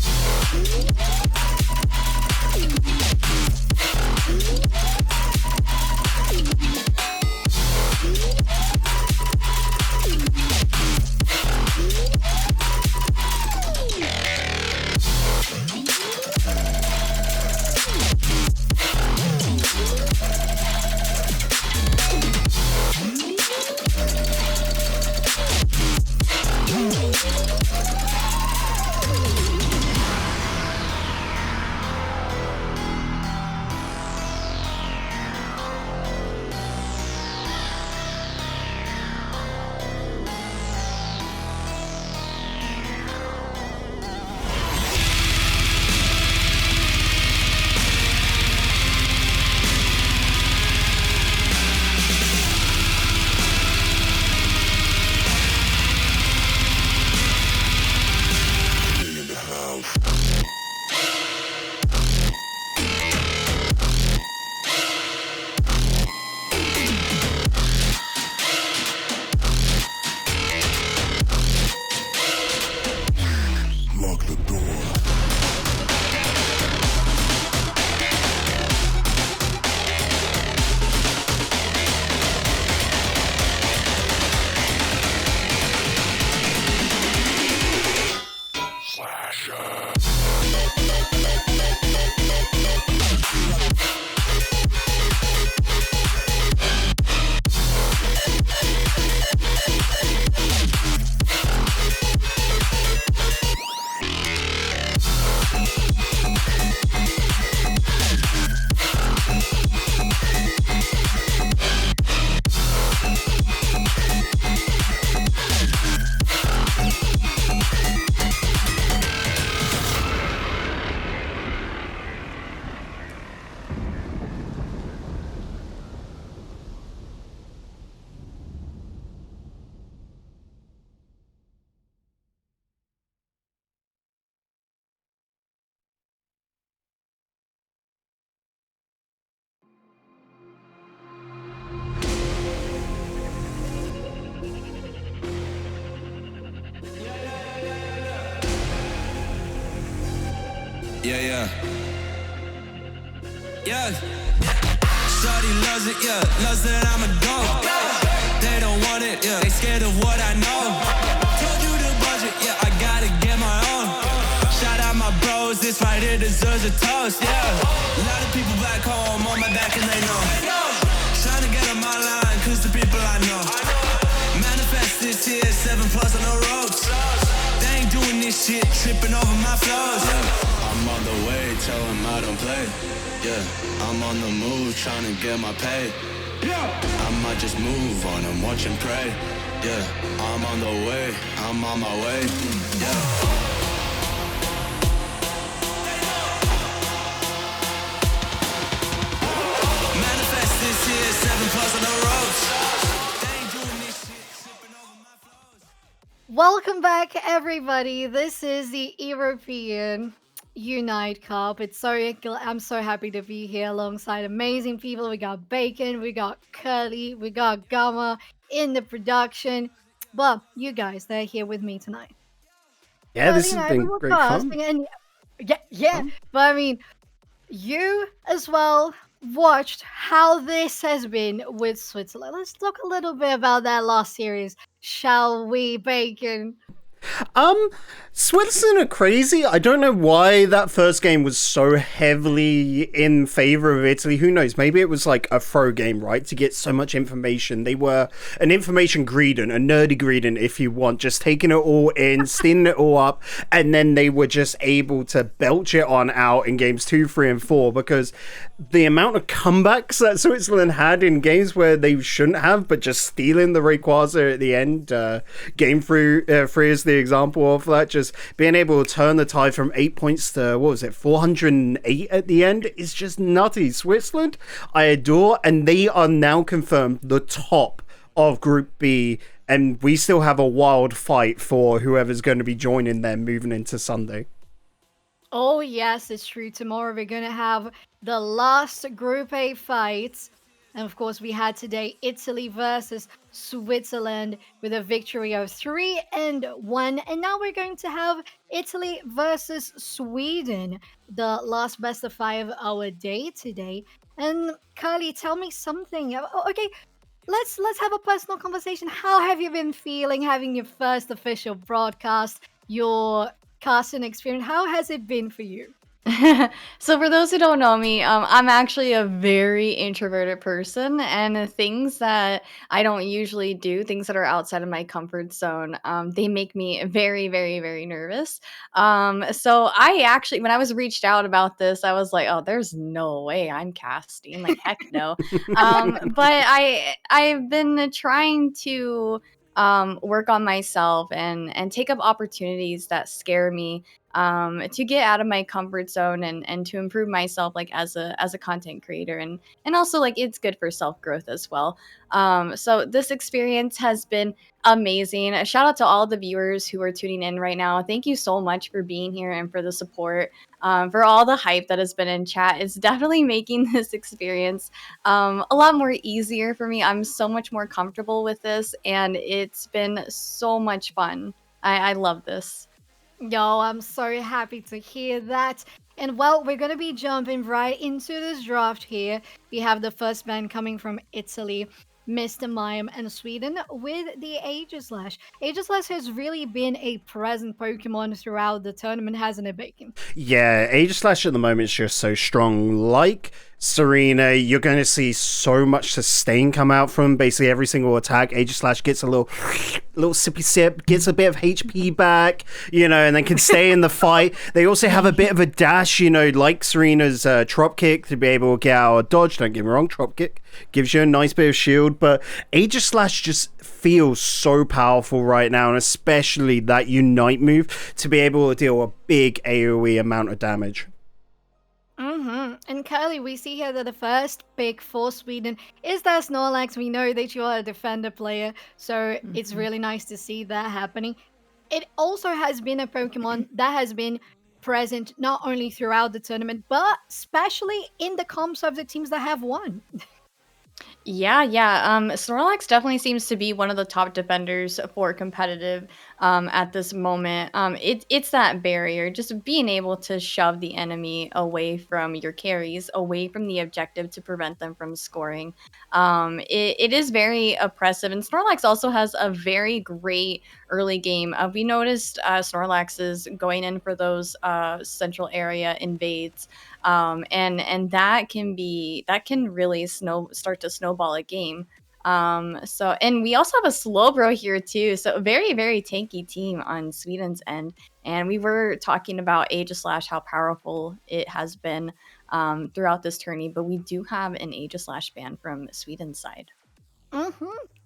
In the house. Lock the door. Slasher. Yeah. Shawty loves it, yeah. Loves that I'm a dog. They don't want it, yeah. They scared of what I know. Told you the budget, yeah. I gotta get my own. Shout out my bros, this right here deserves a toast, yeah. A lot of people back home on my back and they know. Trying to get on my line, cause the people I know. Manifest this here, 7+ on the ropes. They ain't doing this shit, tripping over my flows. Yeah, I'm on the way, tell them I don't play. Yeah, I'm on the move, trying to get my pay. I might just move on and watch and pray. Yeah, I'm on the way, I'm on my way. Yeah. Manifest this here, 7+ on the ropes. They ain't doing this shit, tripping over my flows. Welcome back, everybody. This is the European Unite Cup. I'm so happy to be here alongside amazing people. We got Bacon, we got Curly, we got Gamma in the production. But you guys, they're here with me tonight. Yeah, this Curly, has you know, been everyone great was fun. asking, and yeah. But I mean, you as well watched how this has been with Switzerland. Let's talk a little bit about that last series, shall we, Bacon? Um, Switzerland are crazy. I don't know why that first game was so heavily in favor of Italy. Who knows? Maybe it was like a throw game, right? To get so much information. They were an information greedin, a nerdy greedin, if you want, just taking it all in, steaming it all up, and then they were just able to belch it on out in games 2, 3, and 4 because the amount of comebacks that Switzerland had in games where they shouldn't have, but just stealing the Rayquaza at the end. Game 3 is the example of that. Just being able to turn the tide from 8 points to, what was it, 408 at the end is just nutty. Switzerland, I adore, and they are now confirmed the top of Group B, and we still have a wild fight for whoever's going to be joining them moving into Sunday. Oh, yes, it's true. Tomorrow we're going to have the last Group A fights. And of course, we had today Italy versus Switzerland with a victory of 3-1. And now we're going to have Italy versus Sweden, the last best of 5 our day today. And Kylie, tell me something. Okay, let's have a personal conversation. How have you been feeling having your first official broadcast, your casting experience? How has it been for you? So for those who don't know me, I'm actually a very introverted person, and things that I don't usually do, things that are outside of my comfort zone, they make me very, very, very nervous. So I actually, when I was reached out about this, I was like, oh, there's no way I'm casting, like heck no. But I've been trying to work on myself and take up opportunities that scare me, to get out of my comfort zone and to improve myself, like as a content creator, and also like it's good for self growth as well. So this experience has been amazing. A shout out to all the viewers who are tuning in right now. Thank you so much for being here and for the support, for all the hype that has been in chat. It's definitely making this experience a lot more easier for me. I'm so much more comfortable with this, and it's been so much fun. I love this. Yo, I'm so happy to hear that. And well, we're going to be jumping right into this draft here. We have the first band coming from Italy, Mr. Mime, and Sweden with the Aegislash. Aegislash has really been a present Pokemon throughout the tournament, hasn't it, Bacon? Yeah, Aegislash at the moment is just so strong. Like Serena, you're going to see so much sustain come out from basically every single attack. Aegislash gets a little sippy sip, gets a bit of HP back, and then can stay in the fight. They also have a bit of a dash, like Serena's Trop Kick to be able to get out a dodge. Don't get me wrong, Trop Kick gives you a nice bit of shield, but Aegislash just feels so powerful right now, and especially that Unite move to be able to deal a big AoE amount of damage. And Kylie, we see here that the first pick for Sweden is that Snorlax. We know that you are a defender player, so it's really nice to see that happening. It also has been a Pokemon that has been present not only throughout the tournament, but especially in the comps of the teams that have won. Yeah. Snorlax definitely seems to be one of the top defenders for competitive at this moment. It's that barrier, just being able to shove the enemy away from your carries, away from the objective to prevent them from scoring. It is very oppressive, and Snorlax also has a very great early game. We noticed Snorlax is going in for those central area invades. And that can really start to snowball a game. And we also have a Slowbro here too, so a very, very tanky team on Sweden's end. And we were talking about Aegislash, how powerful it has been throughout this tourney, but we do have an Aegislash ban from Sweden's side.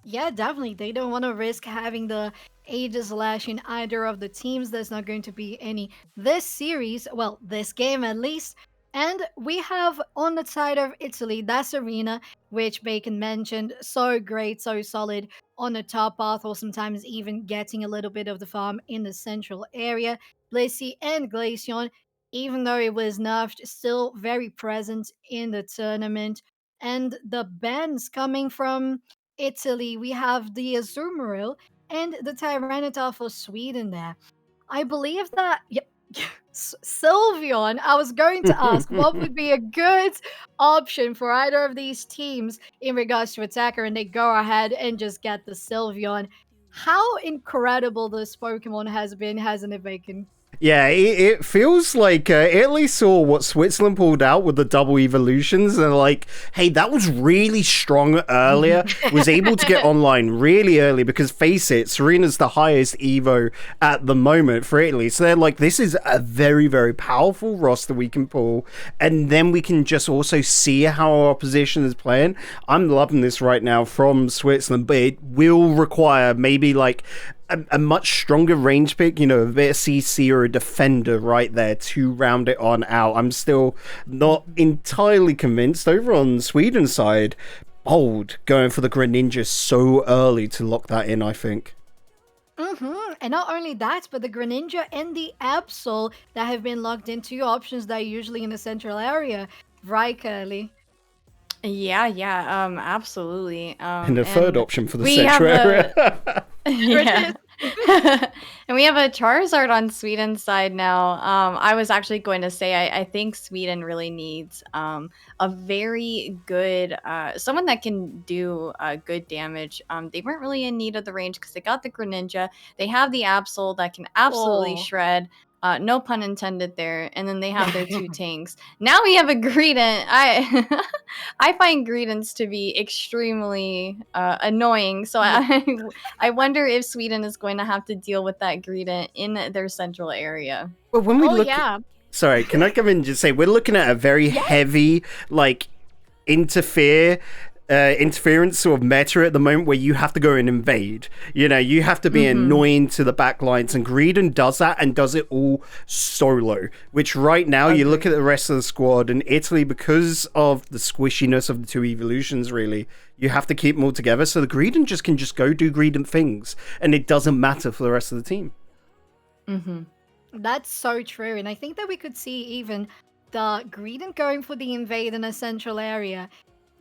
Yeah, definitely. They don't want to risk having the Aegislash in either of the teams. There's not going to be any this series, well, this game at least. And we have on the side of Italy, that's Arena, which Bacon mentioned. So great, so solid on the top path, or sometimes even getting a little bit of the farm in the central area. Blissey and Glaceon, even though it was nerfed, still very present in the tournament. And the bans coming from Italy, we have the Azumarill and the Tyranitar for Sweden there. I believe that, yep. Sylveon, I was going to ask what would be a good option for either of these teams in regards to attacker, and they go ahead and just get the Sylveon. How incredible this Pokemon has been, hasn't it, Bacon? Yeah, it feels like Italy saw what Switzerland pulled out with the double evolutions, and like, hey, that was really strong earlier. Was able to get online really early because, face it, Serena's the highest Evo at the moment for Italy. So they're like, this is a very, very powerful roster we can pull, and then we can just also see how our opposition is playing. I'm loving this right now from Switzerland, but it will require maybe like a much stronger range pick, you know, a bit of CC or a defender right there to round it on out. I'm still not entirely convinced. Over on Sweden's side, bold going for the Greninja so early to lock that in, I think. And not only that, but the Greninja and the Absol that have been locked into your options that are usually in the central area. Right, Curly? Yeah, absolutely. And a third option for the we have central a area. yeah. And we have a Charizard on Sweden's side now. I was actually going to say I think Sweden really needs a very good someone that can do good damage. They weren't really in need of the range because they got the Greninja. They have the Absol that can absolutely Oh. shred. No pun intended there. And then they have their two tanks. Now we have a Greedent. I find Greedents to be extremely annoying. So I wonder if Sweden is going to have to deal with that Greedent in their central area. Well, when we Oh, look yeah. Sorry, can I come in and just say we're looking at a very heavy, like, interference sort of meta at the moment where you have to go and invade. You know, you have to be annoying to the back lines, and Greedent does that and does it all solo, which right now you look at the rest of the squad and Italy, because of the squishiness of the two evolutions, really, you have to keep them all together. So the Greedent can just go do Greedent things and it doesn't matter for the rest of the team. That's so true. And I think that we could see even the Greedent going for the invade in a central area.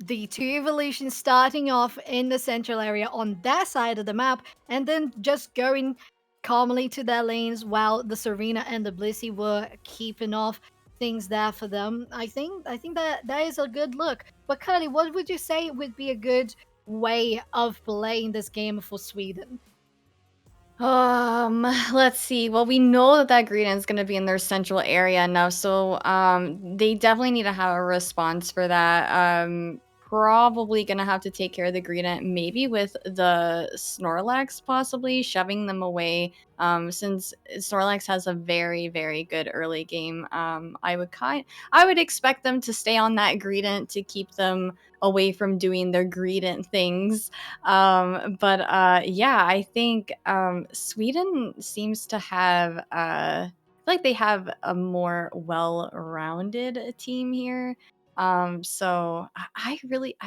The two evolutions starting off in the central area on their side of the map, and then just going calmly to their lanes while the Serena and the Blissey were keeping off things there for them. I think that is a good look. But Curly, what would you say would be a good way of playing this game for Sweden? Let's see. Well, we know that Greedent is going to be in their central area now, so they definitely need to have a response for that. Probably gonna have to take care of the Greedent, maybe with the Snorlax, possibly shoving them away. Since Snorlax has a very, very good early game, I would expect them to stay on that Greedent to keep them away from doing their Greedent things. Yeah, I think Sweden seems to have I feel like they have a more well-rounded team here. So I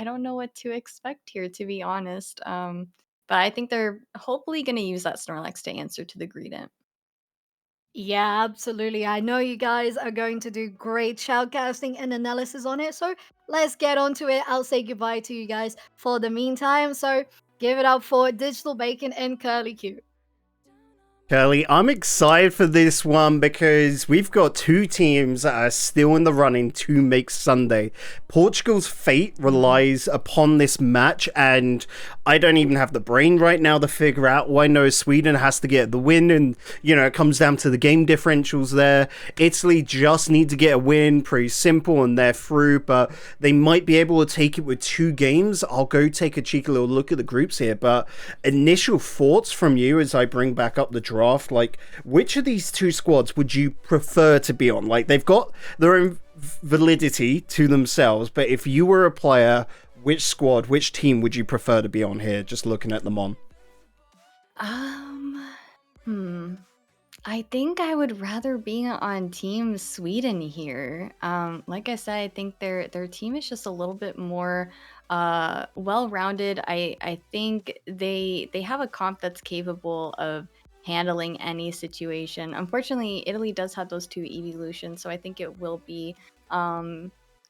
don't know what to expect here, to be honest. But I think they're hopefully going to use that Snorlax to answer to the Greedent. Yeah, absolutely. I know you guys are going to do great shoutcasting and analysis on it. So let's get on to it. I'll say goodbye to you guys for the meantime. So give it up for Digital Bacon and Curly Q. Curly, I'm excited for this one because we've got two teams that are still in the running to make Sunday. Portugal's fate relies upon this match, and I don't even have the brain right now to figure out. All I know is Sweden has to get the win, and, you know, it comes down to the game differentials there. Italy just need to get a win, pretty simple, and they're through, but they might be able to take it with 2 games. I'll go take a cheeky little look at the groups here, but initial thoughts from you as I bring back up the draft, like, which of these 2 squads would you prefer to be on? Like, they've got their own validity to themselves, but if you were a player, which squad, which team would you prefer to be on here, just looking at them on? I think I would rather be on Team Sweden here. Like I said, I think their team is just a little bit more well-rounded. I think they have a comp that's capable of handling any situation. Unfortunately, Italy does have those 2 evolutions, so I think it will be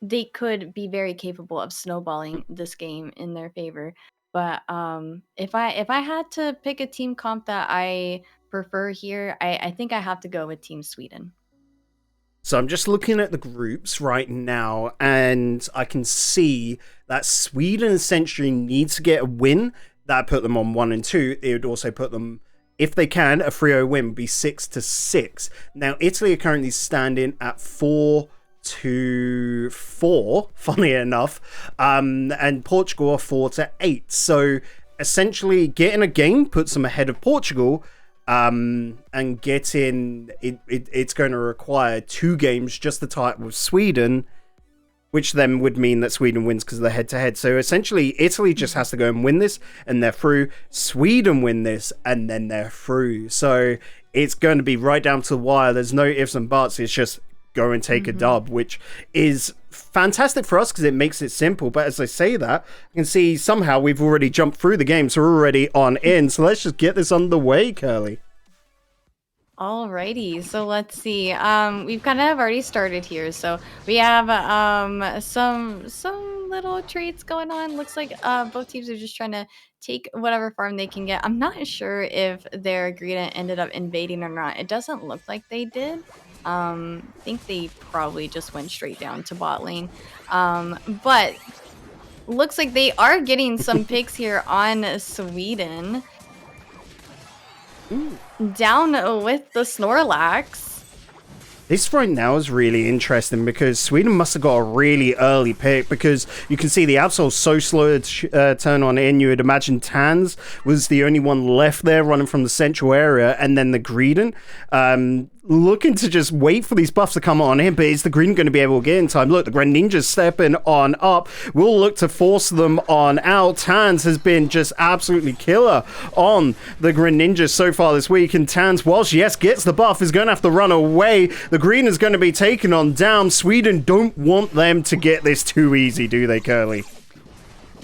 they could be very capable of snowballing this game in their favor. But if I had to pick a team comp that I prefer here, I think I have to go with Team Sweden. So I'm just looking at the groups right now, and I can see that Sweden essentially needs to get a win. That put them on 1 and 2. It would also put them, if they can, a 3-0 win would be 6-6. Now Italy are currently standing at 4-4, funny enough, and Portugal are 4-8. So essentially, getting a game puts them ahead of Portugal. And getting it's going to require 2 games just to tie up with Sweden, which then would mean that Sweden wins because of the head-to-head. So essentially, Italy just has to go and win this, and they're through. Sweden win this, and then they're through. So it's going to be right down to the wire. There's no ifs and buts. It's just go and take a dub, which is fantastic for us because it makes it simple. But as I say that, I can see somehow we've already jumped through the game, so we're already on in. So let's just get this underway, Curly. Alrighty, so let's see. We've kind of already started here, so we have some little trades going on. Looks like both teams are just trying to take whatever farm they can get. I'm not sure if their ingredient ended up invading or not. It doesn't look like they did. I think they probably just went straight down to bot lane. But looks like they are getting some picks here on Sweden. Down with the Snorlax. This right now is really interesting because Sweden must have got a really early pick, because you can see the Absol's so slow to turn on in. You would imagine Tans was the only one left there running from the central area, and then the Greedon looking to just wait for these buffs to come on in. But is the Greedon going to be able to get in time? Look, the Greninja's stepping on up. We'll look to force them on out. Tans has been just absolutely killer on the Greninja so far this week, and Tans, whilst yes gets the buff, is going to have to run away. The Green is going to be taken on down. Sweden don't want them to get this too easy, do they, Curly?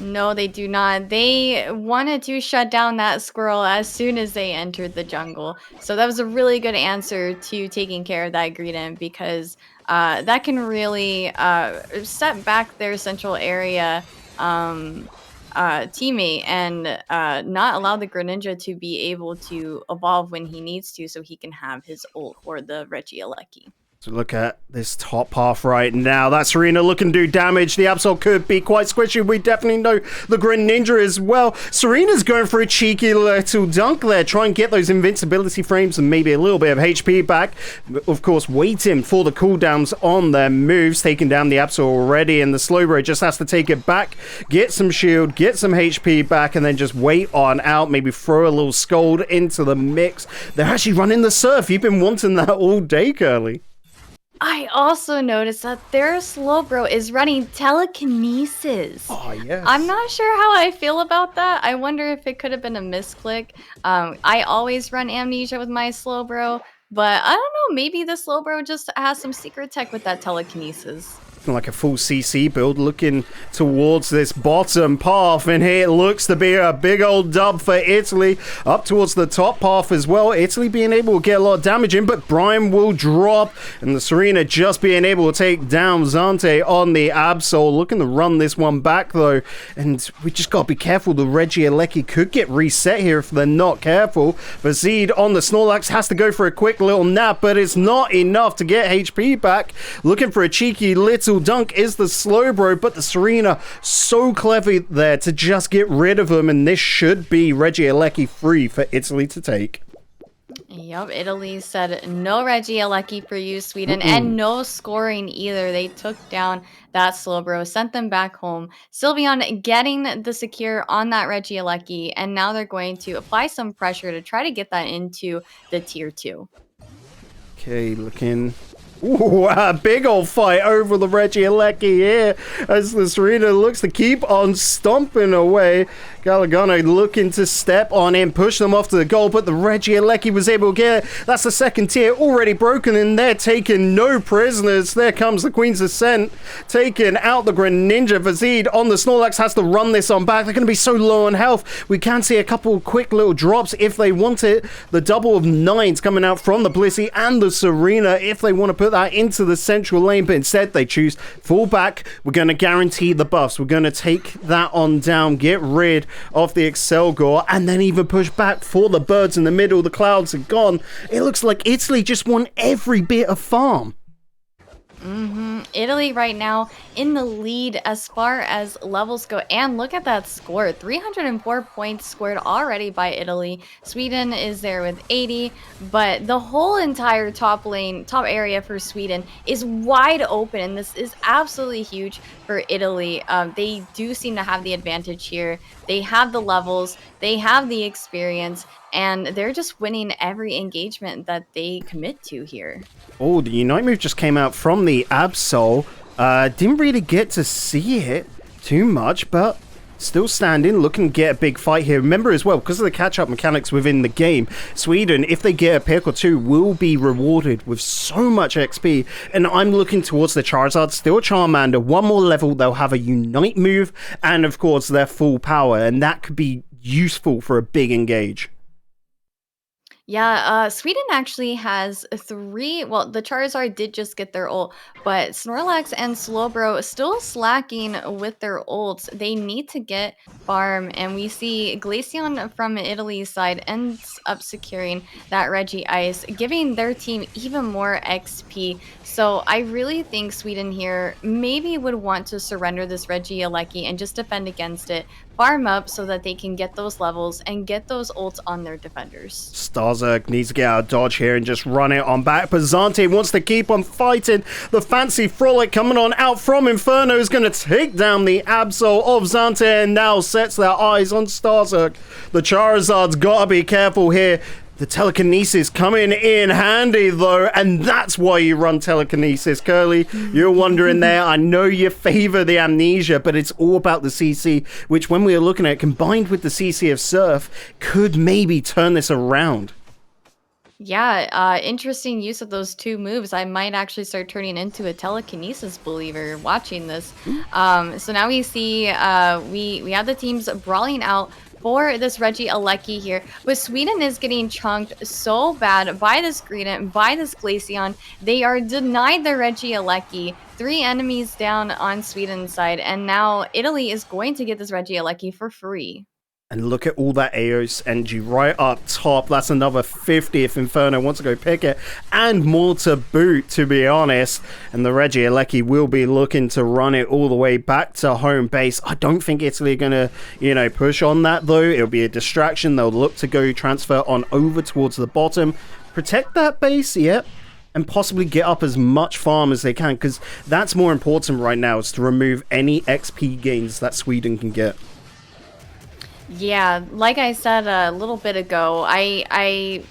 No, they do not. They wanted to shut down that squirrel as soon as they entered the jungle. So that was a really good answer to taking care of that Greedent, because that can really set back their central area teammate and not allow the Greninja to be able to evolve when he needs to, so he can have his ult or the Regieleki. So look at this top half right now. That Serena looking to do damage. The Absol could be quite squishy. We definitely know the Greninja as well. Serena's going for a cheeky little dunk there. Try and get those invincibility frames and maybe a little bit of HP back. Of course, waiting for the cooldowns on their moves. Taking down the Absol already. And the Slowbro just has to take it back. Get some shield. Get some HP back. And then just wait on out. Maybe throw a little Scold into the mix. They're actually running the Surf. You've been wanting that all day, Curly. I also noticed that their Slowbro is running telekinesis. Oh, yes. I'm not sure how I feel about that. I wonder if it could have been a misclick. I always run Amnesia with my Slowbro, but I don't know, maybe the Slowbro just has some secret tech with that telekinesis. Like a full CC build, looking towards this bottom path, and here it looks to be a big old dub for Italy up towards the top path as well. Italy being able to get a lot of damage in, but Brian will drop, and the Serena just being able to take down Zante on the Absol, looking to run this one back though, and we just got to be careful. The Regieleki could get reset here if they're not careful. Vazid on the Snorlax has to go for a quick little nap, but it's not enough to get HP back. Looking for a cheeky little dunk is the Slowbro, but the Serena so clever there to just get rid of him, and this should be Regieleki free for Italy to take. Yep, Italy said no Regieleki for you, Sweden, and no scoring either. They took down that Slowbro, sent them back home. Sylveon getting the secure on that Regieleki, and now they're going to apply some pressure to try to get that into the tier 2. Okay, looking... Ooh, a big old fight over the Regieleki here as the Serena looks to keep on stomping away. Galagano looking to step on in, push them off to the goal, but the Regieleki was able to get it. That's the second tier already broken, and they're taking no prisoners. There comes the Queen's Ascent, taking out the Greninja. Vazid on the Snorlax has to run this on back. They're going to be so low on health. We can see a couple quick little drops if they want it. The double of 9s coming out from the Blissey and the Serena if they want to put that into the central lane, but instead they choose fall back. We're going to guarantee the buffs. We're going to take that on down, get rid of the Excelgor, and then even push back for the birds in the middle. The clouds are gone. It looks like Italy just won every bit of farm. Italy right now in the lead as far as levels go. And look at that score, 304 points scored already by Italy. Sweden is there with 80, but the whole entire top area for Sweden is wide open. And this is absolutely huge for Italy. They do seem to have the advantage here. They have the levels, they have the experience, and they're just winning every engagement that they commit to here. Oh, the Unite move just came out from the Absol. Didn't really get to see it too much, but still standing, looking to get a big fight here. Remember as well, because of the catch-up mechanics within the game, Sweden, if they get a pick or two, will be rewarded with so much XP. And I'm looking towards the Charizard, still Charmander. One more level, they'll have a Unite move, and of course, their full power. And that could be useful for a big engage. Yeah, Sweden actually has 3. Well, the Charizard did just get their ult, but Snorlax and Slowbro still slacking with their ults. They need to get farm, and we see Glaceon from Italy's side ends up securing that Regice, giving their team even more XP. So I really think Sweden here maybe would want to surrender this Regieleki and just defend against it, farm up so that they can get those levels and get those ults on their defenders. Starzerk needs to get out of dodge here and just run it on back. But Zante wants to keep on fighting. The fancy Frolic coming on out from Inferno is going to take down the Absol of Zante and now sets their eyes on Starzerk. The Charizard's got to be careful here. The telekinesis coming in handy though, and that's why you run telekinesis. Curly, you're wondering there, I know you favor the amnesia, but it's all about the CC, which when we are looking at it, combined with the CC of Surf, could maybe turn this around. Yeah, interesting use of those 2 moves. I might actually start turning into a telekinesis believer watching this. So now we see we have the teams brawling out for this Regieleki here, but Sweden is getting chunked so bad by this Greedent, by this Glaceon. They are denied the Regieleki. 3 enemies down on Sweden's side, and now Italy is going to get this Regieleki for free. And look at all that Eos energy right up top. That's another 50 if Inferno wants to go pick it. And more to boot, to be honest. And the Regieleki will be looking to run it all the way back to home base. I don't think Italy are going to, push on that, though. It'll be a distraction. They'll look to go transfer on over towards the bottom. Protect that base, yep. And possibly get up as much farm as they can. Because that's more important right now, is to remove any XP gains that Sweden can get. Yeah, like I said a little bit ago, I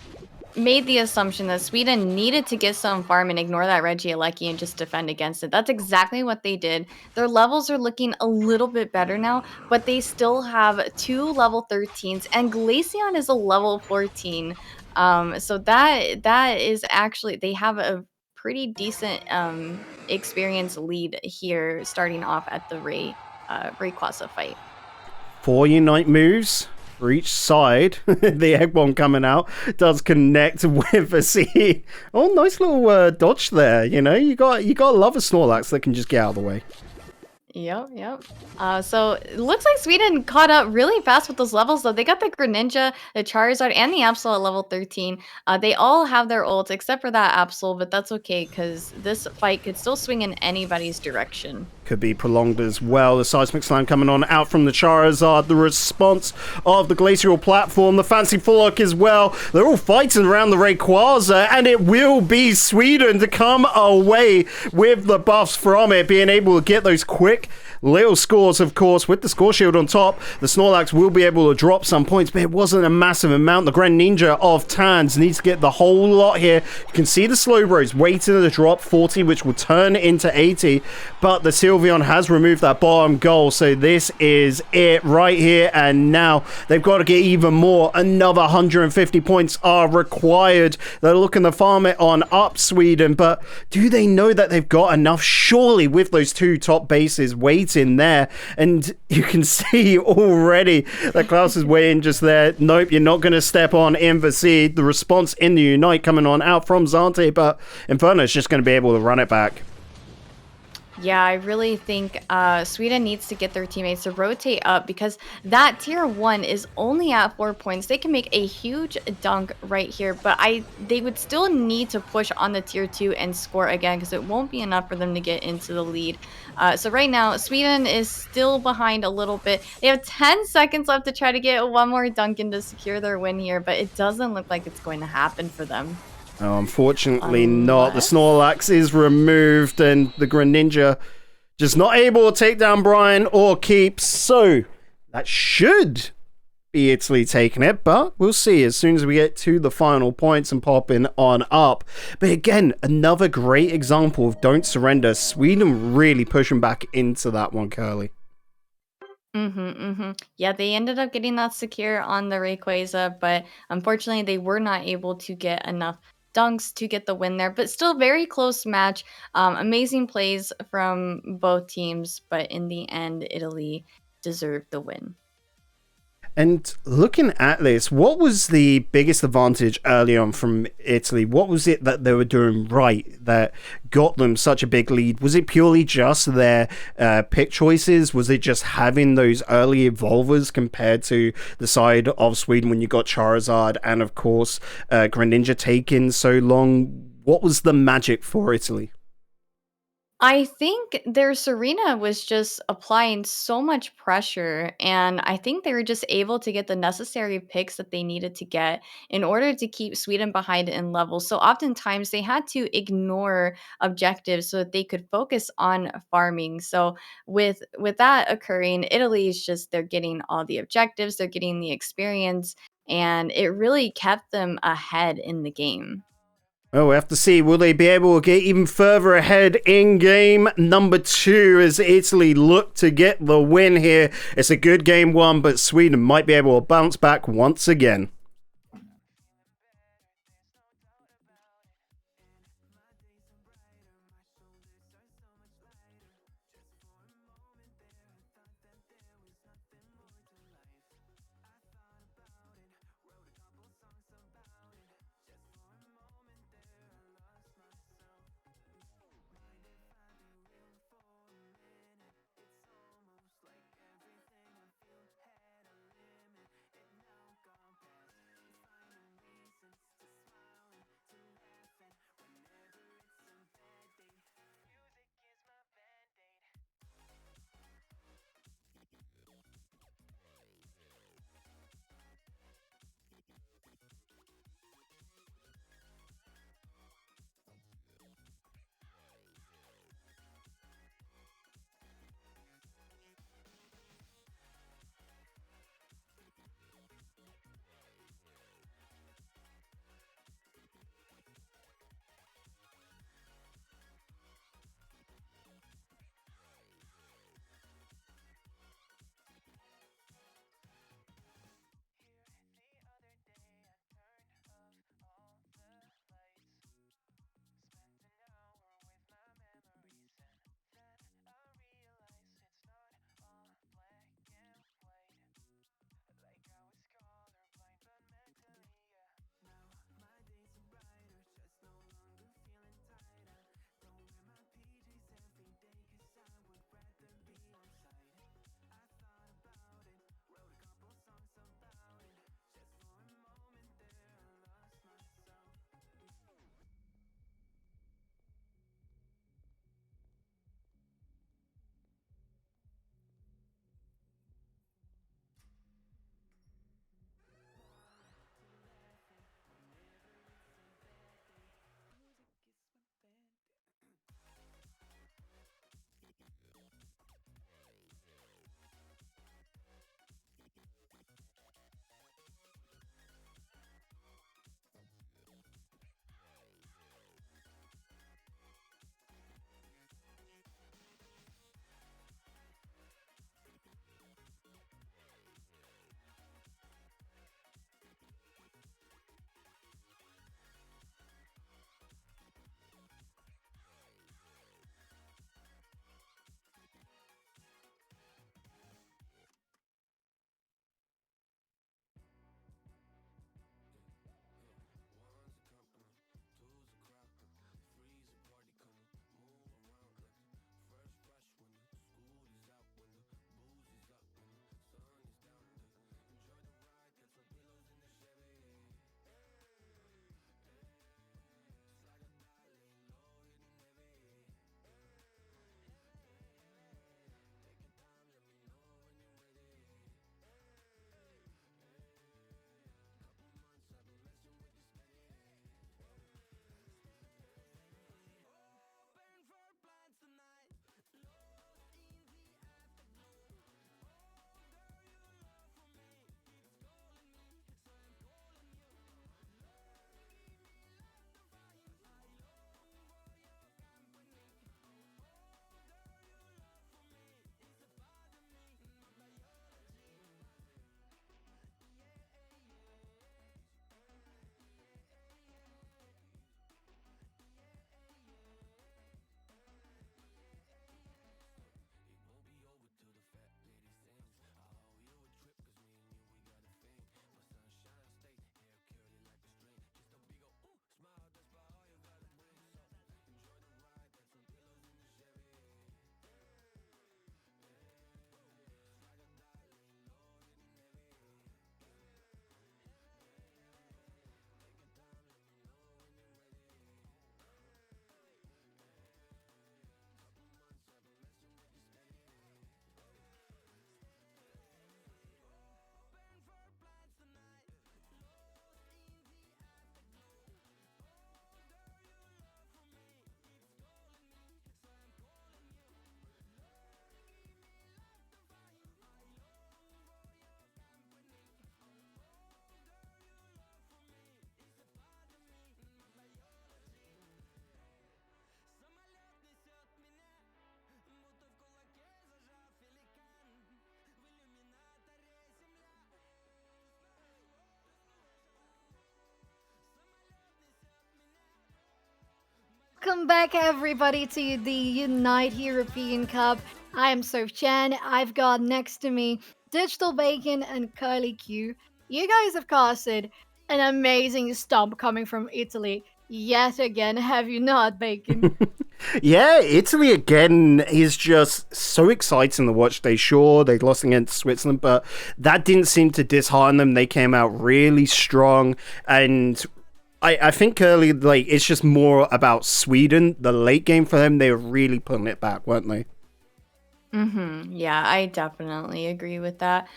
made the assumption that Sweden needed to get some farm and ignore that Regieleki and just defend against it. That's exactly what they did. Their levels are looking a little bit better now, but they still have 2 level 13s, and Glaceon is a level 14. So that is actually, they have a pretty decent experience lead here starting off at the Rayquaza fight. 4 Unite moves for each side. The Egg Bomb coming out does connect with a C. Oh, nice little dodge there. You got to love a Snorlax that can just get out of the way. Yep. So it looks like Sweden caught up really fast with those levels, though. They got the Greninja, the Charizard, and the Absol at level 13. They all have their ults except for that Absol, but that's okay because this fight could still swing in anybody's direction. Could be prolonged as well. The Seismic Slam coming on out from the Charizard. The response of the Glacial Platform. The Fancy Frolic as well. They're all fighting around the Rayquaza, and it will be Sweden to come away with the buffs from it, being able to get those quick little scores, of course, with the score shield on top. The Snorlax will be able to drop some points, but it wasn't a massive amount. The Greninja of Tans needs to get the whole lot here. You can see the Slowbros waiting to drop 40, which will turn into 80, but the Sylveon has removed that bottom goal, so this is it right here and now. They've got to get even more. Another 150 points are required. They're looking to farm it on up, Sweden, but do they know that they've got enough? Surely with those 2 top bases waiting there, and you can see already that Klaus is waiting just there. Nope, you're not going to step on Inverseed. The response in the Unite coming on out from Zante, but Inferno is just going to be able to run it back. Yeah, I really think Sweden needs to get their teammates to rotate up because that tier 1 is only at 4 points. They can make a huge dunk right here, but they would still need to push on the tier 2 and score again because it won't be enough for them to get into the lead. So right now, Sweden is still behind a little bit. They have 10 seconds left to try to get one more dunk in to secure their win here, but it doesn't look like it's going to happen for them. Oh, unfortunately not. The Unless... Snorlax is removed and the Greninja just not able to take down Brian or keep. So that should be Italy taking it, but we'll see as soon as we get to the final points and popping on up. But again, another great example of don't surrender. Sweden really pushing back into that one, Curly. Yeah, they ended up getting that secure on the Rayquaza, but unfortunately they were not able to get enough dunks to get the win there. But still very close match. Amazing plays from both teams, but in the end, Italy deserved the win. And looking at this, what was the biggest advantage early on from Italy? What was it that they were doing right that got them such a big lead? Was it purely just their pick choices? Was it just having those early evolvers compared to the side of Sweden when you got Charizard and, of course, Greninja taking so long? What was the magic for Italy? I think their Serena was just applying so much pressure, and I think they were just able to get the necessary picks that they needed to get in order to keep Sweden behind in levels. So oftentimes they had to ignore objectives so that they could focus on farming. So with that occurring, Italy is just they're getting all the objectives, they're getting the experience, and it really kept them ahead in the game. Oh, we have to see. Will they be able to get even further ahead in game number 2 as Italy look to get the win here? It's a good game 1, but Sweden might be able to bounce back once again. Welcome back, everybody, to the Unite European Cup. I am Surf Chan. I've got next to me Digital Bacon and Curly Q. You guys have casted an amazing stomp coming from Italy yet again, have you not, Bacon? Yeah, Italy again is just so exciting to watch. Sure, they lost against Switzerland, but that didn't seem to dishearten them. They came out really strong, and I think early, like, it's just more about Sweden. The late game for them, they were really putting it back, weren't they? Yeah, I definitely agree with that.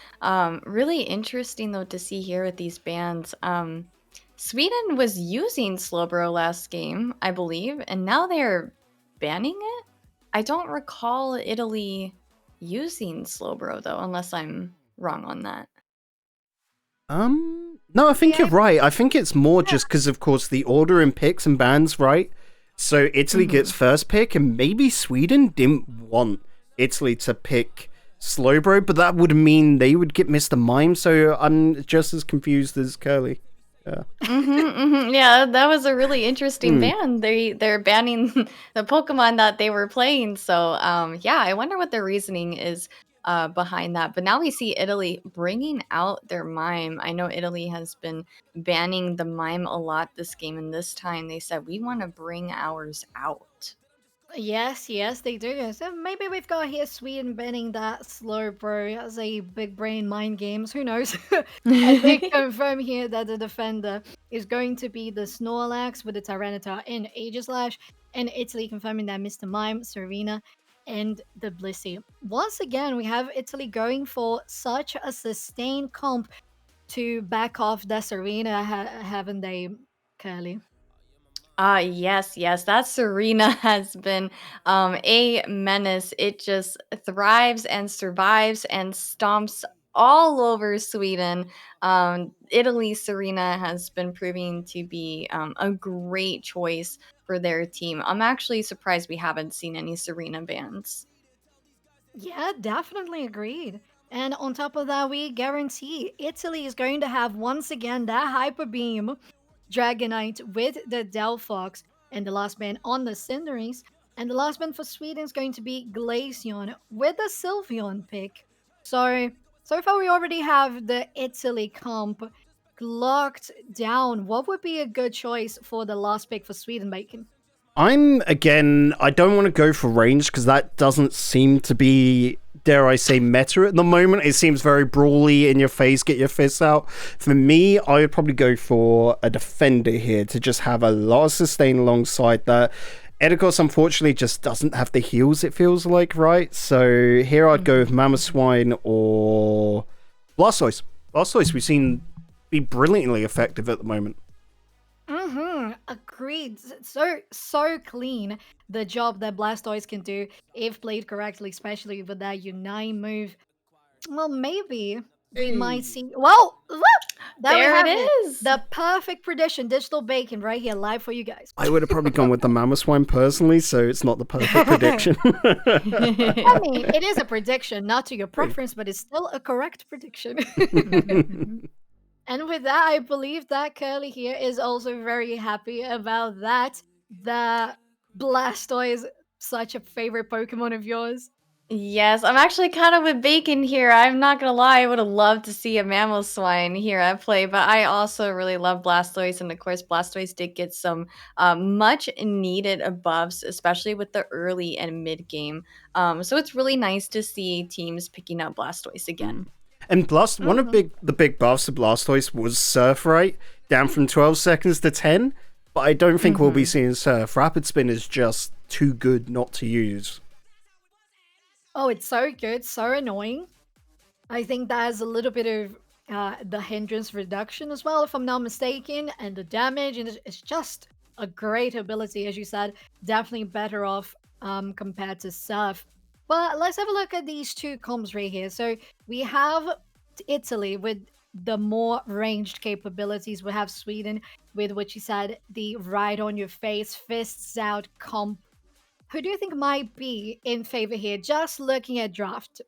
Really interesting though to see here with these bans. Sweden was using Slowbro last game, I believe, and now they're banning it. I don't recall Italy using Slowbro though, unless I'm wrong on that. No, I think Yeah. you're right. I think it's more just because, of course, the order in picks and bans, right? So Italy gets first pick, and maybe Sweden didn't want Italy to pick Slowbro, but that would mean they would get Mr. Mime, so I'm just as confused as Curly. Yeah, that was a really interesting ban. They're banning the Pokemon that they were playing. So yeah, I wonder what their reasoning is behind that. But now we see Italy bringing out their Mime. I know Italy has been banning the Mime a lot this game, and this time they said we want to bring ours out. Yes, they do. So maybe we've got here Sweden banning that Slowbro as a big brain mind games. Who knows? And they confirm here that the defender is going to be the Snorlax with the Tyranitar and Aegislash, and Italy confirming that Mr. Mime, Serena, and the Blissey. Once again, we have Italy going for such a sustained comp to back off that Serena, haven't they, Curly? Yes, that Serena has been a menace. It just thrives and survives and stomps all over Sweden. Italy Serena has been proving to be a great choice for their team. I'm actually surprised we haven't seen any Serena bans. Yeah, definitely agreed. And on top of that, we guarantee Italy is going to have once again that Hyper Beam Dragonite with the Delphox and the last ban on the Cinderace. And the last ban for Sweden is going to be Glaceon with the Sylveon pick. So far we already have the Italy comp locked down. What would be a good choice for the last pick for Sweden, Bacon? I don't want to go for range because that doesn't seem to be, dare I say, meta at the moment. It seems very brawly, in your face, get your fists out. For me, I would probably go for a defender here to just have a lot of sustain alongside that. Edicos, unfortunately, just doesn't have the heals, it feels like, right? So here I'd go with Mamoswine or Blastoise. Blastoise we've seen be brilliantly effective at the moment. Agreed. So clean the job that Blastoise can do if played correctly, especially with that Unite move. Well, maybe we might see. Well, look, There have it is. The perfect prediction, Digital Bacon, right here, live for you guys. I would have probably gone with the Mamoswine personally, so it's not the perfect prediction. I mean, it is a prediction, not to your preference, but it's still a correct prediction. And with that, I believe that Curly here is also very happy about that. The Blastoise, such a favorite Pokemon of yours. Yes, I'm actually kind of with Bacon here. I'm not gonna lie, I would have loved to see a Mamoswine here at play, but I also really love Blastoise, and of course, Blastoise did get some much needed buffs, especially with the early and mid game. So it's really nice to see teams picking up Blastoise again. And one of the big buffs of Blastoise was Surf Rate, down from 12 seconds to 10. But I don't think we'll be seeing Surf. Rapid Spin is just too good not to use. Oh, it's so good, so annoying. I think that has a little bit of the hindrance reduction as well, if I'm not mistaken, and the damage, and it's just a great ability, as you said. Definitely better off compared to Surf. But let's have a look at these two comps right here. So we have Italy with the more ranged capabilities. We have Sweden with what you said, the right on your face, fists out comp. Who do you think might be in favor here? Just looking at draft,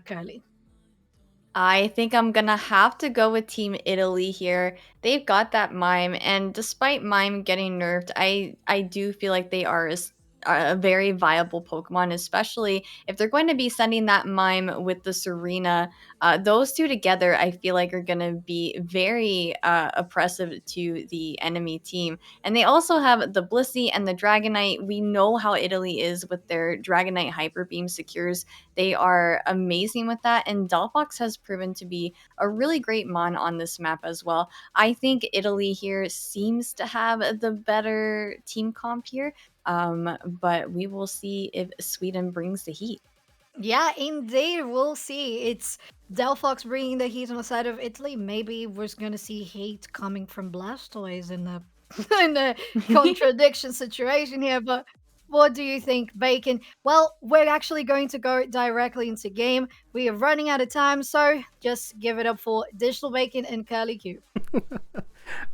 Curly. I think I'm gonna have to go with Team Italy here. They've got that Mime, and despite Mime getting nerfed, I do feel like they are a very viable Pokemon, especially if they're going to be sending that Mime with the Serena. Those two together, I feel like are gonna be very oppressive to the enemy team. And they also have the Blissey and the Dragonite. We know how Italy is with their Dragonite Hyper Beam secures. They are amazing with that, and Delphox has proven to be a really great mon on this map as well. I think Italy here seems to have the better team comp here, but we will see if Sweden brings the heat. Yeah, indeed, we'll see. It's Delphox bringing the heat on the side of Italy. Maybe we're going to see hate coming from Blastoise in the in a contradiction situation here. But what do you think, Bacon? Well, we're actually going to go directly into game. We are running out of time, so just give it up for Digital Bacon and Curly Q.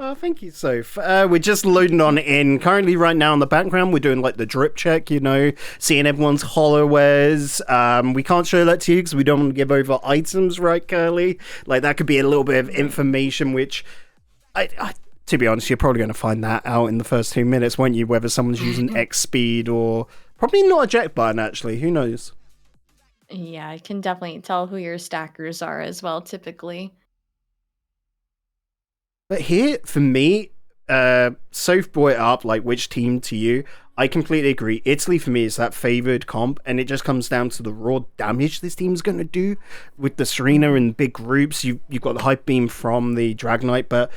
Oh, thank you, Soph. We're just loading on in. Currently, right now in the background, we're doing like the drip check, seeing everyone's holowares. We can't show that to you because we don't want to give over items, right, Curly? Like, that could be a little bit of information, which to be honest, you're probably going to find that out in the first 2 minutes, won't you? Whether someone's using X speed or probably not a eject button, actually. Who knows? Yeah, I can definitely tell who your stackers are as well, typically. But here, for me, Soph brought it up, like, which team to you? I completely agree. Italy, for me, is that favoured comp, and it just comes down to the raw damage this team's going to do. With the Serena in big groups, you've got the Hype Beam from the Dragonite, but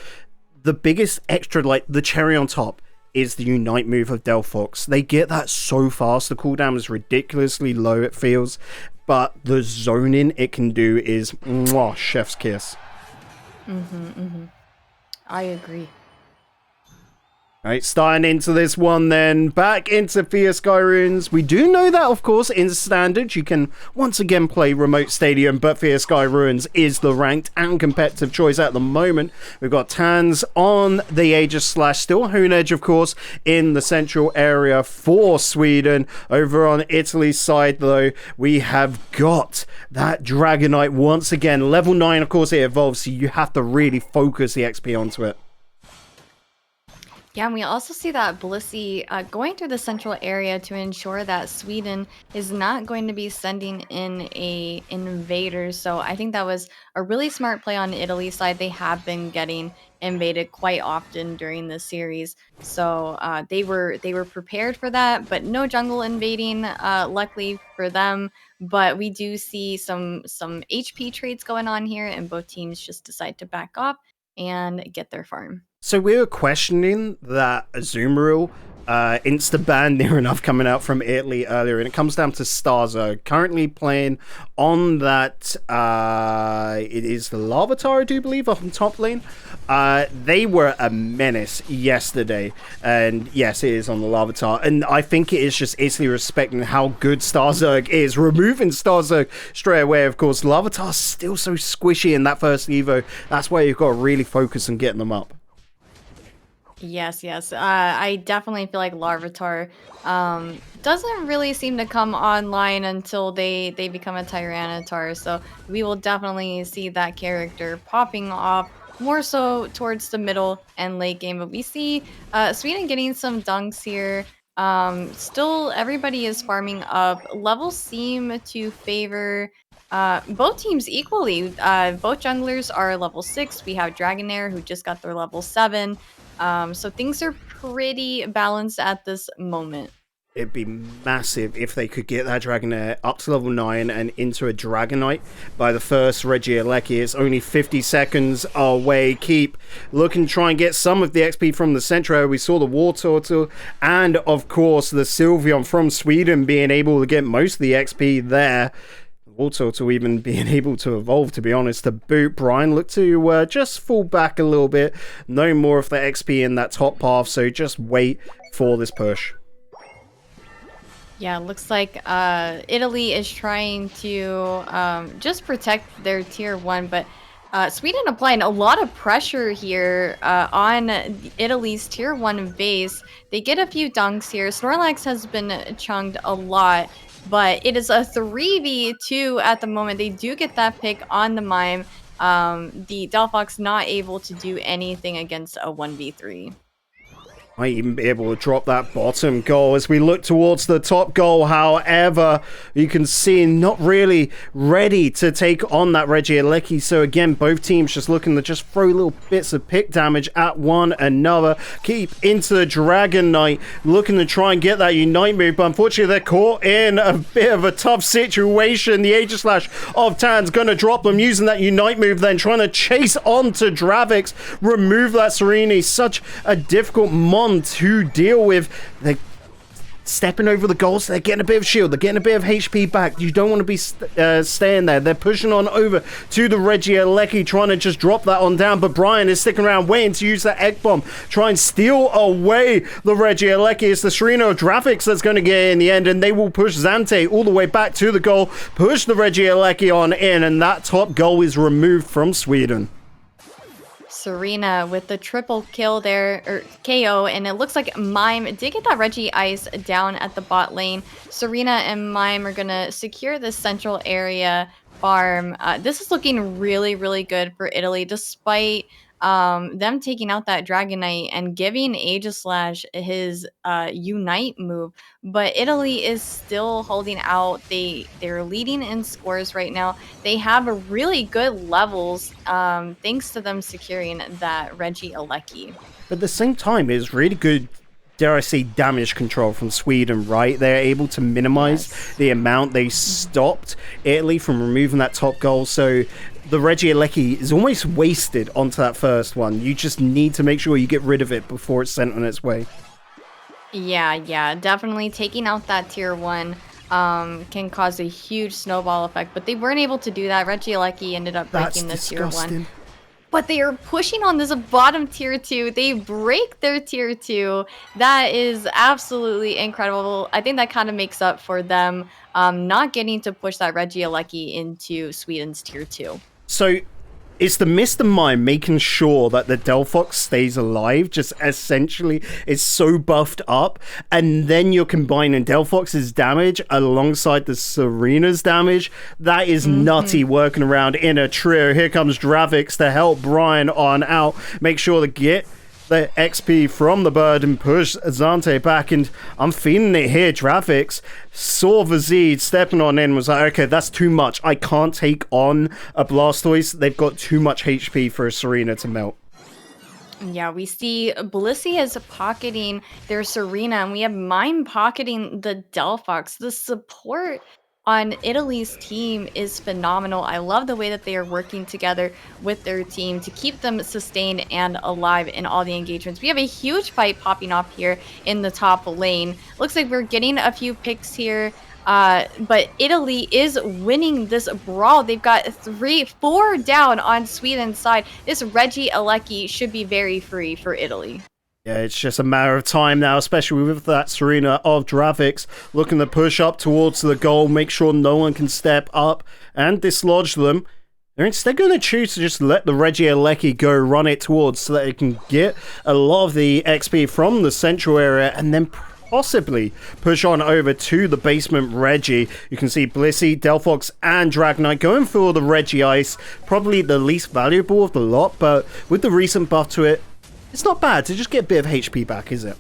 the biggest extra, like, the cherry on top is the Unite move of Delphox. They get that so fast. The cooldown is ridiculously low, it feels, but the zoning it can do is, mwah, chef's kiss. I agree. Right, starting into this one then, back into Fierce Sky Runes. We do know that, of course, in Standard, you can once again play Remote Stadium, but Fierce Sky Runes is the ranked and competitive choice at the moment. We've got Tans on the Aegis Slash, still Honedge, of course, in the central area for Sweden. Over on Italy's side, though, we have got that Dragonite once again. Level 9, of course, it evolves, so you have to really focus the XP onto it. Yeah, and we also see that Blissey going through the central area to ensure that Sweden is not going to be sending in a invader. So I think that was a really smart play on Italy's side. They have been getting invaded quite often during this series, so they were prepared for that. But no jungle invading, luckily for them. But we do see some HP trades going on here, and both teams just decide to back off and get their farm. So we were questioning that Azumarill insta-ban near enough coming out from Italy earlier, and it comes down to Starzerg, currently playing on that, it is the Larvitar, I do believe, on top lane. They were a menace yesterday, and yes, it is on the Larvitar, and I think it is just Italy respecting how good Starzerg is, removing Starzerg straight away. Of course, Larvitar's still so squishy in that first Evo, that's why you've got to really focus on getting them up. Yes. I definitely feel like Larvitar doesn't really seem to come online until they become a Tyranitar. So we will definitely see that character popping off more so towards the middle and late game. But we see Sweden getting some dunks here. Still, everybody is farming up. Levels seem to favor both teams equally. Both junglers are level 6. We have Dragonair, who just got their level 7. So things are pretty balanced at this moment. It'd be massive if they could get that Dragonair up to level 9 and into a Dragonite by the first Regieleki. It's only 50 seconds away. Keep looking to try and get some of the XP from the Centro. We saw the War Turtle and, of course, the Sylveon from Sweden being able to get most of the XP there. Also to even being able to evolve, to be honest, to boot. Brian looked to just fall back a little bit. No more of the XP in that top path, so just wait for this push. Yeah, it looks like Italy is trying to just protect their tier 1, but Sweden applying a lot of pressure here on Italy's tier 1 base. They get a few dunks here. Snorlax has been chunked a lot. but it is a 3v2 at the moment. They do get that pick on the Mime. The Delphox not able to do anything against a 1v3. Might even be able to drop that bottom goal as we look towards the top goal. However, you can see not really ready to take on that Regieleki. So again, both teams just looking to just throw little bits of pick damage at one another. Keep into the Dragon Knight, looking to try and get that Unite move, but unfortunately they're caught in a bit of a tough situation. The Aegislash of Tan's gonna drop them using that Unite move, then trying to chase on to Dravix, remove that Serene. Such a difficult mon to deal with. They're stepping over the goals, they're getting a bit of shield, they're getting a bit of HP back. You don't want to be staying there. They're pushing on over to the Regieleki, trying to just drop that on down, but Brian is sticking around waiting to use that Egg Bomb, try and steal away the Regieleki. It's the Sereno Dravix that's going to get in the end, and they will push Zante all the way back to the goal, push the Regieleki on in, and that top goal is removed from Sweden. Serena with the triple kill there, or KO, and it looks like Mime did get that Reggie Ice down at the bot lane. Serena and Mime are gonna secure the central area farm. This is looking really, really good for Italy, despite them taking out that Dragon Knight and giving Aegislash his Unite move. But Italy is still holding out. They're leading in scores right now. They have a really good levels thanks to them securing that Regieleki. But at the same time, it's really good, dare I say, damage control from Sweden, right? They're able to minimize the amount they stopped Italy from removing that top goal. So the Regieleki is almost wasted onto that first one. You just need to make sure you get rid of it before it's sent on its way. Yeah, definitely taking out that tier 1 can cause a huge snowball effect, but they weren't able to do that. Regieleki ended up breaking the tier 1. But they are pushing on this bottom tier 2. They break their tier 2. That is absolutely incredible. I think that kind of makes up for them not getting to push that Regieleki into Sweden's tier 2. So it's the Mr. Mime making sure that the Delphox stays alive, just essentially is so buffed up, and then you're combining Delphox's damage alongside the Serena's damage. That is nutty working around in a trio. Here comes Dravix to help Brian on out, make sure to get the XP from the bird and push Zante back, and I'm feeling it here. Dravix saw Vazid stepping on in, was like, okay, that's too much. I can't take on a Blastoise. They've got too much HP for a Serena to melt. Yeah, we see Blissey is pocketing their Serena, and we have Mime pocketing the Delphox. The support on Italy's team is phenomenal. I love the way that they are working together with their team to keep them sustained and alive in all the engagements. We have a huge fight popping off here in the top lane. Looks like we're getting a few picks here, but Italy is winning this brawl. They've got 4 down on Sweden's side. This Regieleki should be very free for Italy. Yeah, it's just a matter of time now, especially with that Serena of Dravix looking to push up towards the goal, make sure no one can step up and dislodge them. They're instead going to choose to just let the Regieleki go run it towards so that it can get a lot of the XP from the central area and then possibly push on over to the basement Reggie. You can see Blissey, Delphox, and Dragonite going for the Reggie Ice, probably the least valuable of the lot, but with the recent buff to it, it's not bad to just get a bit of HP back, is it?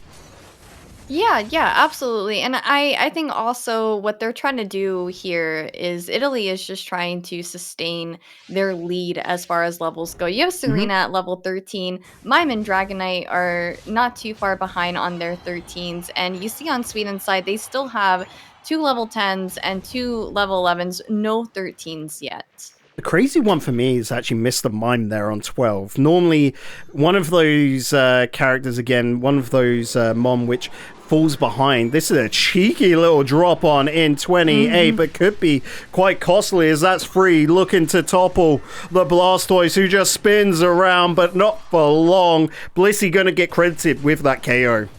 Yeah, absolutely. And I think also what they're trying to do here is Italy is just trying to sustain their lead as far as levels go. You have Serena at level 13. Mime and Dragonite are not too far behind on their 13s. And you see on Sweden's side, they still have 2 level 10s and 2 level 11s, no 13s yet. The crazy one for me is actually Mr. Mime there on 12. Normally, one of those characters, again, one of those Mom which falls behind. This is a cheeky little drop on in 28, but could be quite costly as that's free. Looking to topple the Blastoise, who just spins around, but not for long. Blissey going to get credited with that KO.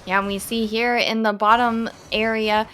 Yeah, and we see here in the bottom area,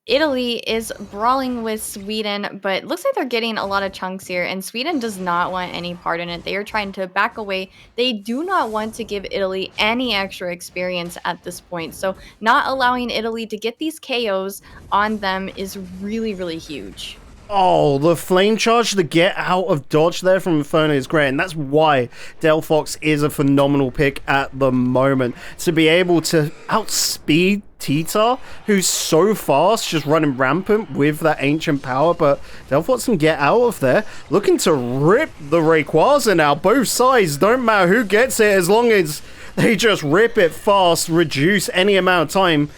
Italy is brawling with Sweden, but looks like they're getting a lot of chunks here, and Sweden does not want any part in it. They are trying to back away. They do not want to give Italy any extra experience at this point. So not allowing Italy to get these KOs on them is really, really huge. Oh, the flame charge, the get out of dodge there from Inferno is great, and that's why Delphox is a phenomenal pick at the moment. To be able to outspeed Titar, who's so fast, just running rampant with that ancient power, but Delphox can get out of there, looking to rip the Rayquaza now. Both sides, don't matter who gets it, as long as they just rip it fast, reduce any amount of time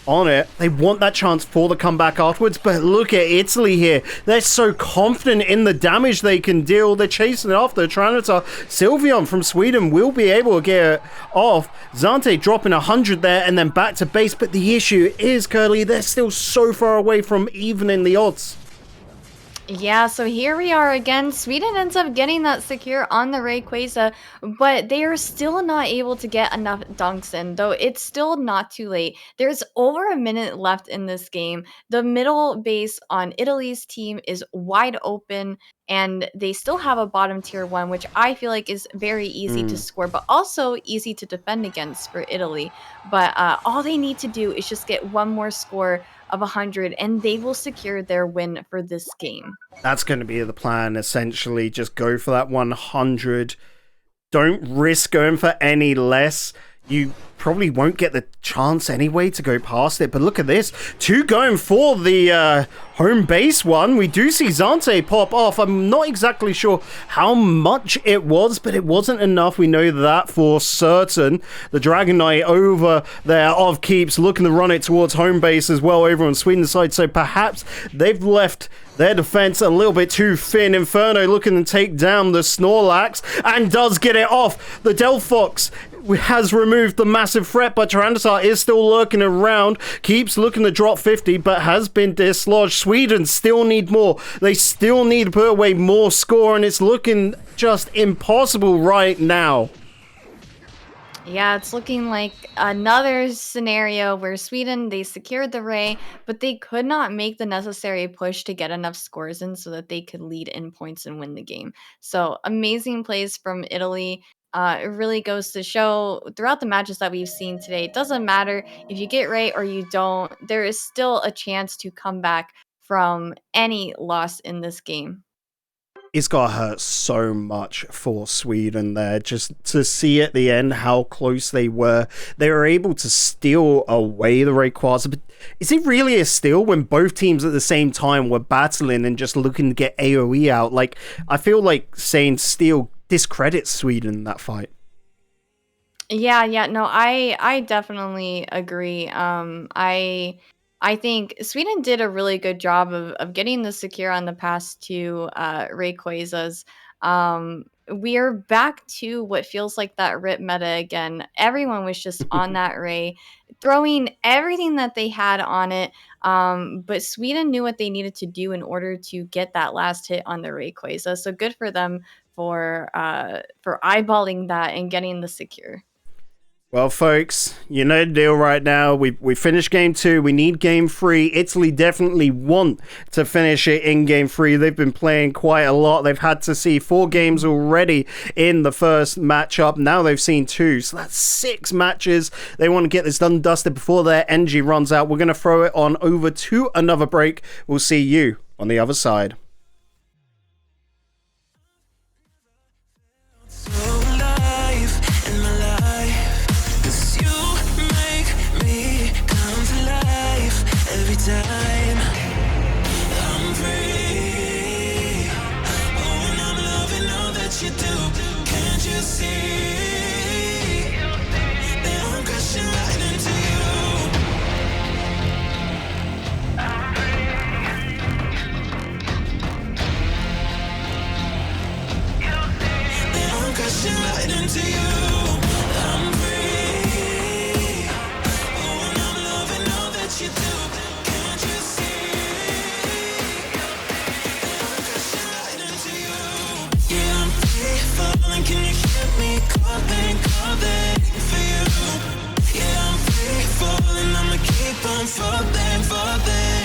on it. They want that chance for the comeback afterwards, but look at Italy here. They're so confident in the damage they can deal. They're chasing it after Tyranitar. Sylveon from Sweden will be able to get it off. Zante dropping 100 there and then back to base, but the issue is, Curly, they're still so far away from evening the odds. Yeah, so here we are again. Sweden ends up getting that secure on the Rayquaza, but they are still not able to get enough dunks in, though it's still not too late. There's over a minute left in this game. The middle base on Italy's team is wide open, and they still have a bottom tier 1, which I feel like is very easy to score, but also easy to defend against for Italy. But all they need to do is just get one more score of 100, and they will secure their win for this game. That's going to be the plan, essentially. Just go for that 100. Don't risk going for any less. You probably won't get the chance anyway to go past it, but look at this. 2 going for the home base one. We do see Zante pop off. I'm not exactly sure how much it was, but it wasn't enough. We know that for certain. The Dragonite over there of Keeps looking to run it towards home base as well over on Sweden's side, so perhaps they've left their defense a little bit too thin. Inferno looking to take down the Snorlax and does get it off. The Delphox has removed the massive threat, but Tyranitar is still lurking around. Keeps looking to drop 50, but has been dislodged. Sweden still need more. They still need to put away more score, and it's looking just impossible right now. Yeah, it's looking like another scenario where Sweden, they secured the Ray, but they could not make the necessary push to get enough scores in so that they could lead in points and win the game. So amazing plays from Italy. It really goes to show throughout the matches that we've seen today, it doesn't matter if you get Ray or you don't, there is still a chance to come back from any loss in this game. It's got to hurt so much for Sweden there, just to see at the end how close they were. They were able to steal away the Rayquaza, but is it really a steal when both teams at the same time were battling and just looking to get AoE out? Like, I feel like saying steal discredits Sweden in that fight. Yeah, no, I definitely agree. I think Sweden did a really good job of getting the secure on the past 2 Rayquazas. We are back to what feels like that RIP meta again. Everyone was just on that Ray, throwing everything that they had on it. But Sweden knew what they needed to do in order to get that last hit on the Rayquaza. So good for them for eyeballing that and getting the secure. Well, folks, you know the deal right now. We finished game 2. We need game 3. Italy definitely want to finish it in game 3. They've been playing quite a lot. They've had to see 4 games already in the first matchup. Now they've seen 2. So that's 6 matches. They want to get this done and dusted before their energy runs out. We're going to throw it on over to another break. We'll see you on the other side. Time I'm free. Oh, and I'm loving all that you do. Can't you see that I'm crashing right into you? That I'm crashing right into you. I'm free. Oh, and I'm loving all that you do. Can you hear me calling for you? Yeah, I'm free falling, I'ma keep on falling.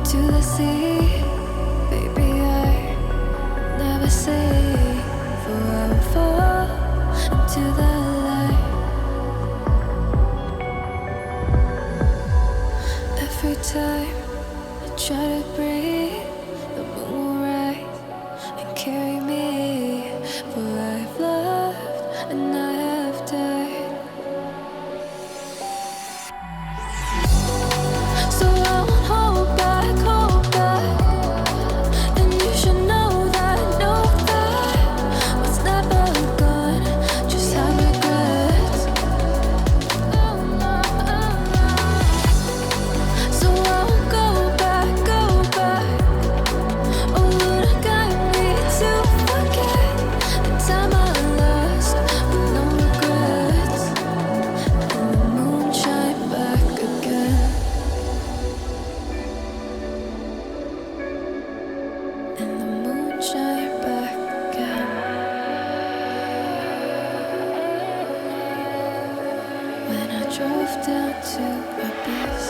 to the sea. Baby, I never say forever into the light. Every time I try to breathe, the moon will rise and carry me. For I've loved and I have died. So I won't hold back, and you should know that what's never gone just have regrets. So I won't go back. Oh, Lord, guide me to forget the time I lost with no regrets. And the moon shine back again. And the moon shine back again. When I drove down to Abyss,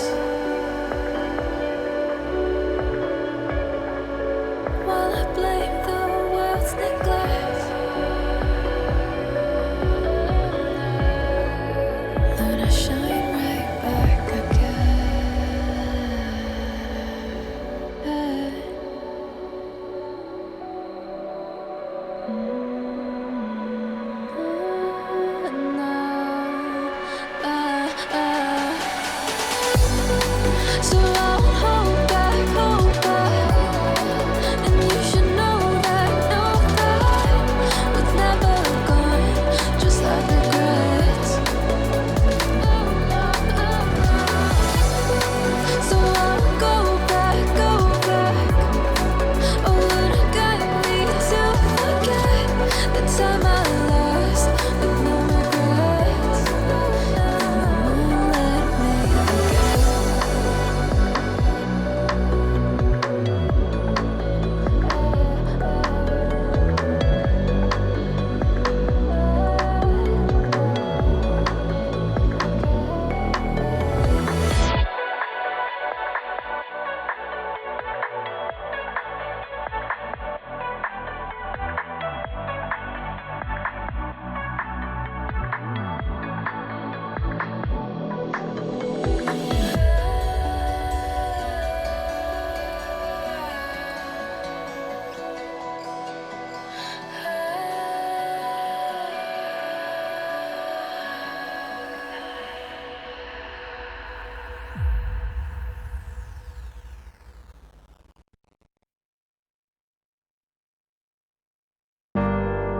while I blame the world's neglect, Lord, I shine right back again. So I won't hold back, and you should know that what's never gone just like regrets. So I won't go back. Oh, Lord, guide me to forget the time I lost with no regrets. And the moon let me again.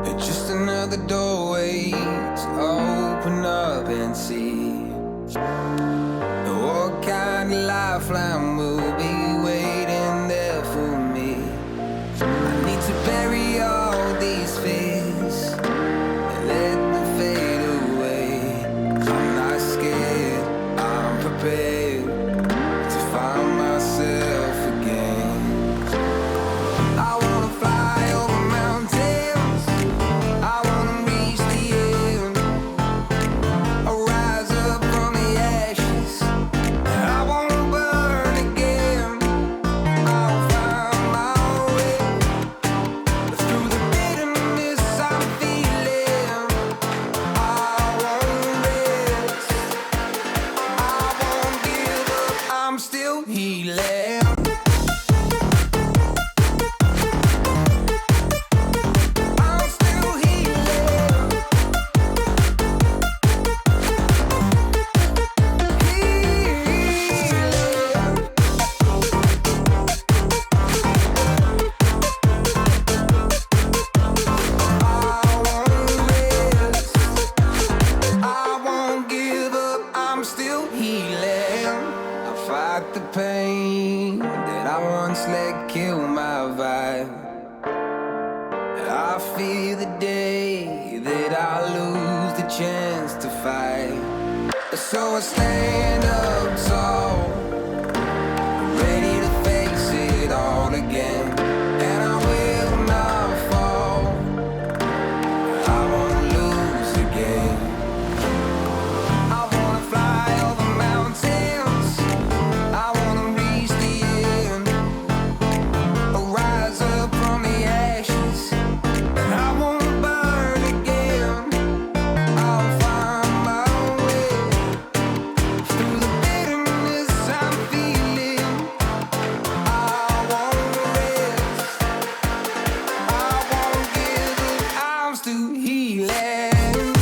It's just another doorway to open up and see what kind of lifeline will be waiting there for me. I need to bury all these fears and let them fade away. I'm not scared, I'm prepared to find myself again. I wanna fly over mountains, I wanna reach the end. I'll rise up from the ashes, I wanna burn again. I'll find my way through the bitterness I'm feeling. I won't rest, I won't give up, I'm still healing. I'm still healing. I won't give up, I'm still healing. I fight the pain that I once let kill my vibe. I fear the day that I lose the chance to fight. So I stand up tall, ready to face it all again. And I will not fall, I won't lose again. I wanna fly over mountains, I wanna reach the end. healing.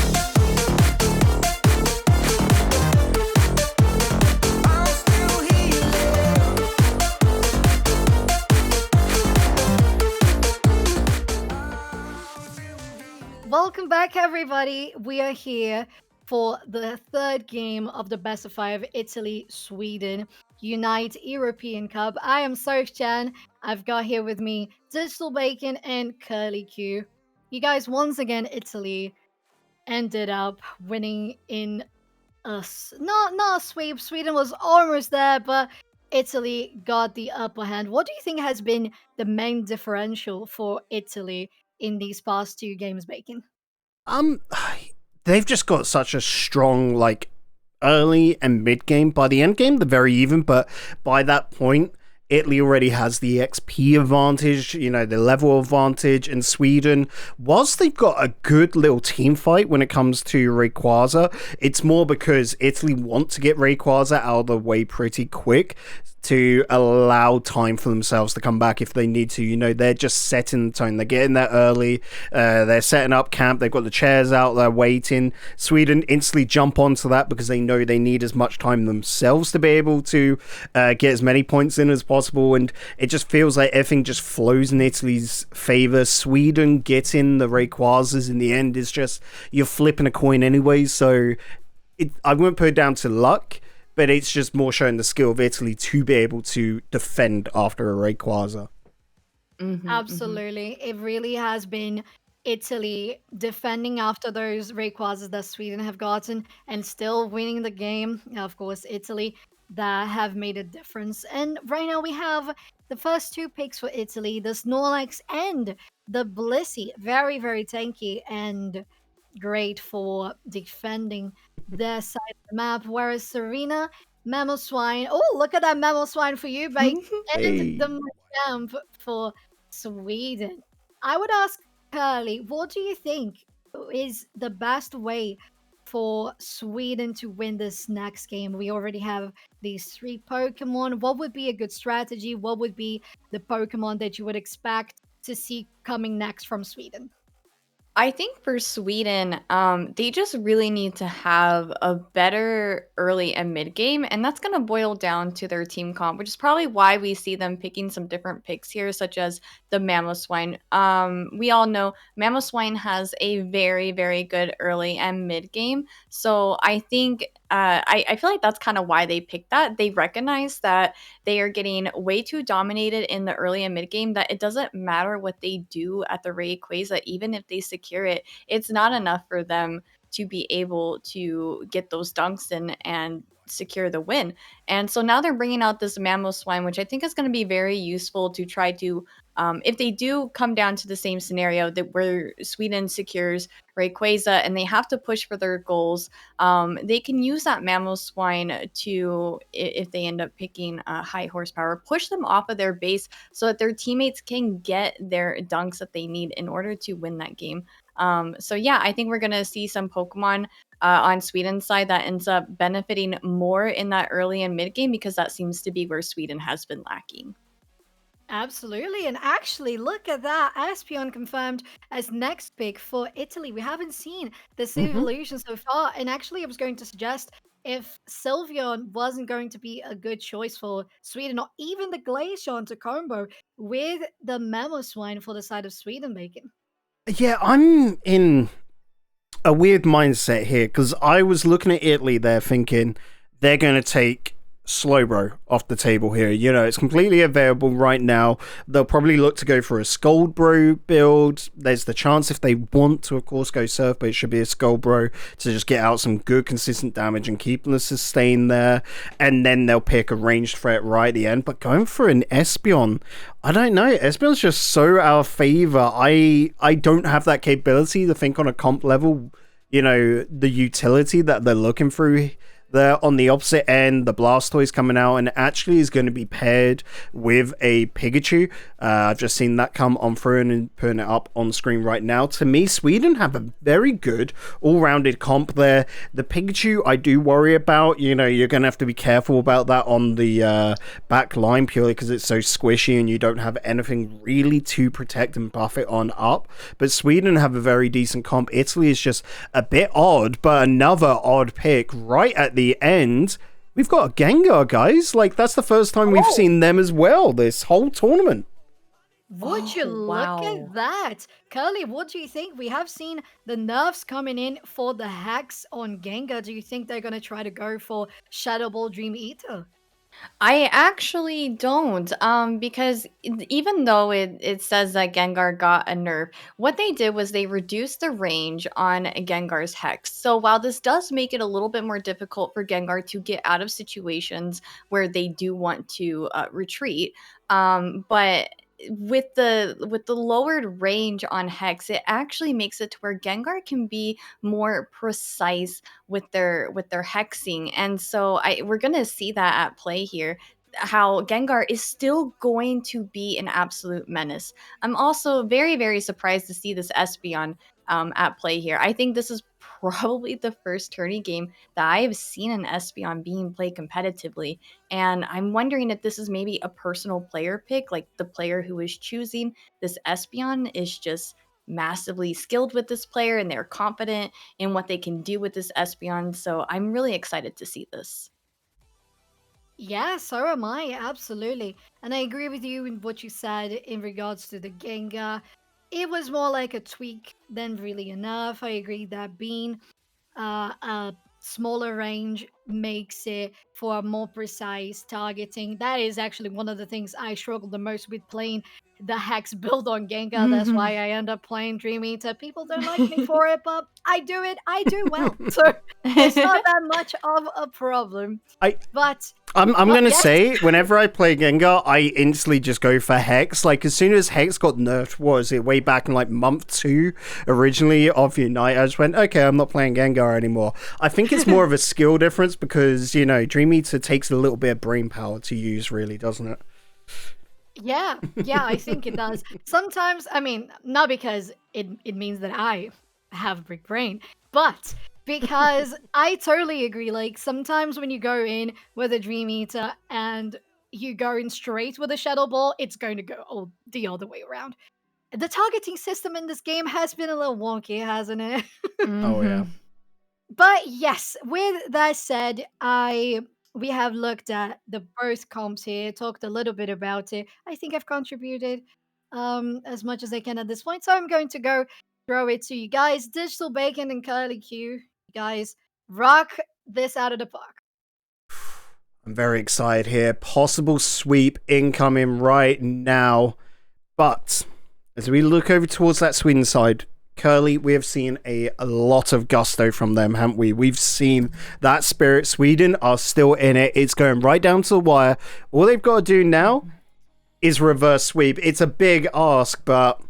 I'm still healing. Welcome back, everybody. We are here for the third game of the best of 5 Italy-Sweden Unite European Cup. I am Surf Chan. I've got here with me Digital Bacon and Curly Q. You guys, once again, Italy ended up winning in not a sweep. Sweden was almost there, but Italy got the upper hand. What do you think has been the main differential for Italy in these past 2 games, Bacon? Um, they've just got such a strong, like, early and mid game. By the end game, they're very even, but by that point, Italy already has the XP advantage, you know, the level advantage, and Sweden, whilst they've got a good little team fight when it comes to Rayquaza, it's more because Italy want to get Rayquaza out of the way pretty quick to allow time for themselves to come back if they need to. You know, they're just setting the tone. They're getting there early. They're setting up camp. They've got the chairs out there waiting. Sweden instantly jump onto that because they know they need as much time themselves to be able to get as many points in as possible. And it just feels like everything just flows in Italy's favor. Sweden getting the Rayquazas in the end is just, you're flipping a coin anyway. So I wouldn't put it down to luck, but it's just more showing the skill of Italy to be able to defend after a Rayquaza. Absolutely. It really has been Italy defending after those Rayquazas that Sweden have gotten and still winning the game. Of course, Italy that have made a difference. And right now we have the first 2 picks for Italy, the Snorlax and the Blissey. Very, very tanky and great for defending their side of the map. Whereas Serena, Mamoswine. Oh, look at that Mamoswine for you, Bake. And the Machamp for Sweden. I would ask Curly, what do you think is the best way for Sweden to win this next game? We already have these 3 Pokemon. What would be a good strategy? What would be the Pokemon that you would expect to see coming next from Sweden? I think for Sweden, they just really need to have a better early and mid game, and that's going to boil down to their team comp, which is probably why we see them picking some different picks here, such as the Mamoswine. We all know Mamoswine has a very, very good early and mid game, so I think I feel like that's kind of why they picked that. They recognize that they are getting way too dominated in the early and mid game, that it doesn't matter what they do at the Rayquaza, even if they secure it, it's not enough for them to be able to get those dunks in and secure the win. And so now they're bringing out this Mamoswine, which I think is going to be very useful to try to, if they do come down to the same scenario that where Sweden secures Rayquaza and they have to push for their goals, they can use that Mamoswine to, if they end up picking high horsepower, push them off of their base so that their teammates can get their dunks that they need in order to win that game. So yeah, I think we're going to see some Pokemon on Sweden's side that ends up benefiting more in that early and mid game, because that seems to be where Sweden has been lacking. Absolutely. And actually, look at that. Espeon confirmed as next pick for Italy. We haven't seen this evolution so far. And actually, I was going to suggest if Sylveon wasn't going to be a good choice for Sweden, or even the Glaceon to combo with the Mamoswine for the side of Sweden, Bacon. Yeah, I'm in a weird mindset here, because I was looking at Italy there thinking they're going to take Slowbro off the table here. You know, it's completely available right now. They'll probably look to go for a Skullbro build. There's the chance, if they want to, of course, go Surf, but it should be a Skullbro to just get out some good consistent damage and keep the sustain there. And then they'll pick a ranged threat right at the end. But going for an Espeon, I don't know. Espeon's just so out of favor. I don't have that capability to think on a comp level, you know, the utility that they're looking through there on the opposite end, the Blastoise coming out, and it actually is going to be paired with a Pikachu. I've just seen that come on through and putting it up on screen right now. To me, Sweden have a very good all-rounded comp there. The Pikachu I do worry about. You know, you're going to have to be careful about that on the back line purely because it's so squishy and you don't have anything really to protect and buff it on up. But Sweden have a very decent comp. Italy is just a bit odd, but another odd pick right at the end. We've got a Gengar, guys. Like, that's the first time we've seen them as well this whole tournament. Would you look at that? Curly, what do you think? We have seen the nerfs coming in for the hacks on Gengar. Do you think they're going to try to go for Shadow Ball Dream Eater? I actually don't, because even though it says that Gengar got a nerf, what they did was they reduced the range on Gengar's Hex. So while this does make it a little bit more difficult for Gengar to get out of situations where they do want to retreat, but with the lowered range on Hex, it actually makes it to where Gengar can be more precise with their hexing, and so we're gonna see that at play here. How Gengar is still going to be an absolute menace. I'm also very, very surprised to see this Espeon at play here. I think this is probably the first tourney game that I have seen an Espeon being played competitively. And I'm wondering if this is maybe a personal player pick, like the player who is choosing this Espeon is just massively skilled with this player and they're confident in what they can do with this Espeon. So I'm really excited to see this. Yeah, so am I, absolutely. And I agree with you in what you said in regards to the Gengar. It was more like a tweak than really enough. I agree that being a smaller range makes it for a more precise targeting. That is actually one of the things I struggle the most with playing the Hex build on Gengar. That's why I end up playing Dream Eater. People don't like me for it, but I do it. I do well. So it's not that much of a problem. I'm gonna say, whenever I play Gengar, I instantly just go for Hex. Like, as soon as Hex got nerfed, was it way back in like month 2 originally of Unite, I just went, okay, I'm not playing Gengar anymore. I think it's more of a skill difference because, you know, Dream Eater takes a little bit of brain power to use, really, doesn't it? Yeah, I think it does. Sometimes, I mean, not because it means that I have big brain, but because I totally agree. Like, sometimes when you go in with a Dream Eater and you go in straight with a Shadow Ball, it's going to go the other way around. The targeting system in this game has been a little wonky, hasn't it? Oh, yeah. But yes, with that said, we have looked at the both comps here, talked a little bit about it. I think I've contributed as much as I can at this point. So I'm going to go throw it to you guys. Digital Bacon and Curly Q, you guys rock this out of the park. I'm very excited here. Possible sweep incoming right now. But as we look over towards that Sweden side, Curly, we have seen a lot of gusto from them, haven't we? We've seen that spirit. Sweden are still in it. It's going right down to the wire. All they've got to do now is reverse sweep. It's a big ask, but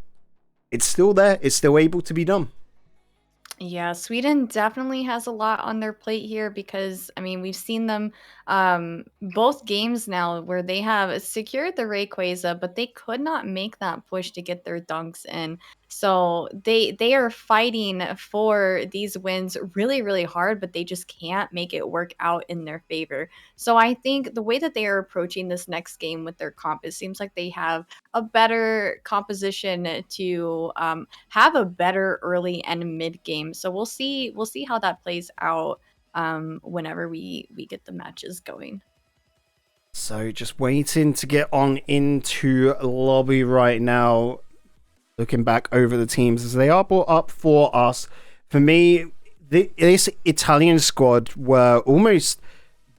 it's still there. It's still able to be done. Yeah, Sweden definitely has a lot on their plate here because, I mean, we've seen them both games now where they have secured the Rayquaza, but they could not make that push to get their dunks in. So they are fighting for these wins really, really hard, but they just can't make it work out in their favor. So I think the way that they are approaching this next game with their comp, it seems like they have a better composition to have a better early and mid game. So we'll see how that plays out whenever we get the matches going. So just waiting to get on into lobby right now. Looking back over the teams as they are brought up for us. For me, this Italian squad were almost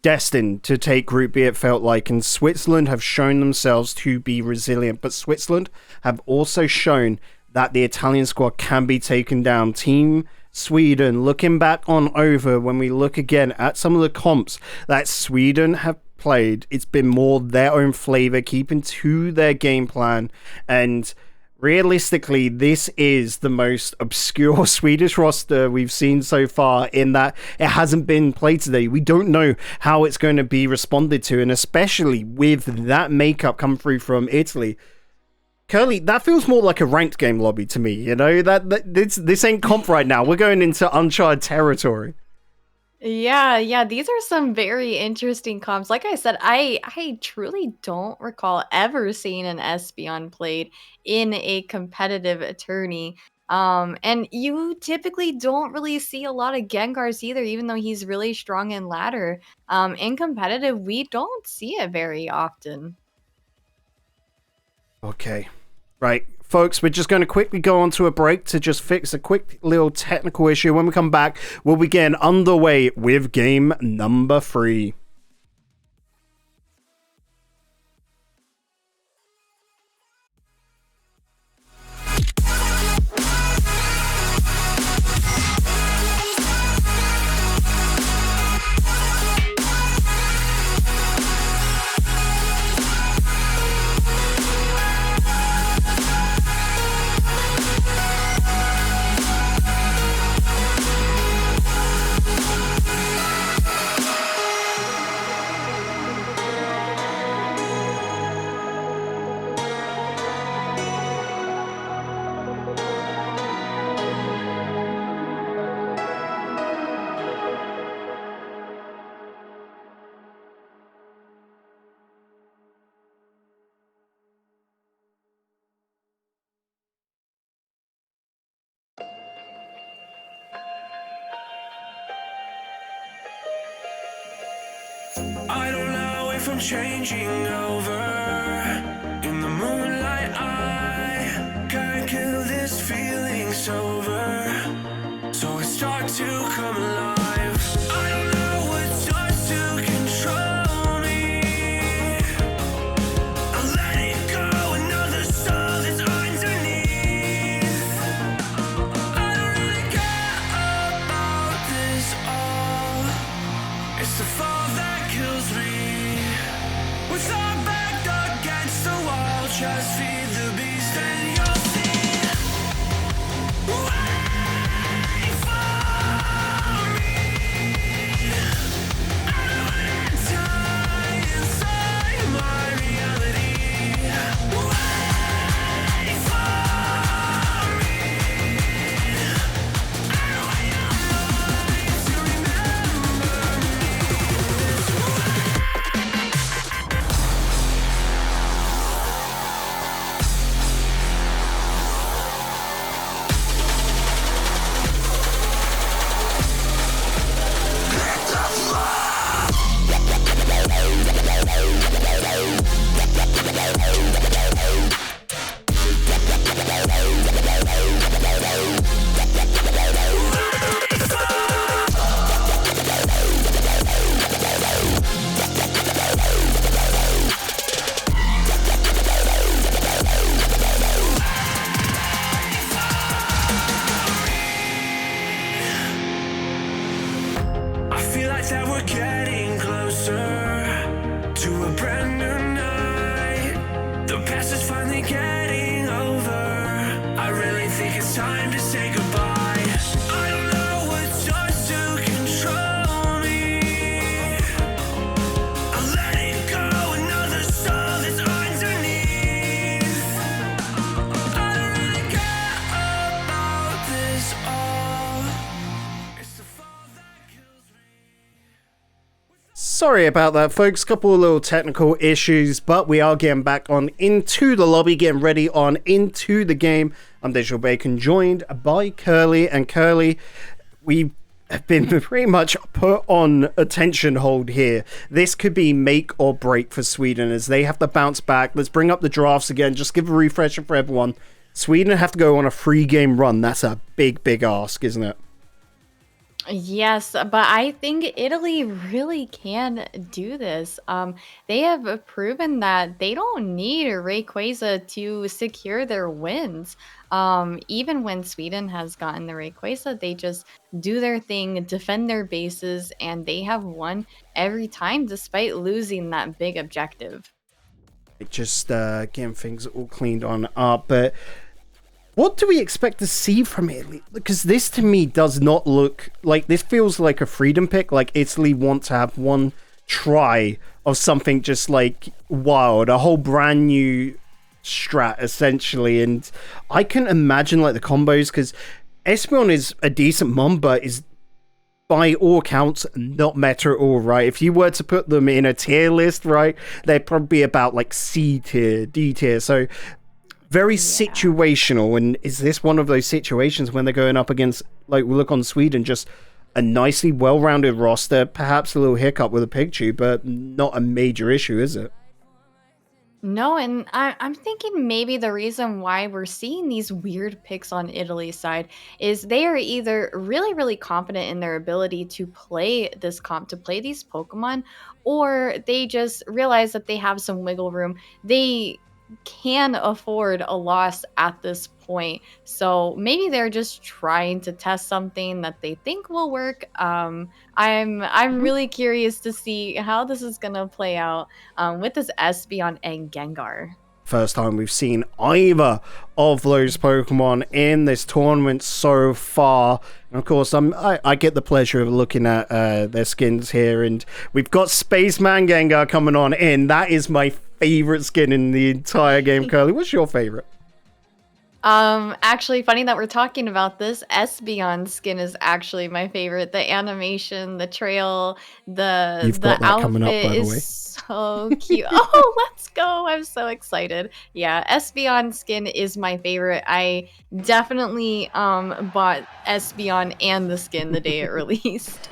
destined to take Group B, it felt like, and Switzerland have shown themselves to be resilient, but Switzerland have also shown that the Italian squad can be taken down. Team Sweden, looking back on over, when we look again at some of the comps that Sweden have played, it's been more their own flavor, keeping to their game plan, and realistically, this is the most obscure Swedish roster we've seen so far, in that it hasn't been played today. We don't know how it's going to be responded to, and especially with that makeup come through from Italy. Curly, that feels more like a ranked game lobby to me, you know? This ain't comp right now. We're going into uncharted territory. Yeah, these are some very interesting comps. Like I said, I truly don't recall ever seeing an Espeon played in a competitive tourney. And you typically don't really see a lot of Gengars either, even though he's really strong in ladder. In competitive, we don't see it very often. Okay. Right. Folks, we're just going to quickly go on to a break to just fix a quick little technical issue. When we come back, we'll begin underway with game number 3. I don't know if I'm changing over. In the moonlight, I can't kill this feeling sober. So I start to come alive. I don't know what starts to control me. I let it go, another soul that's underneath. I don't really care about this all. It's the fall that kills me. With our back against the wall, just feed the beast and you'll see. Wait for me. I don't die inside my reality. Wait for me. I want your mind to remember me. I feel like that we're getting closer to a brand new night. The past is finally getting over. I really think it's time to say goodbye. I don't know what starts to control me. I let it go, another soul that's underneath. I don't really care about this all. It's the fall that kills me. Sorry about that, folks. Couple of little technical issues, but we are getting back on into the lobby, getting ready on into the game. I'm Digital Bacon, joined by Curly. And Curly, we have been pretty much put on attention hold here. This could be make or break for Sweden as they have to bounce back. Let's bring up the drafts again. Just give a refresher for everyone. Sweden have to go on a 3-game run. That's a big ask, isn't it? Yes, but I think Italy really can do this. They have proven that they don't need Rayquaza to secure their wins. Even when Sweden has gotten the Rayquaza, they just do their thing, defend their bases, and they have won every time despite losing that big objective. Just getting things all cleaned on up, but What do we expect to see from Italy? Because this to me does not look like, this feels like a freedom pick. Like Italy want to have one try of something just like wild, a whole brand new strat essentially. And I can imagine like the combos, because Espeon is a decent mon, but is by all accounts not meta at all, right? If you were to put them in a tier list, right, they'd probably be about like C tier, D tier. So very situational. And is this one of those situations when they're going up against, like we look on Sweden, just a nicely well-rounded roster, perhaps a little hiccup with a Pikachu, but not a major issue, is it? No, and I'm thinking maybe the reason why we're seeing these weird picks on Italy's side is they are either really, really confident in their ability to play this comp, to play these Pokemon, or they just realize that they have some wiggle room. They can afford a loss at this point. So maybe they're just trying to test something that they think will work. I'm really curious to see how this is gonna play out with this Espeon and Gengar. First time we've seen either of those Pokemon in this tournament so far. And of course, I get the pleasure of looking at their skins here, and we've got Spaceman Gengar coming on in. That is my favorite skin in the entire game. Curly, what's your favorite? Actually, funny that we're talking about this. Espeon skin is actually my favorite. The animation, the trail, You've the got that coming up, outfit by the way. is so cute. Oh, let's go. I'm so excited. Yeah, Espeon skin is my favorite. I definitely bought Espeon and the skin the day it released.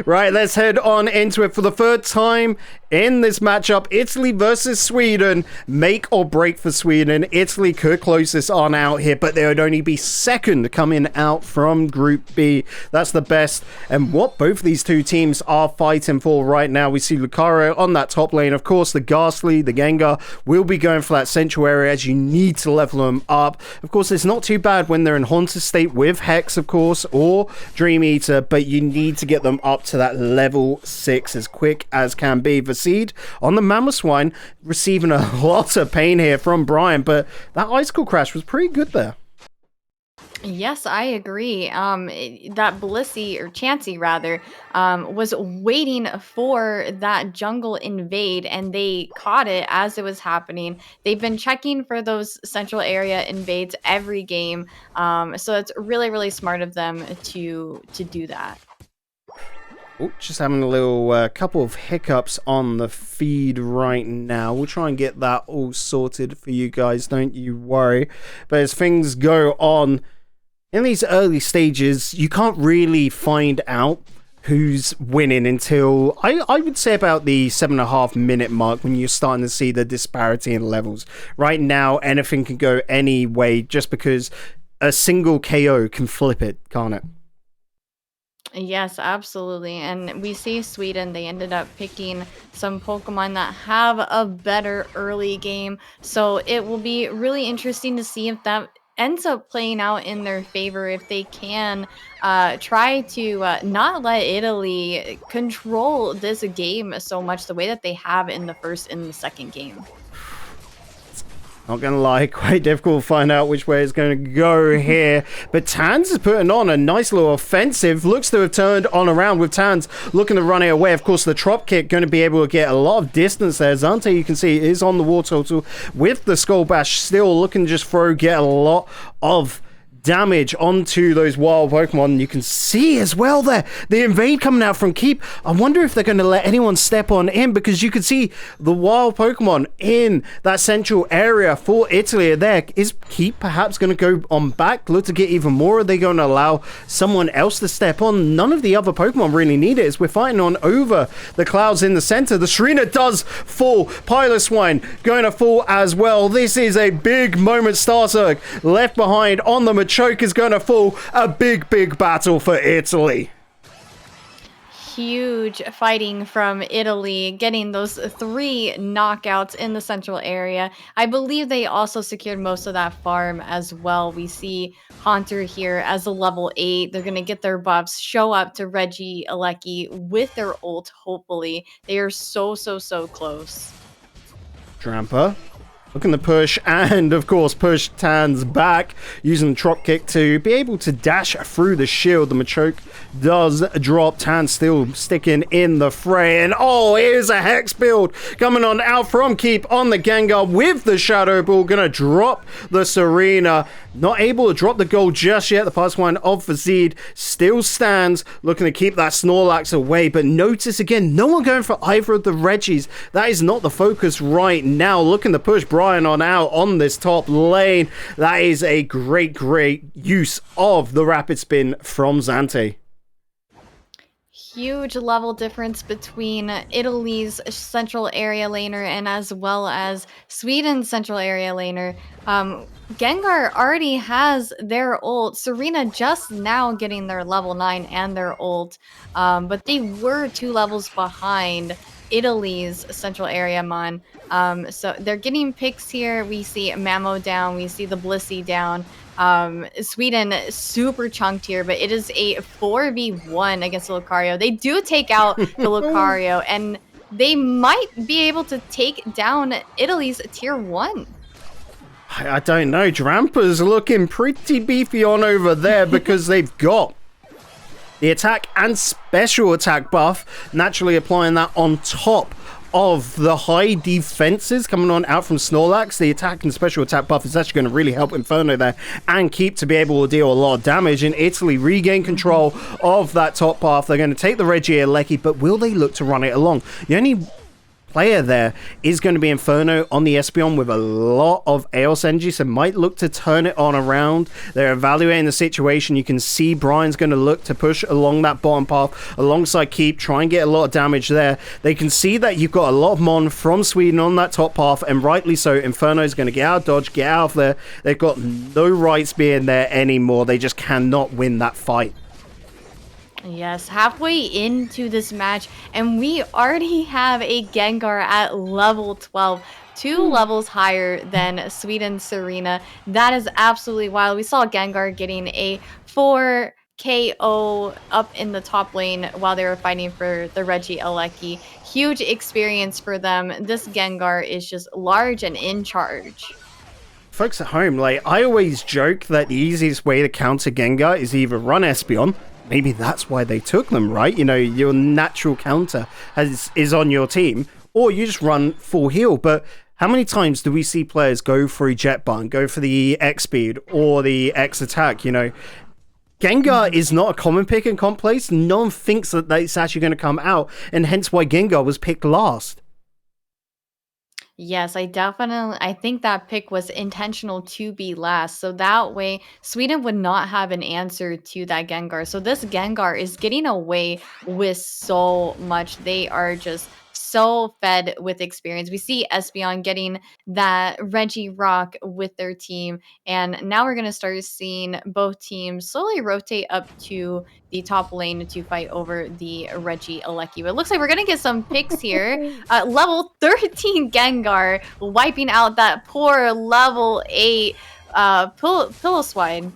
Right, let's head on into it for the third time in this matchup. Italy versus Sweden. Make or break for Sweden. Italy could close this on out here, but they would only be second coming out from Group B. That's the best. And what both these two teams are fighting for right now, we see Lucario on that top lane. Of course, the Ghastly, the Gengar will be going for that central area, as you need to level them up. Of course, it's not too bad when they're in Haunted State with Hex, of course, or Dream Eater, but you need to get them up to that level 6 as quick as can be. Vaseed on the Mamoswine receiving a lot of pain here from Brian, but that Icicle Crash was pretty good there. Yes, I agree. That Blissey, or Chansey rather, was waiting for that jungle invade, and they caught it as it was happening. They've been checking for those central area invades every game, so it's really, really smart of them to do that. Oh, just having a little couple of hiccups on the feed right now. We'll try and get that all sorted for you guys, don't you worry. But as things go on in these early stages, you can't really find out who's winning until I would say about the 7.5 minute mark, when you're starting to see the disparity in levels. Right now, anything can go any way just because a single KO can flip it, can't it? Yes, absolutely. And we see Sweden, they ended up picking some Pokemon that have a better early game. So it will be really interesting to see if that ends up playing out in their favor, if they can try to not let Italy control this game so much the way that they have in the first and the second game. Not gonna lie, quite difficult to find out which way it's going to go here. But Tans is putting on a nice little offensive. Looks to have turned on around with Tans looking to run it away. Of course, the drop kick going to be able to get a lot of distance there. Zante, you can see, is on the war total with the Skull Bash, still looking to just get a lot of damage onto those wild Pokemon. You can see as well there the invade coming out from Keep. I wonder if they're going to let anyone step on in, because you can see the wild Pokemon in that central area for Italy there. Is Keep perhaps going to go on back, look to get even more? Are they going to allow someone else to step on? None of the other Pokemon really need it, as we're fighting on over the clouds in the center. The Serena does fall. Piloswine going to fall as well. This is a big moment. Starter left behind on the Machoke is going to fall. A big battle for Italy. Huge fighting from Italy, getting those 3 knockouts in the central area. I believe they also secured most of that farm as well. We see Haunter here as a level 8. They're going to get their buffs, show up to Regieleki with their ult, hopefully. They are so close. Tramper Looking to push, and of course push Tan's back, using the drop kick to be able to dash through the shield. The Machoke does drop. Tan still sticking in the fray, and oh, here's a Hex build coming on out from Keep on the Gengar with the Shadow Ball. Gonna drop the Serena. Not able to drop the gold just yet. The pass one of Fazid still stands, looking to keep that Snorlax away. But notice again, no one going for either of the Reggies. That is not the focus right now. Looking to push Brian on out on this top lane. That is a great use of the Rapid Spin from Zante. Huge level difference between Italy's central area laner and as well as Sweden's central area laner. Gengar already has their ult. Serena just now getting their level 9 and their ult, but they were 2 levels behind Italy's central area Mon. So they're getting picks here. We see Mamo down, we see the Blissey down. Sweden super chunked here, but it is a 4v1 against the Lucario. They do take out the Lucario, and they might be able to take down Italy's tier 1. I don't know. Drampa's looking pretty beefy on over there because they've got the attack and special attack buff, naturally applying that on top of the high defenses coming on out from Snorlax. The attack and special attack buff is actually going to really help Inferno there and Keep to be able to deal a lot of damage. In Italy, regain control of that top path. They're going to take the Regieleki, but will they look to run it along? The only player there is going to be Inferno on the Espeon with a lot of Eos energy, so might look to turn it on around. They're evaluating the situation. You can see Brian's going to look to push along that bottom path alongside Keep, try and get a lot of damage there. They can see that you've got a lot of Mon from Sweden on that top path, and rightly so. Inferno is going to get out of dodge, get out of there. They've got no rights being there anymore. They just cannot win that fight. Yes, halfway into this match, and we already have a Gengar at level 12, 2 levels higher than Sweden's Serena. That is absolutely wild. We saw Gengar getting a 4 KO up in the top lane while they were fighting for the Regieleki. Huge experience for them. This Gengar is just large and in charge. Folks at home, like, I always joke that the easiest way to counter Gengar is either run Espeon. Maybe that's why they took them, right? You know, your natural counter is on your team, or you just run full heal. But how many times do we see players go for a jet button, go for the X speed or the X attack? You know, Gengar is not a common pick in comp plays. No one thinks that it's actually going to come out, and hence why Gengar was picked last. Yes, I think that pick was intentional to be last. So that way, Sweden would not have an answer to that Gengar. So this Gengar is getting away with so much. They are just so fed with experience. We see Espeon getting that Regirock with their team. And now we're going to start seeing both teams slowly rotate up to the top lane to fight over the Regieleki. But it looks like we're going to get some picks here. Level 13 Gengar wiping out that poor level 8 Piloswine.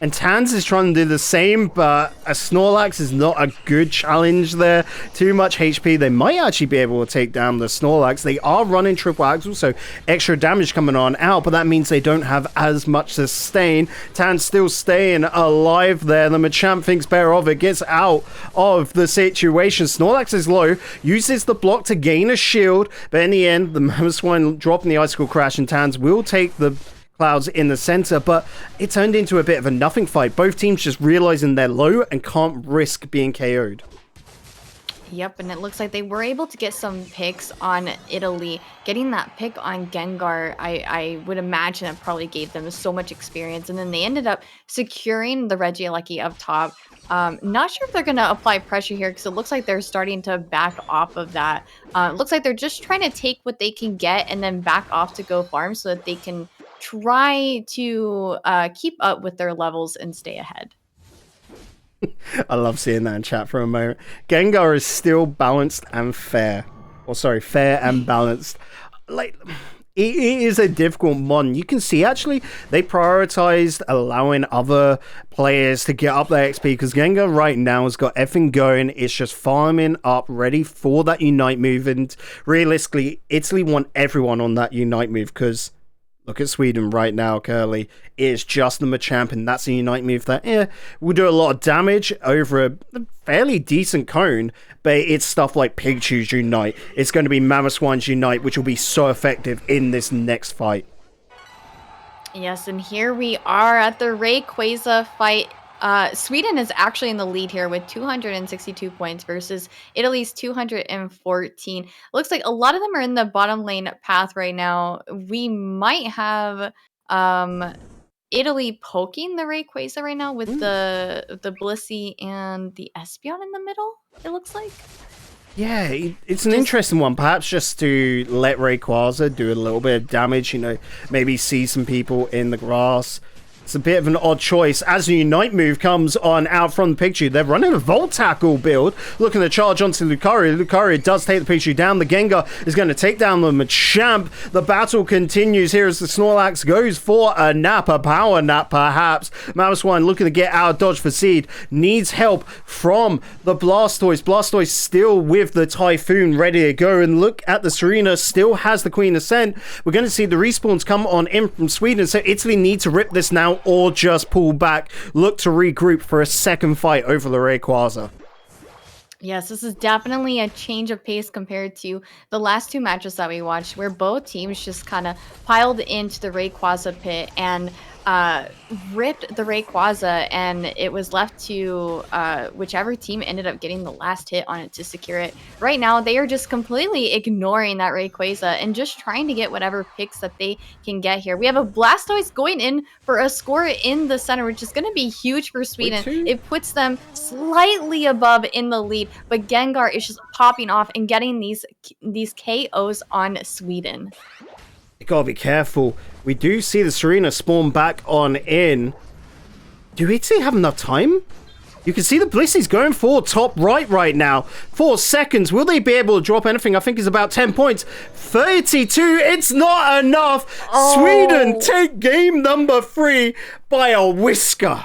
And Tans is trying to do the same, but a Snorlax is not a good challenge there. Too much HP. They might actually be able to take down the Snorlax. They are running triple axle, so extra damage coming on out, but that means they don't have as much sustain. Tans still staying alive there. The Machamp thinks better of it, gets out of the situation. Snorlax is low, uses the block to gain a shield, but in the end, the Mamoswine dropping the Icicle Crash, and Tans will take the Clouds in the center, but it turned into a bit of a nothing fight. Both teams just realizing they're low and can't risk being KO'd. Yep, and it looks like they were able to get some picks on Italy. Getting that pick on Gengar, I would imagine it probably gave them so much experience, and then they ended up securing the Regieleki up top. Not sure if they're going to apply pressure here because it looks like they're starting to back off of that. It looks like they're just trying to take what they can get and then back off to go farm so that they can try to keep up with their levels and stay ahead. I love seeing that in chat for a moment. Gengar is still balanced and fair. Or sorry, fair and balanced. Like, it is a difficult mon. You can see actually they prioritized allowing other players to get up their XP because Gengar right now has got everything going. It's just farming up, ready for that Unite move. And realistically, Italy want everyone on that Unite move because look at Sweden right now, Curly. It's just the Machamp, and that's a Unite move that will do a lot of damage over a fairly decent cone, but it's stuff like Pikachu's Unite. It's going to be Mamoswine's Unite, which will be so effective in this next fight. Yes, and here we are at the Rayquaza fight. Sweden is actually in the lead here with 262 points versus Italy's 214. Looks like a lot of them are in the bottom lane path right now. We might have Italy poking the Rayquaza right now with the Blissey and the Espeon in the middle, it looks like. Yeah, it's an interesting one. Perhaps just to let Rayquaza do a little bit of damage, maybe see some people in the grass. It's a bit of an odd choice. As the Unite move comes on out from the Pikachu, they're running a Volt Tackle build, looking to charge onto Lucario. Lucario does take the Pikachu down. The Gengar is going to take down the Machamp. The battle continues here as the Snorlax goes for a nap, a power nap perhaps. Mamoswine looking to get out of dodge for Seed. Needs help from the Blastoise. Blastoise still with the Typhoon ready to go. And look at the Serena, still has the Queen Ascent. We're going to see the respawns come on in from Sweden. So Italy need to rip this now or just pull back, look to regroup for a second fight over the Rayquaza. Yes, this is definitely a change of pace compared to the last two matches that we watched, where both teams just kind of piled into the Rayquaza pit and ripped the Rayquaza, and it was left to whichever team ended up getting the last hit on it to secure it. Right now, they are just completely ignoring that Rayquaza and just trying to get whatever picks that they can get here. We have a Blastoise going in for a score in the center, which is going to be huge for Sweden. It puts them slightly above in the lead, but Gengar is just popping off and getting these KOs on Sweden. You gotta be careful. We do see the Serena spawn back on in. Do Italy have enough time? You can see the Blissey's going for top right now. 4 seconds. Will they be able to drop anything? I think it's about 10 points. 32. It's not enough. Sweden take game number 3 by a whisker.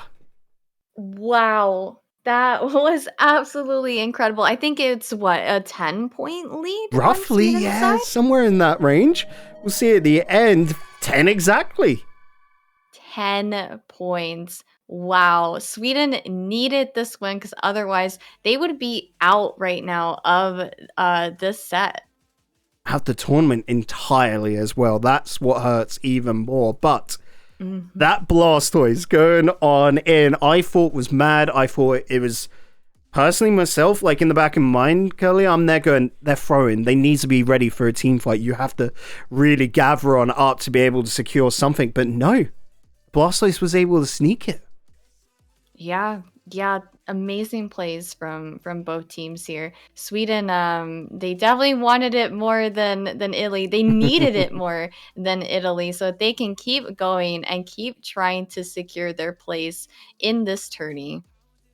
Wow. That was absolutely incredible. I think it's, what, a 10-point lead? Roughly, yeah. Somewhere in that range. We'll see at the end. 10 exactly. 10 points. Wow. Sweden needed this win because otherwise they would be out right now of this set. Out the tournament entirely as well. That's what hurts even more. But that Blastoise going on in, I thought was mad. I thought it was, personally myself, like in the back of my mind, Curly, I'm there going, they're throwing. They need to be ready for a team fight. You have to really gather on up to be able to secure something. But no, Blastoise was able to sneak it. Yeah. Amazing plays from both teams here. Sweden, they definitely wanted it more than Italy. They needed it more than Italy, so they can keep going and keep trying to secure their place in this tourney.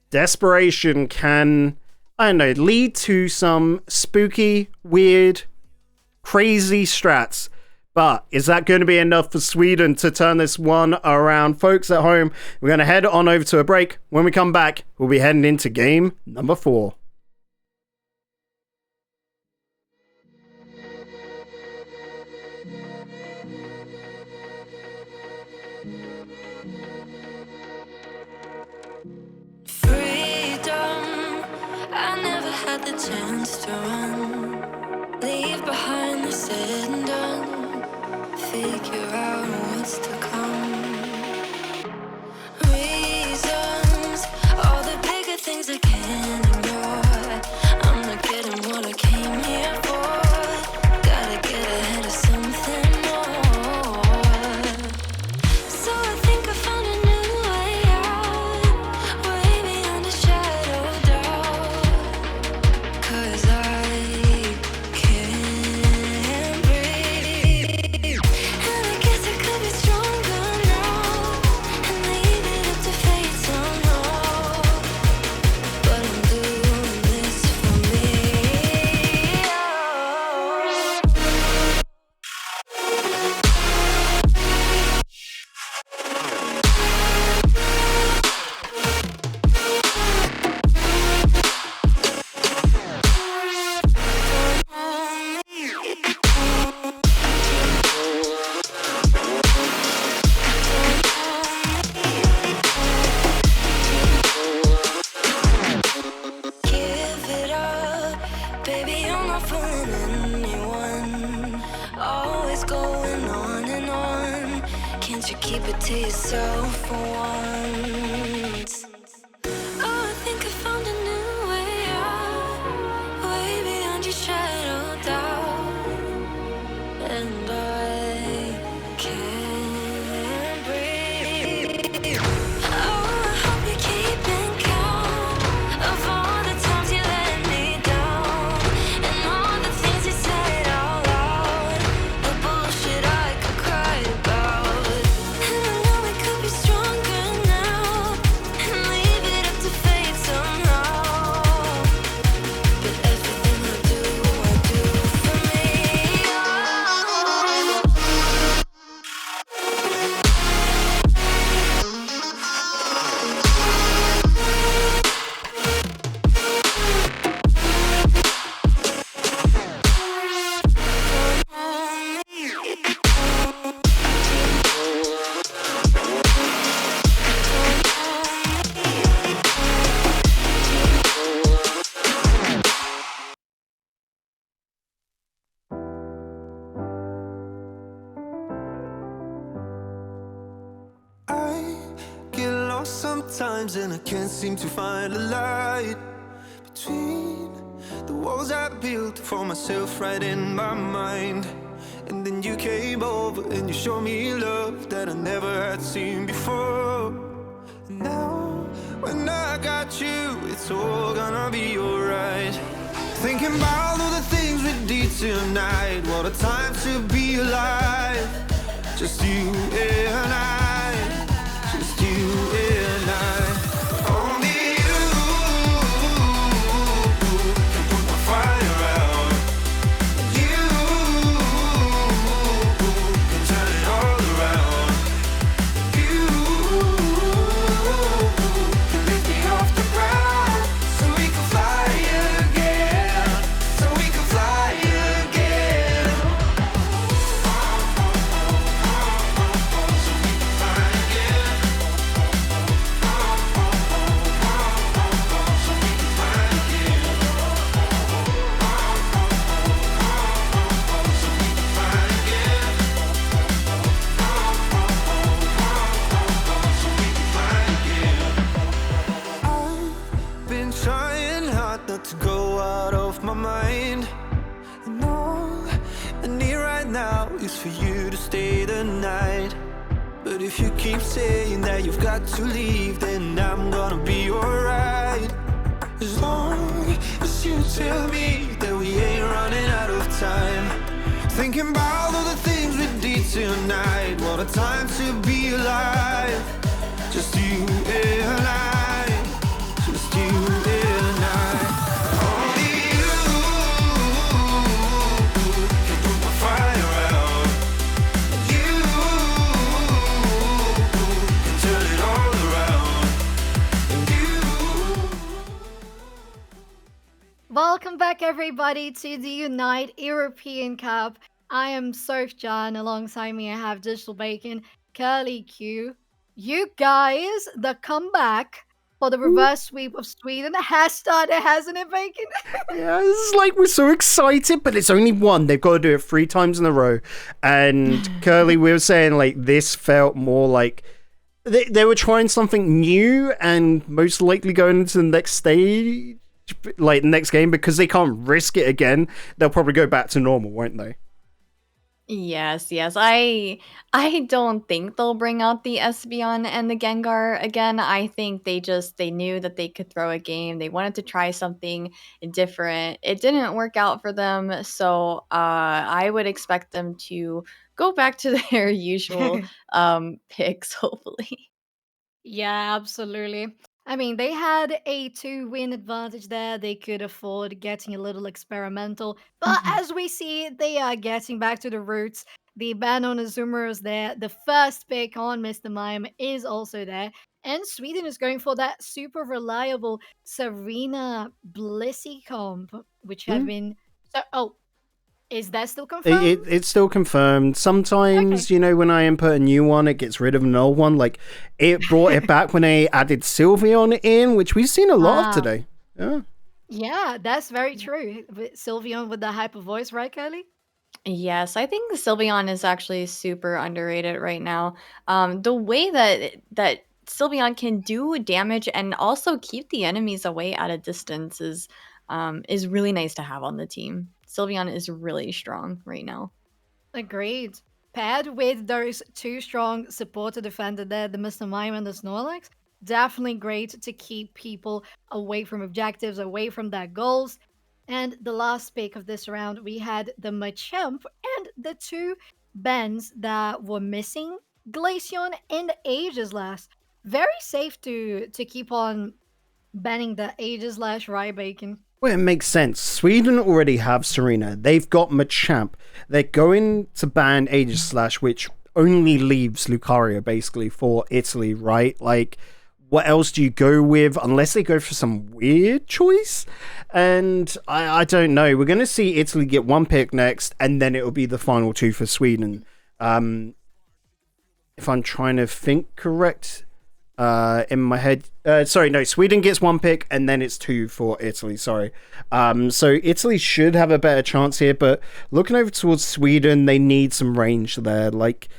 Desperation can, I don't know, lead to some spooky, weird, crazy strats. But is that going to be enough for Sweden to turn this one around? Folks at home, we're going to head on over to a break. When we come back, we'll be heading into game number 4. Freedom, I never had the chance to run. Leave behind the said and done. Figure out what's to come. Reasons, all the bigger things I can't ignore. I'm not getting what I came here for. Gotta get ahead of something more. So I think I found a new way out, way beyond a shadow of doubt. 'Cause I can't breathe. And I guess I could be stronger now and leave it up to fate somehow. But I'm doing fooling anyone. Always going on and on. Can't you keep it to yourself for once? Oh, I think I found a new way out, way beyond your shadow doubt, and I can't breathe. Oh, I hope you're keeping count of all the times you let me down, and all the things you said out loud, the bullshit I could cry about. And I know we could be stronger now, and leave it up to fate somehow. But everything I do for me. I get lost sometimes and I can't seem to find a light between the walls I built for myself right in my mind. And then you came over and you showed me love that I never had seen before. And now when I got you, it's all gonna be alright. Thinking about all the things we did tonight, what a time to be alive. Just you and I, just you and I. Only you can put my fire out. You can turn it all around. You can lift me off the ground, so we can fly again, so we can fly again. I've been trying hard not to go out of my mind. And all I need right now is for you to stay the night. But if you keep saying that you've got to leave, then I'm gonna be alright. As long as you tell me that we ain't running out of time. Thinking about all the things we did tonight, what a time to be alive. Just you and I, just you and I. Only you can put my fire out. You can turn it all around. And you. Welcome back, everybody, to the Unite European Cup. I am Surf John. Alongside me, I have Digital Bacon, Curly Q. You guys, the comeback for the reverse sweep of Sweden has started, hasn't it, Bacon? Yeah, this is like we're so excited, but it's only one. They've got to do it 3 times in a row. And Curly, we were saying like this felt more like they were trying something new and most likely going into the next stage, like the next game, because they can't risk it again. They'll probably go back to normal, won't they? Yes. I don't think they'll bring out the Espeon and the Gengar again. I think they knew that they could throw a game. They wanted to try something different. It didn't work out for them, so I would expect them to go back to their usual picks, hopefully. Yeah, absolutely. I mean, they had a 2-win advantage there. They could afford getting a little experimental. But as we see, they are getting back to the roots. The ban on Azumarill is there. The first pick on Mr. Mime is also there. And Sweden is going for that super reliable Serena Blissey comp, which had been... Oh, is that still confirmed? It's still confirmed. Sometimes, Okay. you know, when I input a new one, it gets rid of an old one. Like, it brought it back when they added Sylveon in, which we've seen a lot of today. Yeah. Yeah, that's very true. With Sylveon with the hyper voice, right, Curly? Yes, I think the Sylveon is actually super underrated right now. The way that Sylveon can do damage and also keep the enemies away at a distance is really nice to have on the team. Sylveon is really strong right now. Agreed. Paired with those two strong supporter defender there, the Mr. Mime and the Snorlax, definitely great to keep people away from objectives, away from their goals. And the last pick of this round, we had the Machamp and the two Bens that were missing, Glaceon and Aegislash. Very safe to keep on banning the Aegislash Rybacon. Well, it makes sense. Sweden already have Serena. They've got Machamp. They're going to ban Aegislash, which only leaves Lucario, basically, for Italy, right? Like, what else do you go with? Unless they go for some weird choice? And I don't know. We're going to see Italy get one pick next, and then it'll be the final two for Sweden. If I'm trying to think correct... in my head, sorry, no, Sweden gets one pick and then it's two for Italy, sorry. So Italy should have a better chance here, but looking over towards Sweden, they need some range there. Like,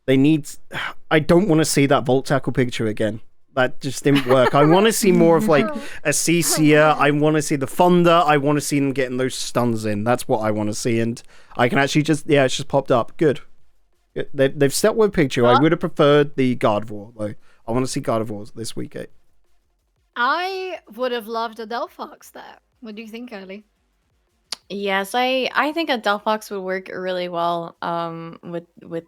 I don't want to see that Volt Tackle picture again. That just didn't work. I want to see more of like a Cecia. I want to see the Thunder. I want to see them getting those stuns in. That's what I want to see, and I can actually just, yeah, it's just popped up. Good. They've set with picture. I would have preferred the Gardevoir, though. I want to see Gardevoir this week. I would have loved a Delphox there. What do you think, Ellie? Yes, I think a Delphox would work really well with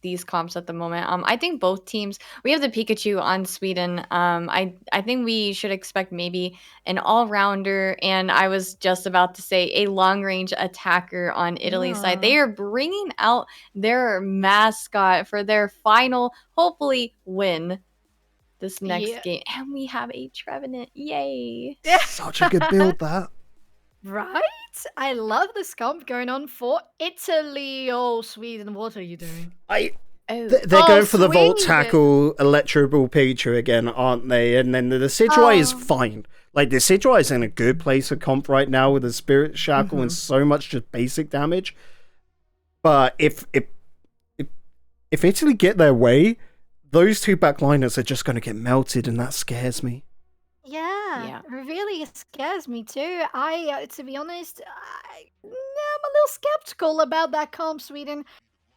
these comps at the moment. I think both teams, we have the Pikachu on Sweden. I think we should expect maybe an all-rounder, and I was just about to say a long-range attacker on Italy's side. They are bringing out their mascot for their final, hopefully, win this next game. And we have a Trevenant. Yay. Such a good build, that. Right? I love this comp going on for Italy. Oh, Sweden, what are you doing? They're going for the Volt Tackle Electro Ball Pikachu again, aren't they? And then the Decidueye is fine. Like, the Decidueye is in a good place for comp right now with the Spirit Shackle and so much just basic damage. But if Italy get their way, those two backliners are just going to get melted, and that scares me. Yeah, it really scares me too. To be honest, I'm a little skeptical about that comp, Sweden.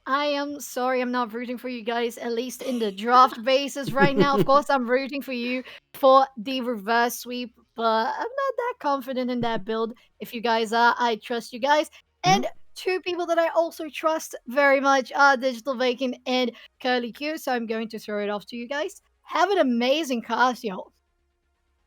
I am sorry, I'm not rooting for you guys, at least in the draft basis right now. Of course, I'm rooting for you for the reverse sweep, but I'm not that confident in that build. If you guys are, I trust you guys. And two people that I also trust very much are Digital Vacant and Curly Q, so I'm going to throw it off to you guys. Have an amazing cast, y'all.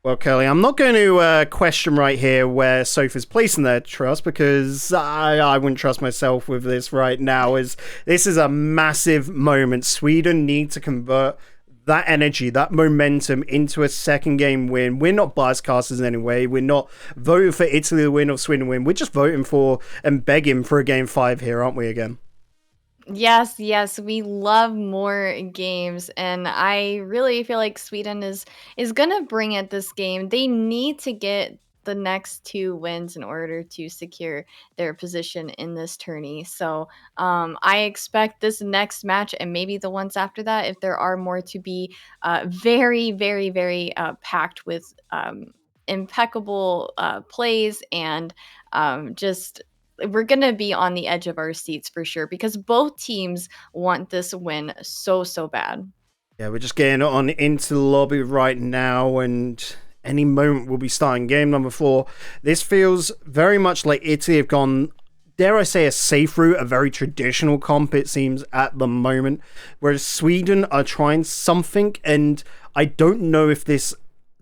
Well, Curly, I'm not going to question right here where Sofa's placing their trust, because I wouldn't trust myself with this right now. This is a massive moment. Sweden need to convert that energy, that momentum into a second game win. We're not bias casters anyway. We're not voting for Italy to win or Sweden to win. We're just voting for and begging for a game 5 here, aren't we, again? Yes, we love more games, and I really feel like Sweden is gonna bring it this game. They need to get the next 2 wins in order to secure their position in this tourney. So I expect this next match and maybe the ones after that, if there are more, to be very, very, very packed with impeccable plays and just... We're going to be on the edge of our seats for sure, because both teams want this win so bad. Yeah, we're just getting on into the lobby right now, and any moment we'll be starting game number 4. This feels very much like Italy have gone, dare I say, a safe route, a very traditional comp, it seems, at the moment, whereas Sweden are trying something, and I don't know if this,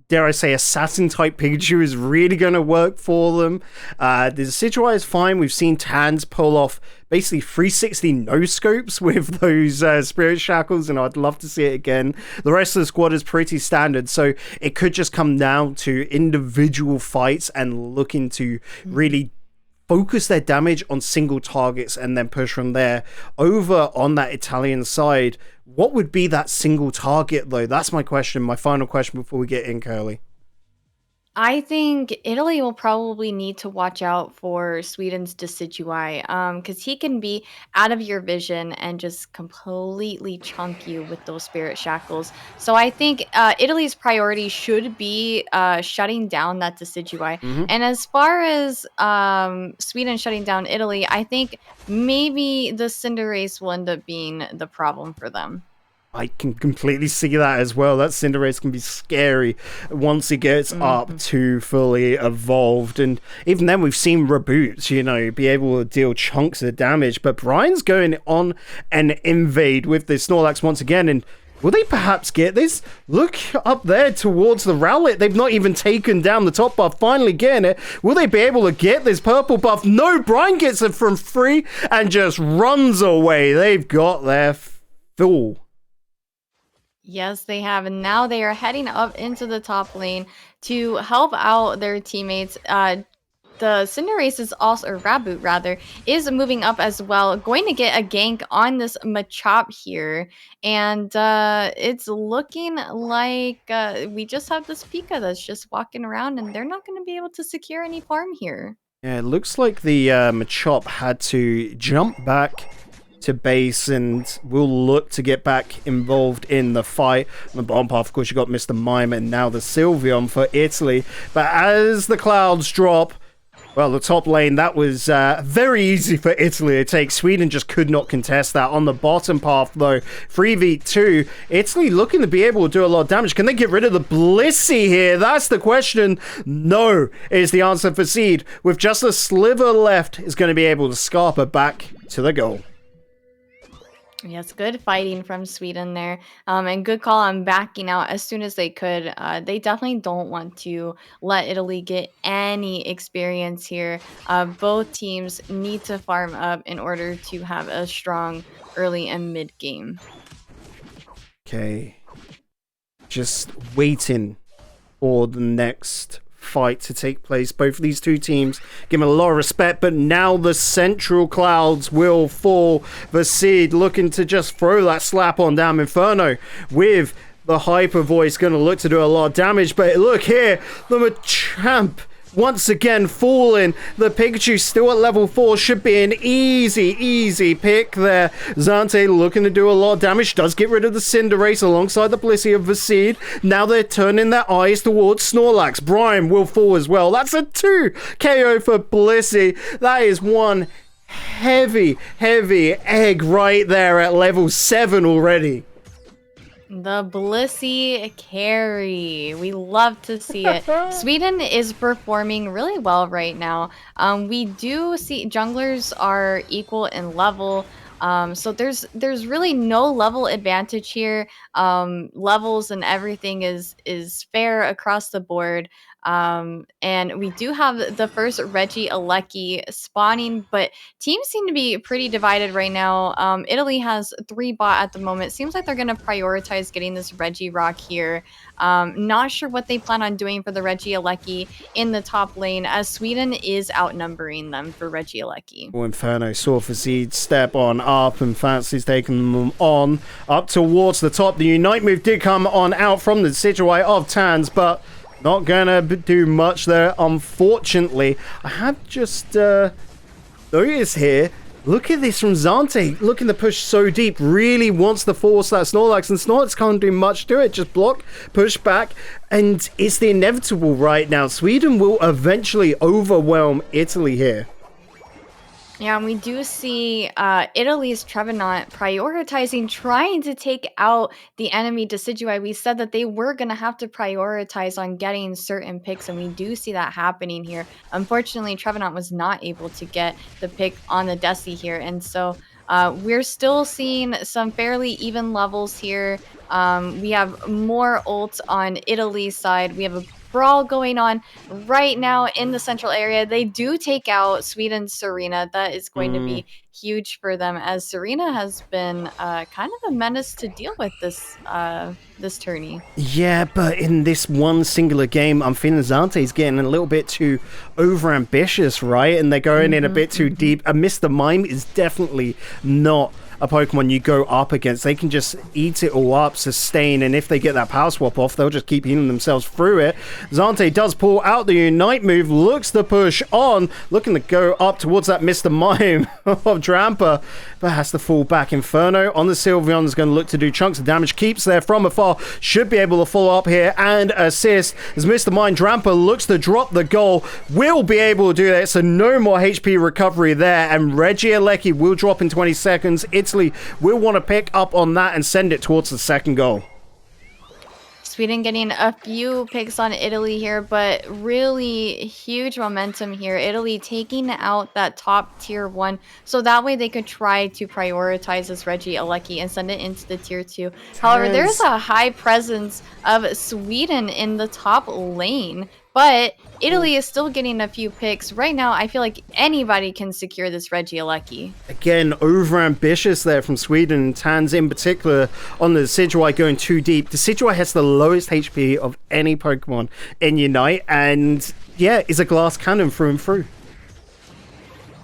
dare I say, assassin-type Pikachu is really going to work for them. The Decidueye is fine. We've seen Tans pull off basically 360 no-scopes with those Spirit Shackles, and I'd love to see it again. The rest of the squad is pretty standard, so it could just come down to individual fights and looking to really focus their damage on single targets and then push from there. Over on that Italian side, what would be that single target, though? That's my question, my final question before we get in, Curly. I think Italy will probably need to watch out for Sweden's Decidueye, because he can be out of your vision and just completely chunk you with those spirit shackles. So I think Italy's priority should be shutting down that Decidueye. Hmm. And as far as Sweden shutting down Italy, I think maybe the Cinderace will end up being the problem for them. I can completely see that as well. That Cinderace can be scary once he gets up to fully evolved. And even then, we've seen Reboots, be able to deal chunks of damage. But Brian's going on an invade with this Snorlax once again. And will they perhaps get this? Look up there towards the Rowlet. They've not even taken down the top buff, finally getting it. Will they be able to get this purple buff? No, Brian gets it from free and just runs away. They've got their full. Yes, they have. And now they are heading up into the top lane to help out their teammates. The Cinderace is also, or Raboot rather, is moving up as well, going to get a gank on this Machop here. And it's looking like we just have this Pika that's just walking around, and they're not going to be able to secure any farm here. Yeah, it looks like the Machop had to jump back to base and will look to get back involved in the fight. On the bottom path, of course, you got Mr. Mime and now the Sylveon for Italy. But as the clouds drop, well, the top lane, that was very easy for Italy to take. Sweden just could not contest that. On the bottom path, though, 3v2, Italy looking to be able to do a lot of damage. Can they get rid of the Blissey here? That's the question. No, is the answer for Seed. With just a sliver left, is going to be able to Scarper back to the goal. Yes, good fighting from Sweden there. And good call on backing out as soon as they could. They definitely don't want to let Italy get any experience here. Both teams need to farm up in order to have a strong early and mid game. Okay. Just waiting for the next fight to take place. Both of these two teams give them a lot of respect, but now the central clouds will fall. The Seed looking to just throw that slap on down. Inferno with the Hyper Voice going to look to do a lot of damage, but look here, the Machamp once again falling. The Pikachu still at level 4 should be an easy pick there. Zante looking to do a lot of damage, does get rid of the Cinderace alongside the Blissey of the Seed. Now they're turning their eyes towards Snorlax. Brian will fall as well. That's a 2 KO for Blissey. That is one heavy egg right there at level 7 already. The Blissey carry. We love to see it. Sweden is performing really well right now. We do see junglers are equal in level. So there's really no level advantage here. Levels and everything is fair across the board. And we do have the first Regieleki spawning, but teams seem to be pretty divided right now. Italy has 3 bot at the moment. Seems like they're going to prioritize getting this Regirock here. Not sure what they plan on doing for the Regieleki in the top lane, as Sweden is outnumbering them for Regieleki. Oh, Inferno saw for Seed step on up, and Fancy's taking them on up towards the top. The Unite move did come on out from the Decidueye of Tans, but not gonna do much there, unfortunately. I have just noticed here, look at this from Zante, looking to push so deep, really wants to force that Snorlax, and Snorlax can't do much to it, just block, push back, and it's the inevitable right now. Sweden will eventually overwhelm Italy here. Yeah, and we do see Italy's Trevenant prioritizing trying to take out the enemy Decidueye. We said that they were going to have to prioritize on getting certain picks, and we do see that happening here. Unfortunately, Trevenant was not able to get the pick on the Deci here, and so we're still seeing some fairly even levels here. We have more ults on Italy's side. We have a brawl going on right now in the central area. They do take out Sweden's Serena. That is going to be huge for them, as Serena has been kind of a menace to deal with this tourney. Yeah, but in this one singular game, I'm feeling Zante's getting a little bit too overambitious, right? And they're going in a bit too deep. And Mr. Mime is definitely not a Pokemon you go up against, they can just eat it all up, sustain, and if they get that power swap off, they'll just keep healing themselves through it. Zante does pull out the Unite move, looks to push on, looking to go up towards that Mr. Mime of Drampa, but has to fall back. Inferno on the Sylveon is going to look to do chunks of damage, keeps there from afar, should be able to follow up here and assist as Mr. Mime Drampa looks to drop the goal, will be able to do that, so no more HP recovery there, and Regieleki will drop in 20 seconds. Italy will want to pick up on that and send it towards the second goal. Sweden getting a few picks on Italy here, but really huge momentum here. Italy taking out that top tier 1, so that way they could try to prioritize this Regieleki and send it into the tier 2. However, there's a high presence of Sweden in the top lane, but Italy is still getting a few picks. Right now, I feel like anybody can secure this Regieleki. Again, over-ambitious there from Sweden. Tans in particular on the Decidueye going too deep. The Decidueye has the lowest HP of any Pokemon in Unite, and yeah, is a glass cannon through and through.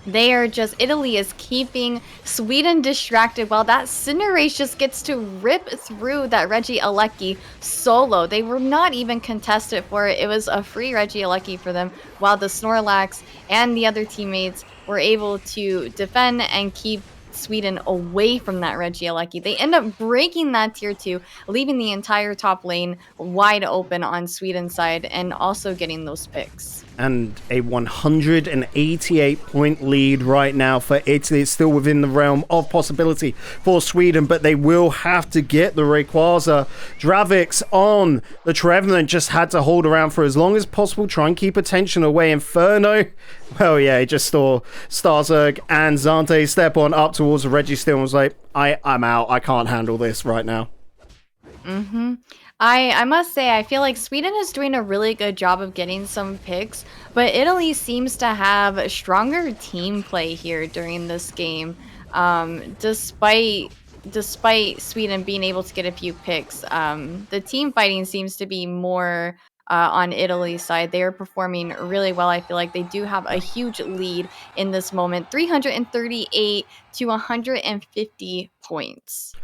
They are just, Italy is keeping Sweden distracted while that Cinderace just gets to rip through that Regieleki solo. They were not even contested for it. It was a free Regieleki for them, while the Snorlax and the other teammates were able to defend and keep Sweden away from that Regieleki. They end up breaking that tier 2, leaving the entire top lane wide open on Sweden's side and also getting those picks. And a 188-point lead right now for Italy. It's still within the realm of possibility for Sweden, but they will have to get the Rayquaza. Dravix on the Trevenant just had to hold around for as long as possible, try and keep attention away. Inferno, well, yeah, he just saw Starzerg and Zante step on up towards the Registeel and was like, I'm out. I can't handle this right now. I must say, I feel like Sweden is doing a really good job of getting some picks, but Italy seems to have stronger team play here during this game. Despite Sweden being able to get a few picks, the team fighting seems to be more on Italy's side. They are performing really well. I feel like they do have a huge lead in this moment, 338 to 150 points.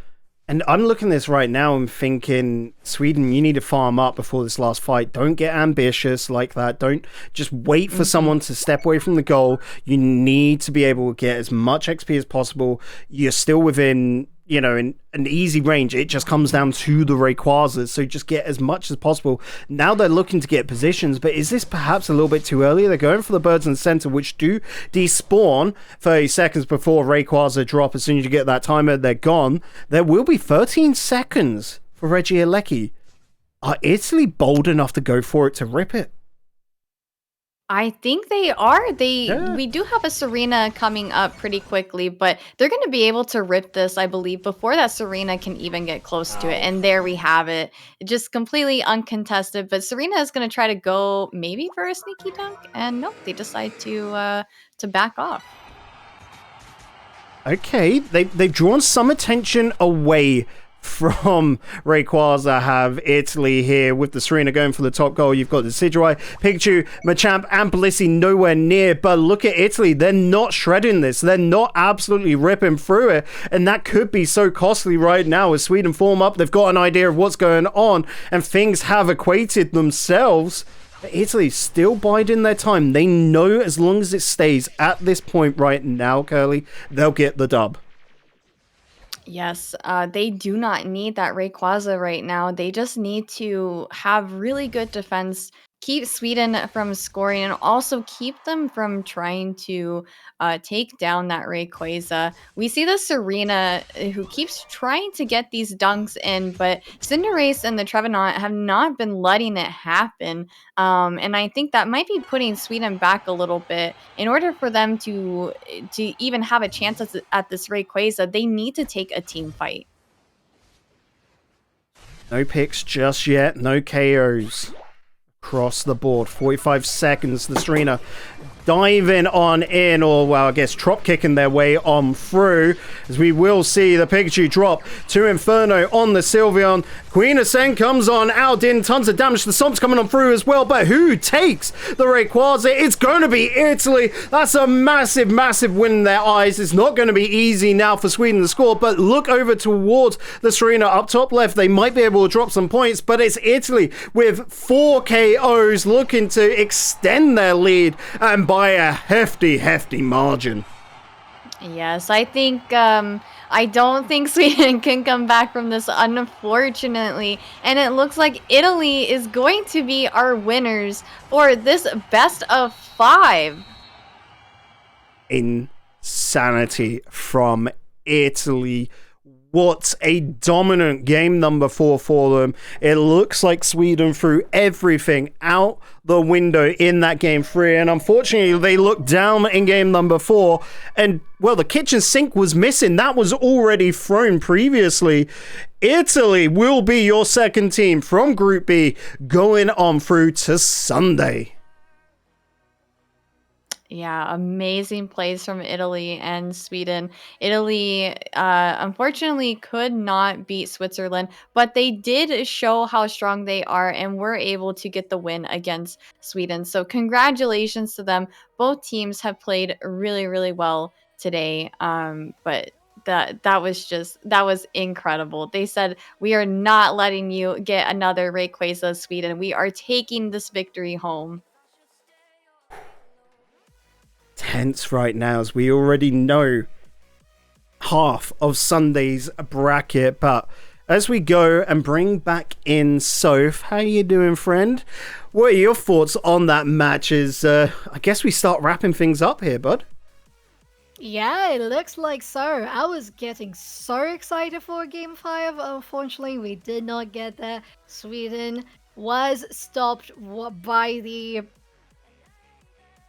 And I'm looking at this right now and thinking, Sweden, you need to farm up before this last fight. Don't get ambitious like that. Don't just wait for someone to step away from the goal. You need to be able to get as much XP as possible. You're still within, you know, in an easy range. It just comes down to the Rayquazas, so just get as much as possible. Now they're looking to get positions, but is this perhaps a little bit too early? They're going for the birds in the center, which do despawn 30 seconds before Rayquaza drop. As soon as you get that timer, they're gone. There will be 13 seconds for Regieleki. Are Italy bold enough to go for it, to rip it? I think they are. We do have a Serena coming up pretty quickly, but they're going to be able to rip this, I believe, before that Serena can even get close to it. And there we have it. Just completely uncontested. But Serena is going to try to go maybe for a sneaky dunk, and nope, they decide to back off. Okay, they've drawn some attention away from Rayquaza. Have Italy here with the Serena going for the top goal. You've got the Decidueye, Pikachu, Machamp, and Blissey nowhere near, but look at Italy. They're not shredding this. They're not absolutely ripping through it, and that could be so costly right now as Sweden form up. They've got an idea of what's going on, and things have equated themselves. But Italy's still biding their time. They know as long as it stays at this point right now, Curly, they'll get the dub. Yes, they do not need that Rayquaza right now. They just need to have really good defense, keep Sweden from scoring, and also keep them from trying to take down that Rayquaza. We see the Serena who keeps trying to get these dunks in, but Cinderace and the Trevenant have not been letting it happen. And I think that might be putting Sweden back a little bit. In order for them to even have a chance at this Rayquaza, they need to take a team fight. No picks just yet, no KOs. Across the board, 45 seconds. The Serena diving on in, or well, I guess drop kicking their way on through, as we will see the Pikachu drop to Inferno on the Sylveon. Queen Ascent comes on out in tons of damage. The Stomp's coming on through as well, but who takes the Rayquaza? It's going to be Italy. That's a massive, massive win in their eyes. It's not going to be easy now for Sweden to score, but look over towards the Serena up top left. They might be able to drop some points, but it's Italy with 4 KOs looking to extend their lead and by a hefty, hefty margin. Yes, I think I don't think Sweden can come back from this, unfortunately. And it looks like Italy is going to be our winners for this best of 5. Insanity from Italy. What a dominant game number 4 for them. It looks like Sweden threw everything out the window in that game 3, and unfortunately they looked down in game number 4, and well, the kitchen sink was missing. That was already thrown previously. Italy will be your second team from Group B going on through to Sunday. Yeah, amazing plays from Italy and Sweden. Italy, unfortunately, could not beat Switzerland, but they did show how strong they are and were able to get the win against Sweden. So congratulations to them. Both teams have played really, really well today. But that was incredible. They said, we are not letting you get another Rayquaza, Sweden. We are taking this victory home. Tense right now, as we already know half of Sunday's bracket, but as we go and bring back in Soph, how you doing, friend? What are your thoughts on that match? I guess we start wrapping things up here, bud. Yeah, it looks like so. I was getting so excited for Game 5. Unfortunately, we did not get there. Sweden was stopped by the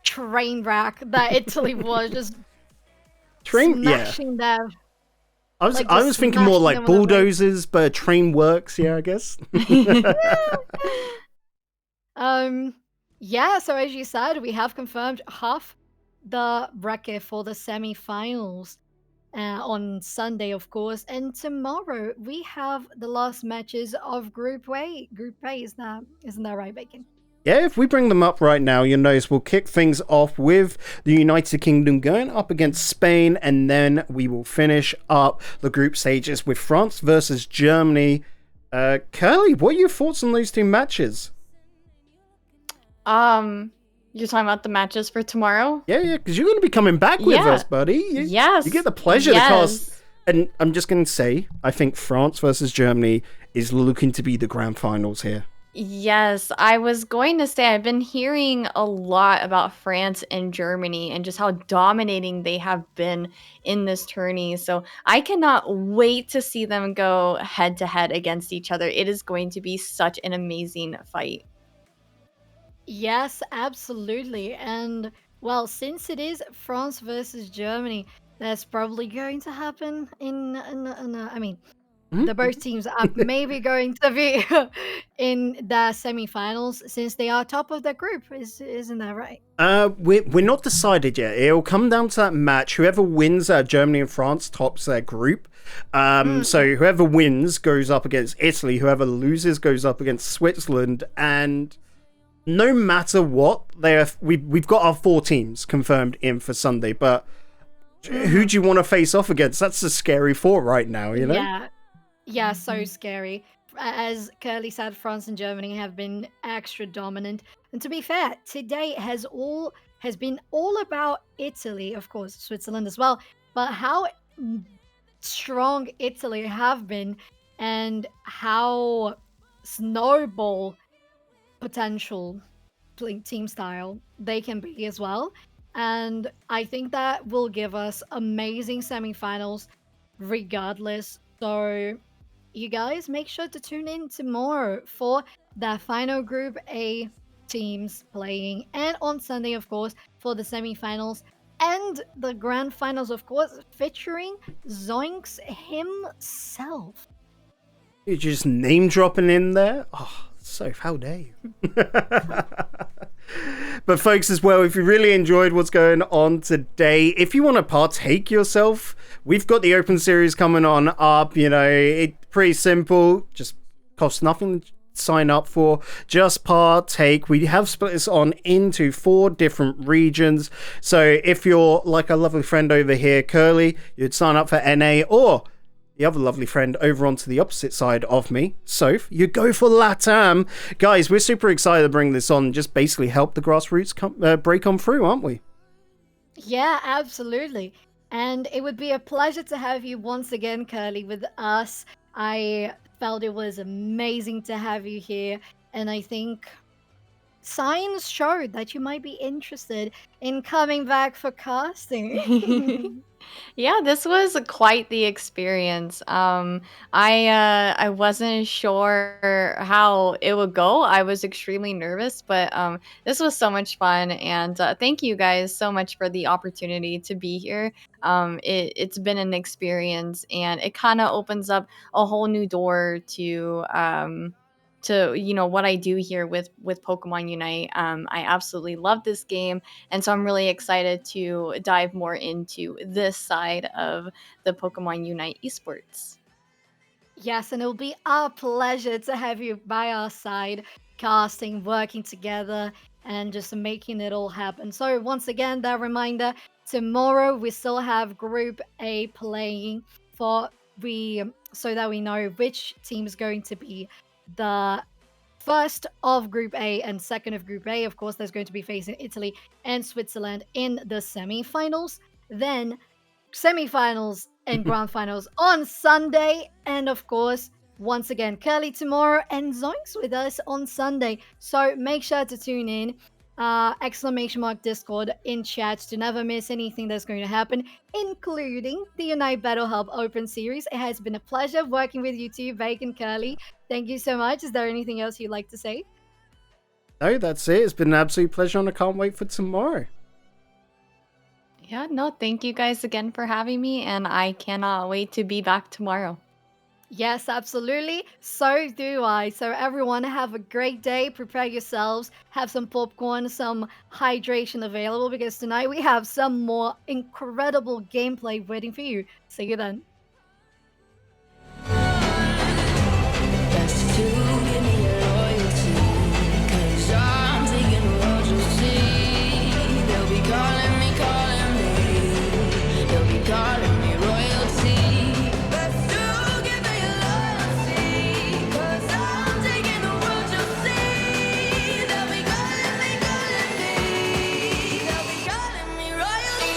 train wreck that Italy was, just smashing them. I was thinking more like bulldozers, but a train works, I guess. Yeah, so as you said, we have confirmed half the bracket for the semi-finals on Sunday, of course, and tomorrow we have the last matches of Group A. Isn't that right, Bacon? Yeah, if we bring them up right now, you'll notice we'll kick things off with the United Kingdom going up against Spain, and then we will finish up the group stages with France versus Germany. Curly, what are your thoughts on those two matches? You're talking about the matches for tomorrow? Yeah, because you're going to be coming back with us, buddy. Yes. You get the pleasure to cast. And I'm just going to say, I think France versus Germany is looking to be the grand finals here. Yes, I was going to say I've been hearing a lot about France and Germany and just how dominating they have been in this tourney. So I cannot wait to see them go head to head against each other. It is going to be such an amazing fight. Yes, absolutely. And well, since it is France versus Germany, that's probably going to happen the both teams are maybe going to be in the semi-finals since they are top of the group. Isn't that right? We're not decided yet. It'll come down to that match. Whoever wins Germany and France tops their group. So whoever wins goes up against Italy. Whoever loses goes up against Switzerland. And no matter what, we've got our 4 teams confirmed in for Sunday. But who do you want to face off against? That's a scary 4 right now, you know? Yeah, so scary. As Curly said, France and Germany have been extra dominant. And to be fair, today has been all about Italy, of course, Switzerland as well. But how strong Italy have been and how snowball potential team style they can be as well. And I think that will give us amazing semifinals regardless. So you guys make sure to tune in tomorrow for the final Group A teams playing, and on Sunday, of course, for the semifinals and the grand finals, of course, featuring Zoinks himself. You're just name dropping in there? Oh, Soph, how dare you? But folks, as well, if you really enjoyed what's going on today, if you want to partake yourself, we've got the Open Series coming on up. You know, it's pretty simple. Just costs nothing to sign up for. Just partake. We have split this on into 4 different regions. So if you're like a lovely friend over here, Curly, you'd sign up for NA, or the other lovely friend over onto the opposite side of me, Soph, you go for LATAM. Guys, we're super excited to bring this on, just basically help the grassroots break on through, aren't we? Yeah, absolutely. And it would be a pleasure to have you once again, Curly, with us. I felt it was amazing to have you here, and I think signs showed that you might be interested in coming back for casting. Yeah, this was quite the experience. I wasn't sure how it would go. I was extremely nervous, but this was so much fun, and thank you guys so much for the opportunity to be here. It's been an experience, and it kind of opens up a whole new door to what I do here with Pokemon Unite. I absolutely love this game, and so I'm really excited to dive more into this side of the Pokemon Unite esports. Yes, and it'll be our pleasure to have you by our side, casting, working together, and just making it all happen. So once again, that reminder, tomorrow we still have Group A playing so that we know which team is going to be the first of Group A and second of Group A. Of course, there's going to be facing Italy and Switzerland in the semi-finals. Then semi-finals and grand finals on Sunday. And of course, once again, Curly tomorrow and Zoinks with us on Sunday. So make sure to tune in. Discord in chat to never miss anything that's going to happen, including the Unite Battle Hub Open Series. It has been a pleasure working with you two, Bacon, Curly. Thank you so much. Is there anything else you'd like to say? No, that's it. It's been an absolute pleasure, and I can't wait for tomorrow. Yeah, no, thank you guys again for having me, and I cannot wait to be back tomorrow. Yes, absolutely. So do I. So everyone have a great day. Prepare yourselves. Have some popcorn, some hydration available, because tonight we have some more incredible gameplay waiting for you. See you then. Best to give me your loyalty, 'cause I'm taking the world you'll see. They'll be calling me. They'll be calling me royalty. Best to give me your loyalty, 'cause I'm taking the world you'll see. They'll be calling me. They'll be calling me royalty.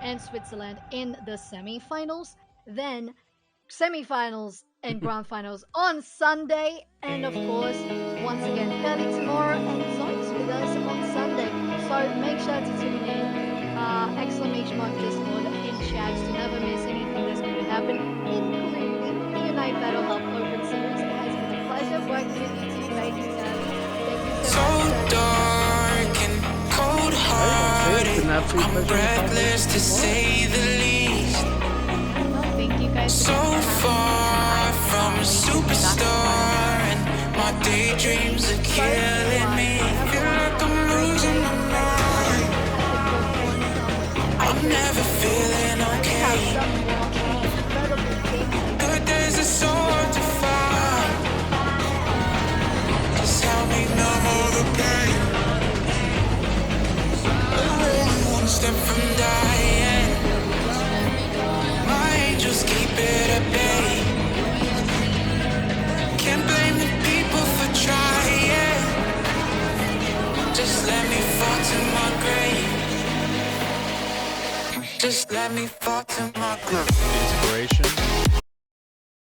And Switzerland in the semi-finals. Then semi-finals and grand finals on Sunday. And of course, once again, Curly tomorrow and Zoinks with us on Sunday. So make sure to tune in. Discord in chat to never miss anything that's going to happen, including the Unite Battle Hub Open Series. It has been a pleasure working with you two, Curly. Thank you so much. Dark and cold-hearted, I'm breathless to say the least. Thank you guys. So far from a superstar, and my daydreams are killing me. Feel like I'm losing my mind. I'm never feeling okay. Good days are so hard to find. Just help me numb all the pain. One step from dying. My angels keep it at bay. Can't blame Just let me fall to my grave. Just let me fall to my grave. Inspiration.